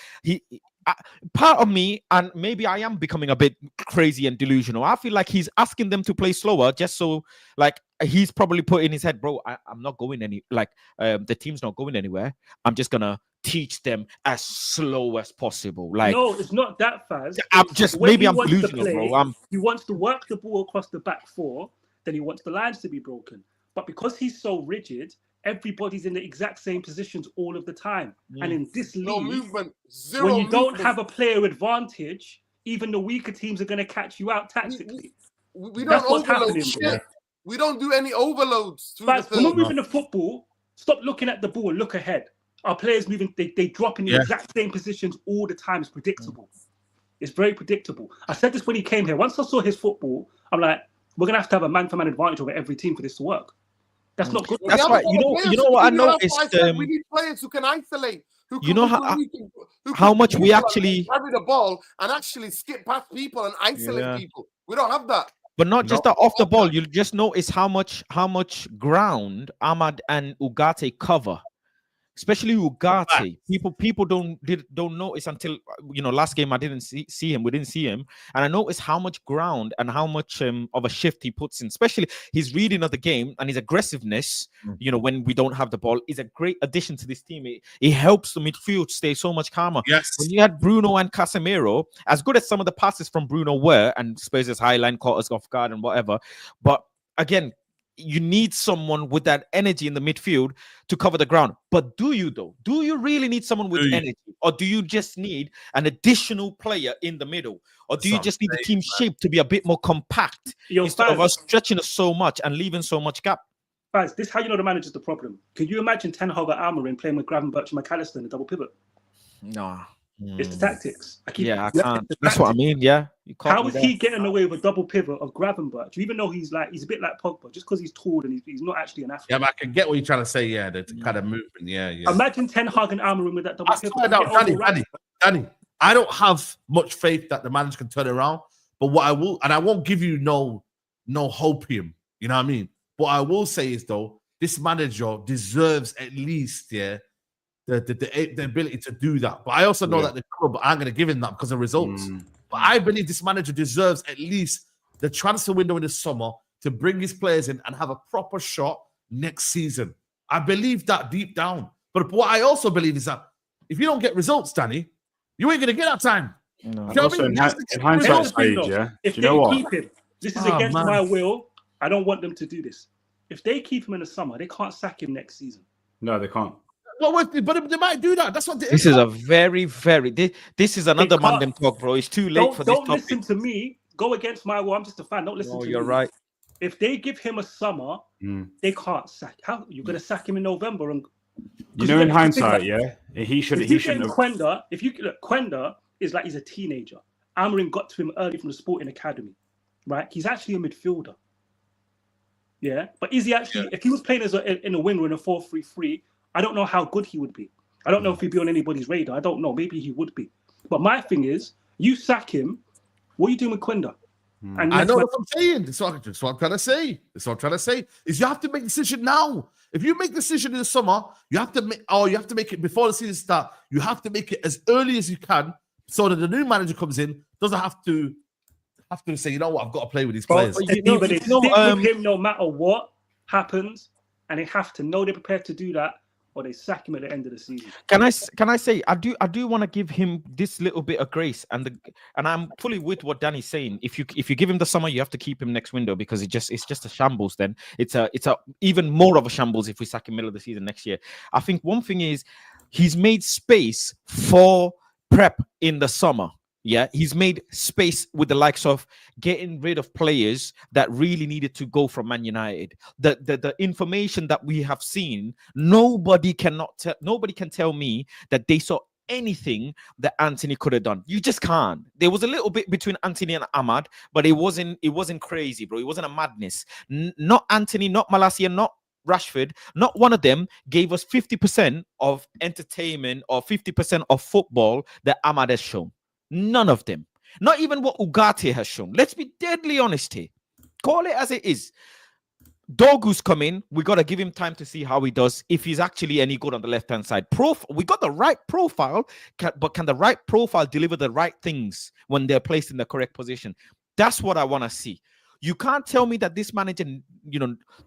part of me, and maybe I am becoming a bit crazy and delusional. I feel like he's asking them to play slower, just so like he's probably put in his head, bro. I'm not going the team's not going anywhere. I'm just gonna teach them as slow as possible. Like, no, it's not that fast. I'm delusional, bro. He wants to work the ball across the back four, then he wants the lines to be broken. But because he's so rigid, everybody's in the exact same positions all of the time. And in this league, when you don't have a player advantage, even the weaker teams are going to catch you out tactically. We don't overload shit. We don't do any overloads. But when we're moving the football, stop looking at the ball and look ahead. Our players moving, they drop in the exact same positions all the time. It's predictable. It's very predictable. I said this when he came here. Once I saw his football, I'm like, we're going to have a man-for-man advantage over every team for this to work. That's not good. That's right. You know what I noticed? We need players who can isolate. How much we actually carry the ball and actually skip past people and isolate people. We don't have that. But not just that off the ball. You just notice how much ground Ahmad and Ugarte cover. Especially Ugarte, people don't notice until last game I didn't see him. We didn't see him, and I noticed how much ground and how much of a shift he puts in. Especially his reading of the game and his aggressiveness. When we don't have the ball, is a great addition to this team. It helps the midfield stay so much calmer. Yes, when you had Bruno and Casemiro, as good as some of the passes from Bruno were, and Spurs' high line caught us off guard and whatever, but again, you need someone with that energy in the midfield to cover the ground. But do you, though? Do you really need someone with energy? Or do you just need an additional player in the middle? Or do you just need the team shape to be a bit more compact instead of us stretching us so much and leaving so much gap? Guys, this is how you know the manager's the problem. Can you imagine Ten Hag or Amorim playing with Gravenberch and McAllister in a double pivot? No. It's the tactics. I can't. That's what I mean. Yeah. How is he getting away with a double pivot of Gravenberch? Even though he's a bit like Pogba, just because he's tall and he's not actually an athlete. Yeah, but I can get what you're trying to say. Yeah, the kind of movement. Yeah. Imagine Ten Hag and Amorim with that double pivot. Danny, I don't have much faith that the manager can turn it around. But what I will, and I won't give you no hopium. You know what I mean? What I will say is though, this manager deserves at least the the ability to do that. But I also know that the club aren't going to give him that because of results. But I believe this manager deserves at least the transfer window in the summer to bring his players in and have a proper shot next season. I believe that deep down. But what I also believe is that if you don't get results, Danny, you ain't going to get that time. No. You know also, in hindsight, Saeed, if you know what? Keep him, this is against my will. I don't want them to do this. If they keep him in the summer, they can't sack him next season. No, they can't. Well, but they might do that. That's what this is a very, very. This is another Mandem talk, bro. It's too late for this topic. Don't listen to me. Go against my will. I'm just a fan. Don't listen to me. You're right. If they give him a summer, they can't sack. How you're going to sack him in November? And you know, in hindsight, he should. If you get Quenda, if you look, Quenda is like he's a teenager. Amorim got to him early from the Sporting Academy, right? He's actually a midfielder. Yeah, but is he actually? If he was playing as in a wing or in a 4-3-3, I don't know how good he would be. I don't know if he'd be on anybody's radar. I don't know. Maybe he would be. But my thing is, you sack him. What are you doing with Quenda? And I know what I'm saying. That's what I'm trying to say. Is you have to make a decision now. If you make a decision in the summer, you have to make it before the season starts. You have to make it as early as you can, so that the new manager comes in doesn't have to say, you know what, I've got to play with these players. But they stick with him no matter what happens, and they have to know they're prepared to do that, or they sack him at the end of the season. Can I say I do want to give him this little bit of grace, and I'm fully with what Danny's saying. If you give him the summer, you have to keep him next window because it's just a shambles. Then it's a even more of a shambles if we sack him middle of the season next year. I think one thing is he's made space for prep in the summer. Yeah, he's made space with the likes of getting rid of players that really needed to go from Man United. The information that we have seen, nobody can tell me that they saw anything that Anthony could have done. You just can't. There was a little bit between Anthony and Ahmad, but it wasn't crazy, bro. It wasn't a madness. Not Anthony, not Malacia, not Rashford, not one of them gave us 50% of entertainment or 50% of football that Ahmad has shown. None of them. Not even what Ugarte has shown. Let's be deadly honest here. Call it as it is. Dogu's coming. We got to give him time to see how he does. If he's actually any good on the left-hand side. We got the right profile, but can the right profile deliver the right things when they're placed in the correct position? That's what I want to see. You can't tell me that this manager,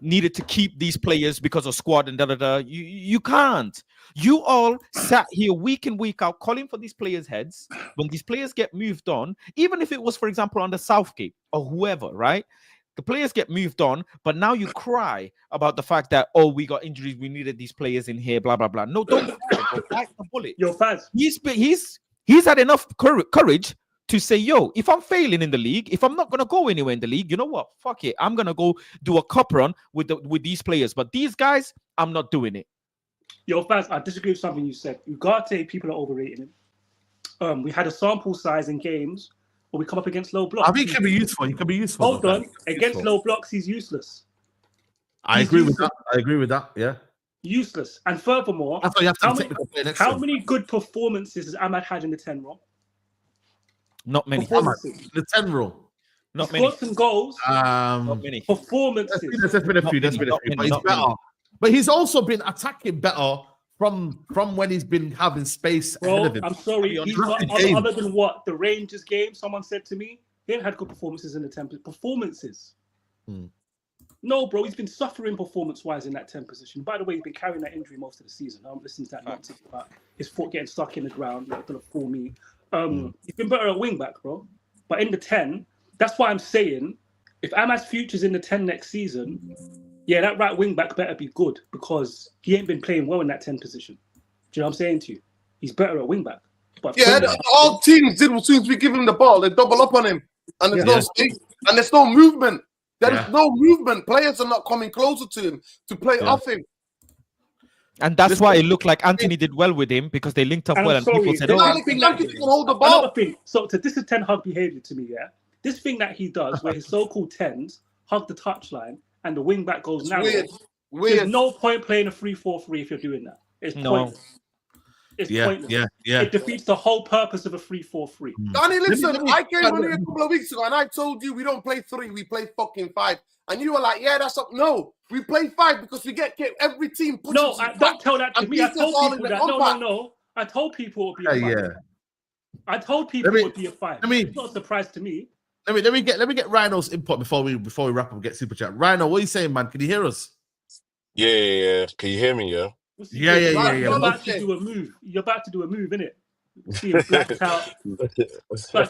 needed to keep these players because of squad and da-da-da. You can't. You all sat here week in, week out calling for these players' heads. When these players get moved on, even if it was, for example, under Southgate or whoever, right? The players get moved on, but now you cry about the fact that, we got injuries, we needed these players in here, blah, blah, blah. No, don't bite the bullet. Your fans. He's had enough courage to say, if I'm failing in the league, if I'm not going to go anywhere in the league, you know what? Fuck it. I'm going to go do a cup run with these players. But these guys, I'm not doing it. Yo, fans, I disagree with something you said. Ugarte, people are overrating him. We had a sample size in games where we come up against low blocks. I think he can be useful. Hold on. Against low blocks, he's useless. I agree with that. Yeah. Useless. And furthermore, that's why you have to how many good performances has Ahmad had in the 10 role? Not many. The 10 rule. Not many. Scored some goals. Not many. Performances. There's been a few. But he's better. But he's also been attacking better from when he's been having space ahead of him. I'm sorry. Other than what? The Rangers game, someone said to me, he ain't had good performances in the 10 performances. No, bro, he's been suffering performance-wise in that 10 position. By the way, he's been carrying that injury most of the season. I'm listening to that nonsense about his foot getting stuck in the ground. Not gonna fool me. He's been better at wing back, bro. But in the 10, that's why I'm saying if Ahmad's future's in the 10 next season, that right wing back better be good because he ain't been playing well in that 10 position. Do you know what I'm saying to you? He's better at wing back. But all teams did as soon as we give him the ball, they double up on him. And there's no space and there's no movement. There is no movement. Players are not coming closer to him to play off him. And that's why it looked like Anthony did well with him because they linked up well and people said, hold the ball. Another thing. So this is Ten Hag behavior to me, This thing that he does where his so-called 10s hug the touchline and the wing back goes narrow. Weird. There's no point playing a 3-4-3 if you're doing that. It's pointless. It's Yeah, pointless. yeah. It defeats the whole purpose of a 3-4-3. Danny, listen, I came on here a couple of weeks ago and I told you we don't play 3, we play fucking 5. And you were like, yeah, that's up. No, we play 5 because we get every team pushes. No, don't tell that to me. I told people that. No. I told people it would be a 5. Yeah. I told people it would be a 5. It's not a surprise to me. Let me get Rhino's input before we wrap up and get super chat. Rhino, what are you saying, man? Can you hear us? Yeah. Can you hear me? Yeah. Yeah. You're about to do a move. You're about to do a move, innit? See him blacked out. About to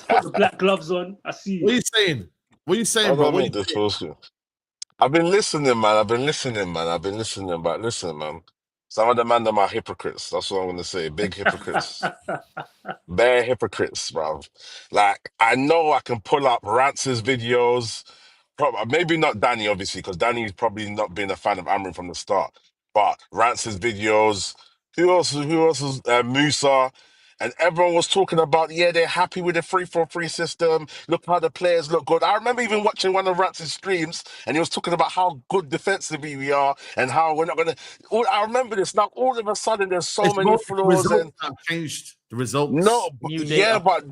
put the black gloves on. I see you. What are you saying, bro? I've been listening, man. But listen, man. Some of the man are hypocrites. That's what I'm gonna say. Big hypocrites. Bare hypocrites, bro. Like, I know I can pull up Rance's videos. Maybe not Danny, obviously, because Danny's probably not been a fan of Amorim from the start. But Rance's videos, who else was Musa, and everyone was talking about, yeah, they're happy with the 3-4-3 system. Look how the players look good. I remember even watching one of Rance's streams, and he was talking about how good defensively we are and how we're not gonna. I remember this. Now all of a sudden, there's so many flaws and changed the results. No, but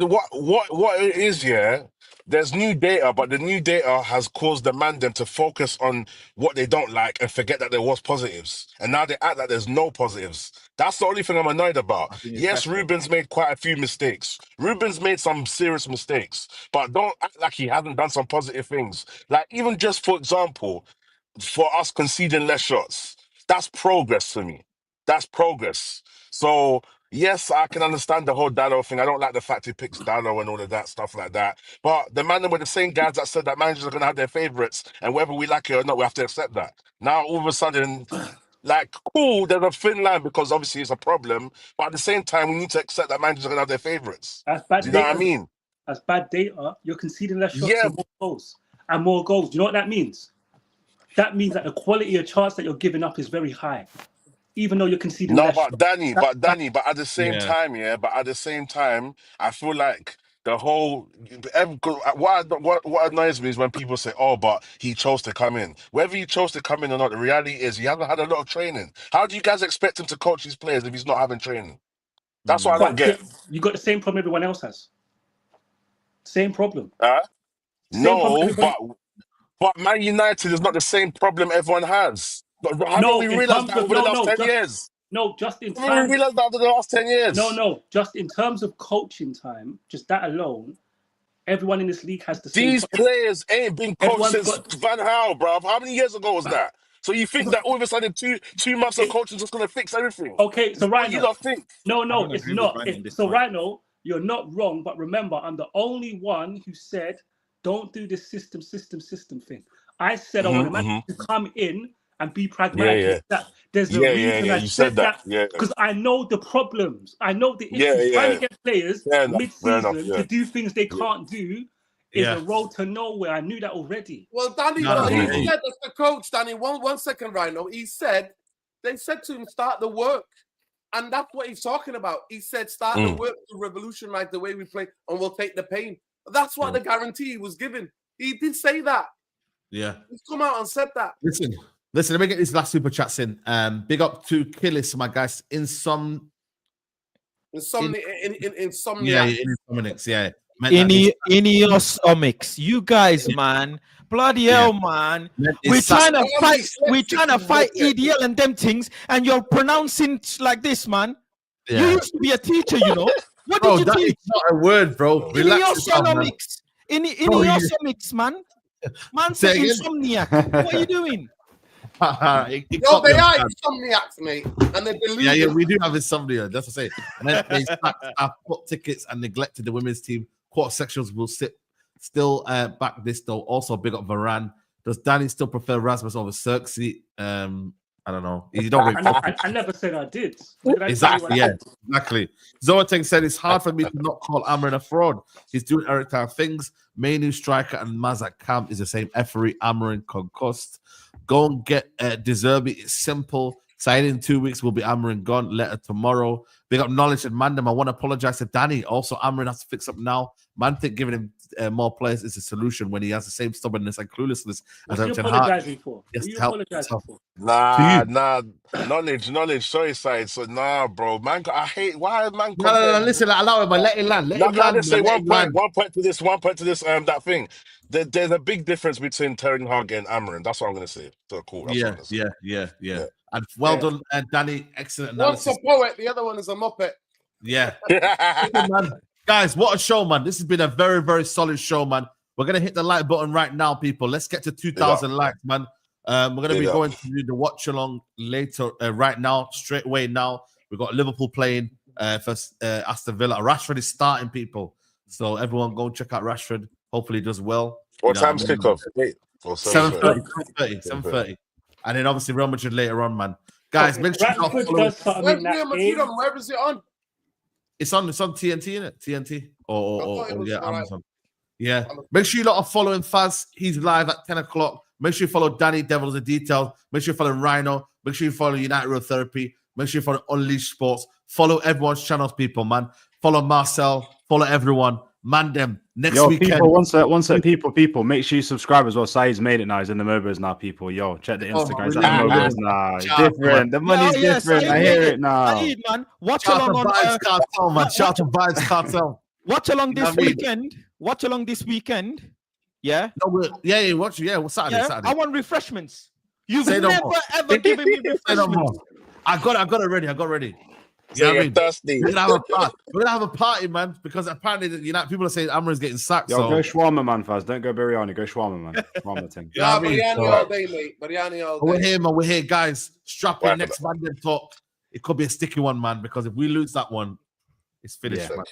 what it is, yeah. There's new data, but the new data has caused the Mandem to focus on what they don't like and forget that there was positives. And now they act like there's no positives. That's the only thing I'm annoyed about. Yes, Ruben's made quite a few mistakes. Ruben's made some serious mistakes, but don't act like he hasn't done some positive things. Like, even just, for example, for us conceding less shots, that's progress for me. That's progress. So, yes, I can understand the whole Dallo thing. I don't like the fact he picks Dallo and all of that stuff like that. But the man were the same guys that said that managers are going to have their favourites, and whether we like it or not, we have to accept that. Now, all of a sudden, like, cool, there's a thin line because obviously it's a problem, but at the same time, we need to accept that managers are going to have their favourites. That's bad. Do you know what I mean? That's bad data. You're conceding less shots and more goals. And more goals. Do you know what that means? That means that the quality of chance that you're giving up is very high. Even though you're conceding less shots. Danny, but at the same time, I feel like the whole what annoys me is when people say, "Oh, but he chose to come in." Whether he chose to come in or not, the reality is he hasn't had a lot of training. How do you guys expect him to coach his players if he's not having training? That's what I don't get. You got the same problem everyone else has. Same problem. But Man United is not the same problem everyone has. But haven't we realised that over the last 10 years? No, just in time. Haven't we realised that over the last 10 years? No, just in terms of coaching time, just that alone, everyone in this league has the same. These players ain't been coached since Van Gaal, bruv. How many years ago was that? So you think that all of a sudden two months of coaching is just going to fix everything? Okay, so right now, you don't think? No, it's not. So right now, you're not wrong, but remember, I'm the only one who said, don't do this system thing. I said I want a man to come in and be pragmatic. Yeah. There's a reason I you said that. Yeah. Because I know the problems. I know the issues. Trying to get players mid-season to do things they can't do is a road to nowhere. I knew that already. Well, Danny, he said as the coach, Danny, one second right now. He said, they said to him, start the work. And that's what he's talking about. He said, start the work to revolutionize the way we play and we'll take the pain. That's what the guarantee he was given. He did say that. Yeah. He's come out and said that. Listen, let me get these last super chats in. Big up to Killis, my guys. Insomniacs, yeah. Ineosomics. You guys, man. Bloody hell, man. We're trying to fight EDL and them things, and you're pronouncing like this, man. Yeah. You used to be a teacher, you know. What did you teach? Not a word, bro. Ineosomics. Ineosomics, man. Man said insomniac. What are you doing? They are insomniacs, mate. And they believe yeah, we do have insomnia. That's what I say. And then they bought tickets and neglected the women's team. Quarter sections will still back this though. Also, big up Varane. Does Danny still prefer Rasmus over Xerxes? I don't know. You don't really I never said I did. Exactly. Zoateng said it's hard for me to not call Amorim a fraud. He's doing Eric Town things. Mainu striker and Mazak Camp is the same effery. Amorim concussed. Go and get Deserby. It's simple. Saeed in 2 weeks will be Amorim gone. Letter tomorrow. Big up Knowledge and Mandem. I want to apologize to Danny. Also, Amorim has to fix up now. Man think giving him more players is a solution when he has the same stubbornness and cluelessness as What are you Ten Hag. apologizing for? Yes, Who are you help apologizing for? Nah. Knowledge. Sorry, side. So nah, bro. Man, I hate why man. No. Listen, allow him, man. Let him land. Let Now, him can I land. just say Man. one point to this, that thing. There's a big difference between Ten Hag and Amorim. That's what I'm gonna say. So cool. That's what I'm gonna say. Yeah. And well done, Danny. Excellent analysis. One's a poet, the other one is a muppet. Yeah. Listen, man. Guys, what a show, man. This has been a very, very solid show, man. We're going to hit the like button right now, people. Let's get to 2,000 likes, man. We're going to be going to do the watch along later, right now, straight away now. We've got Liverpool playing for Aston Villa. Rashford is starting, people. So everyone go check out Rashford. Hopefully he does well. What time's kickoff? 7:30. And then obviously Real Madrid later on, man. Guys, make sure where is it on? It's on TNT, isn't it? TNT or Amazon. Yeah. Make sure you lot are following Faz. He's live at 10 o'clock. Make sure you follow Danny Devils the Details. Make sure you follow Rhino. Make sure you follow United Road Therapy. Make sure you follow Unleashed Sports. Follow everyone's channels, people, man. Follow Marcel. Follow everyone. Mandem. Next weekend. People, one sec, people. Make sure you subscribe as well. Saeed's made it now. He's in the Mobers now, people. Yo, check the Instagram. He's at the Mobers now. It's different. The money's different. I hear it now. Saeed, man. Watch Shout along on Vibes Cartel, man. Shout to Vibes Cartel. Watch along this weekend. Watch along this weekend. Yeah. No, watch. Yeah, what's Saturday? Yeah, Saturday. I want refreshments. You've Say no never more. ever given me refreshments. I got it ready. So you're thirsty. We're gonna have a party, man, because apparently people are saying Amorim's getting sacked. Yo, go shawarma, man, Faz. Don't go biryani. Go shawarma, man. Shawarma thing. Biryani all day, mate. Biryani all day. We're here, man. We're here, guys. Strap in next Mandem talk. It could be a sticky one, man, because if we lose that one, it's finished, man.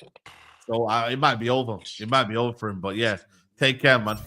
So it might be over. It might be over for him, but yeah, take care, man.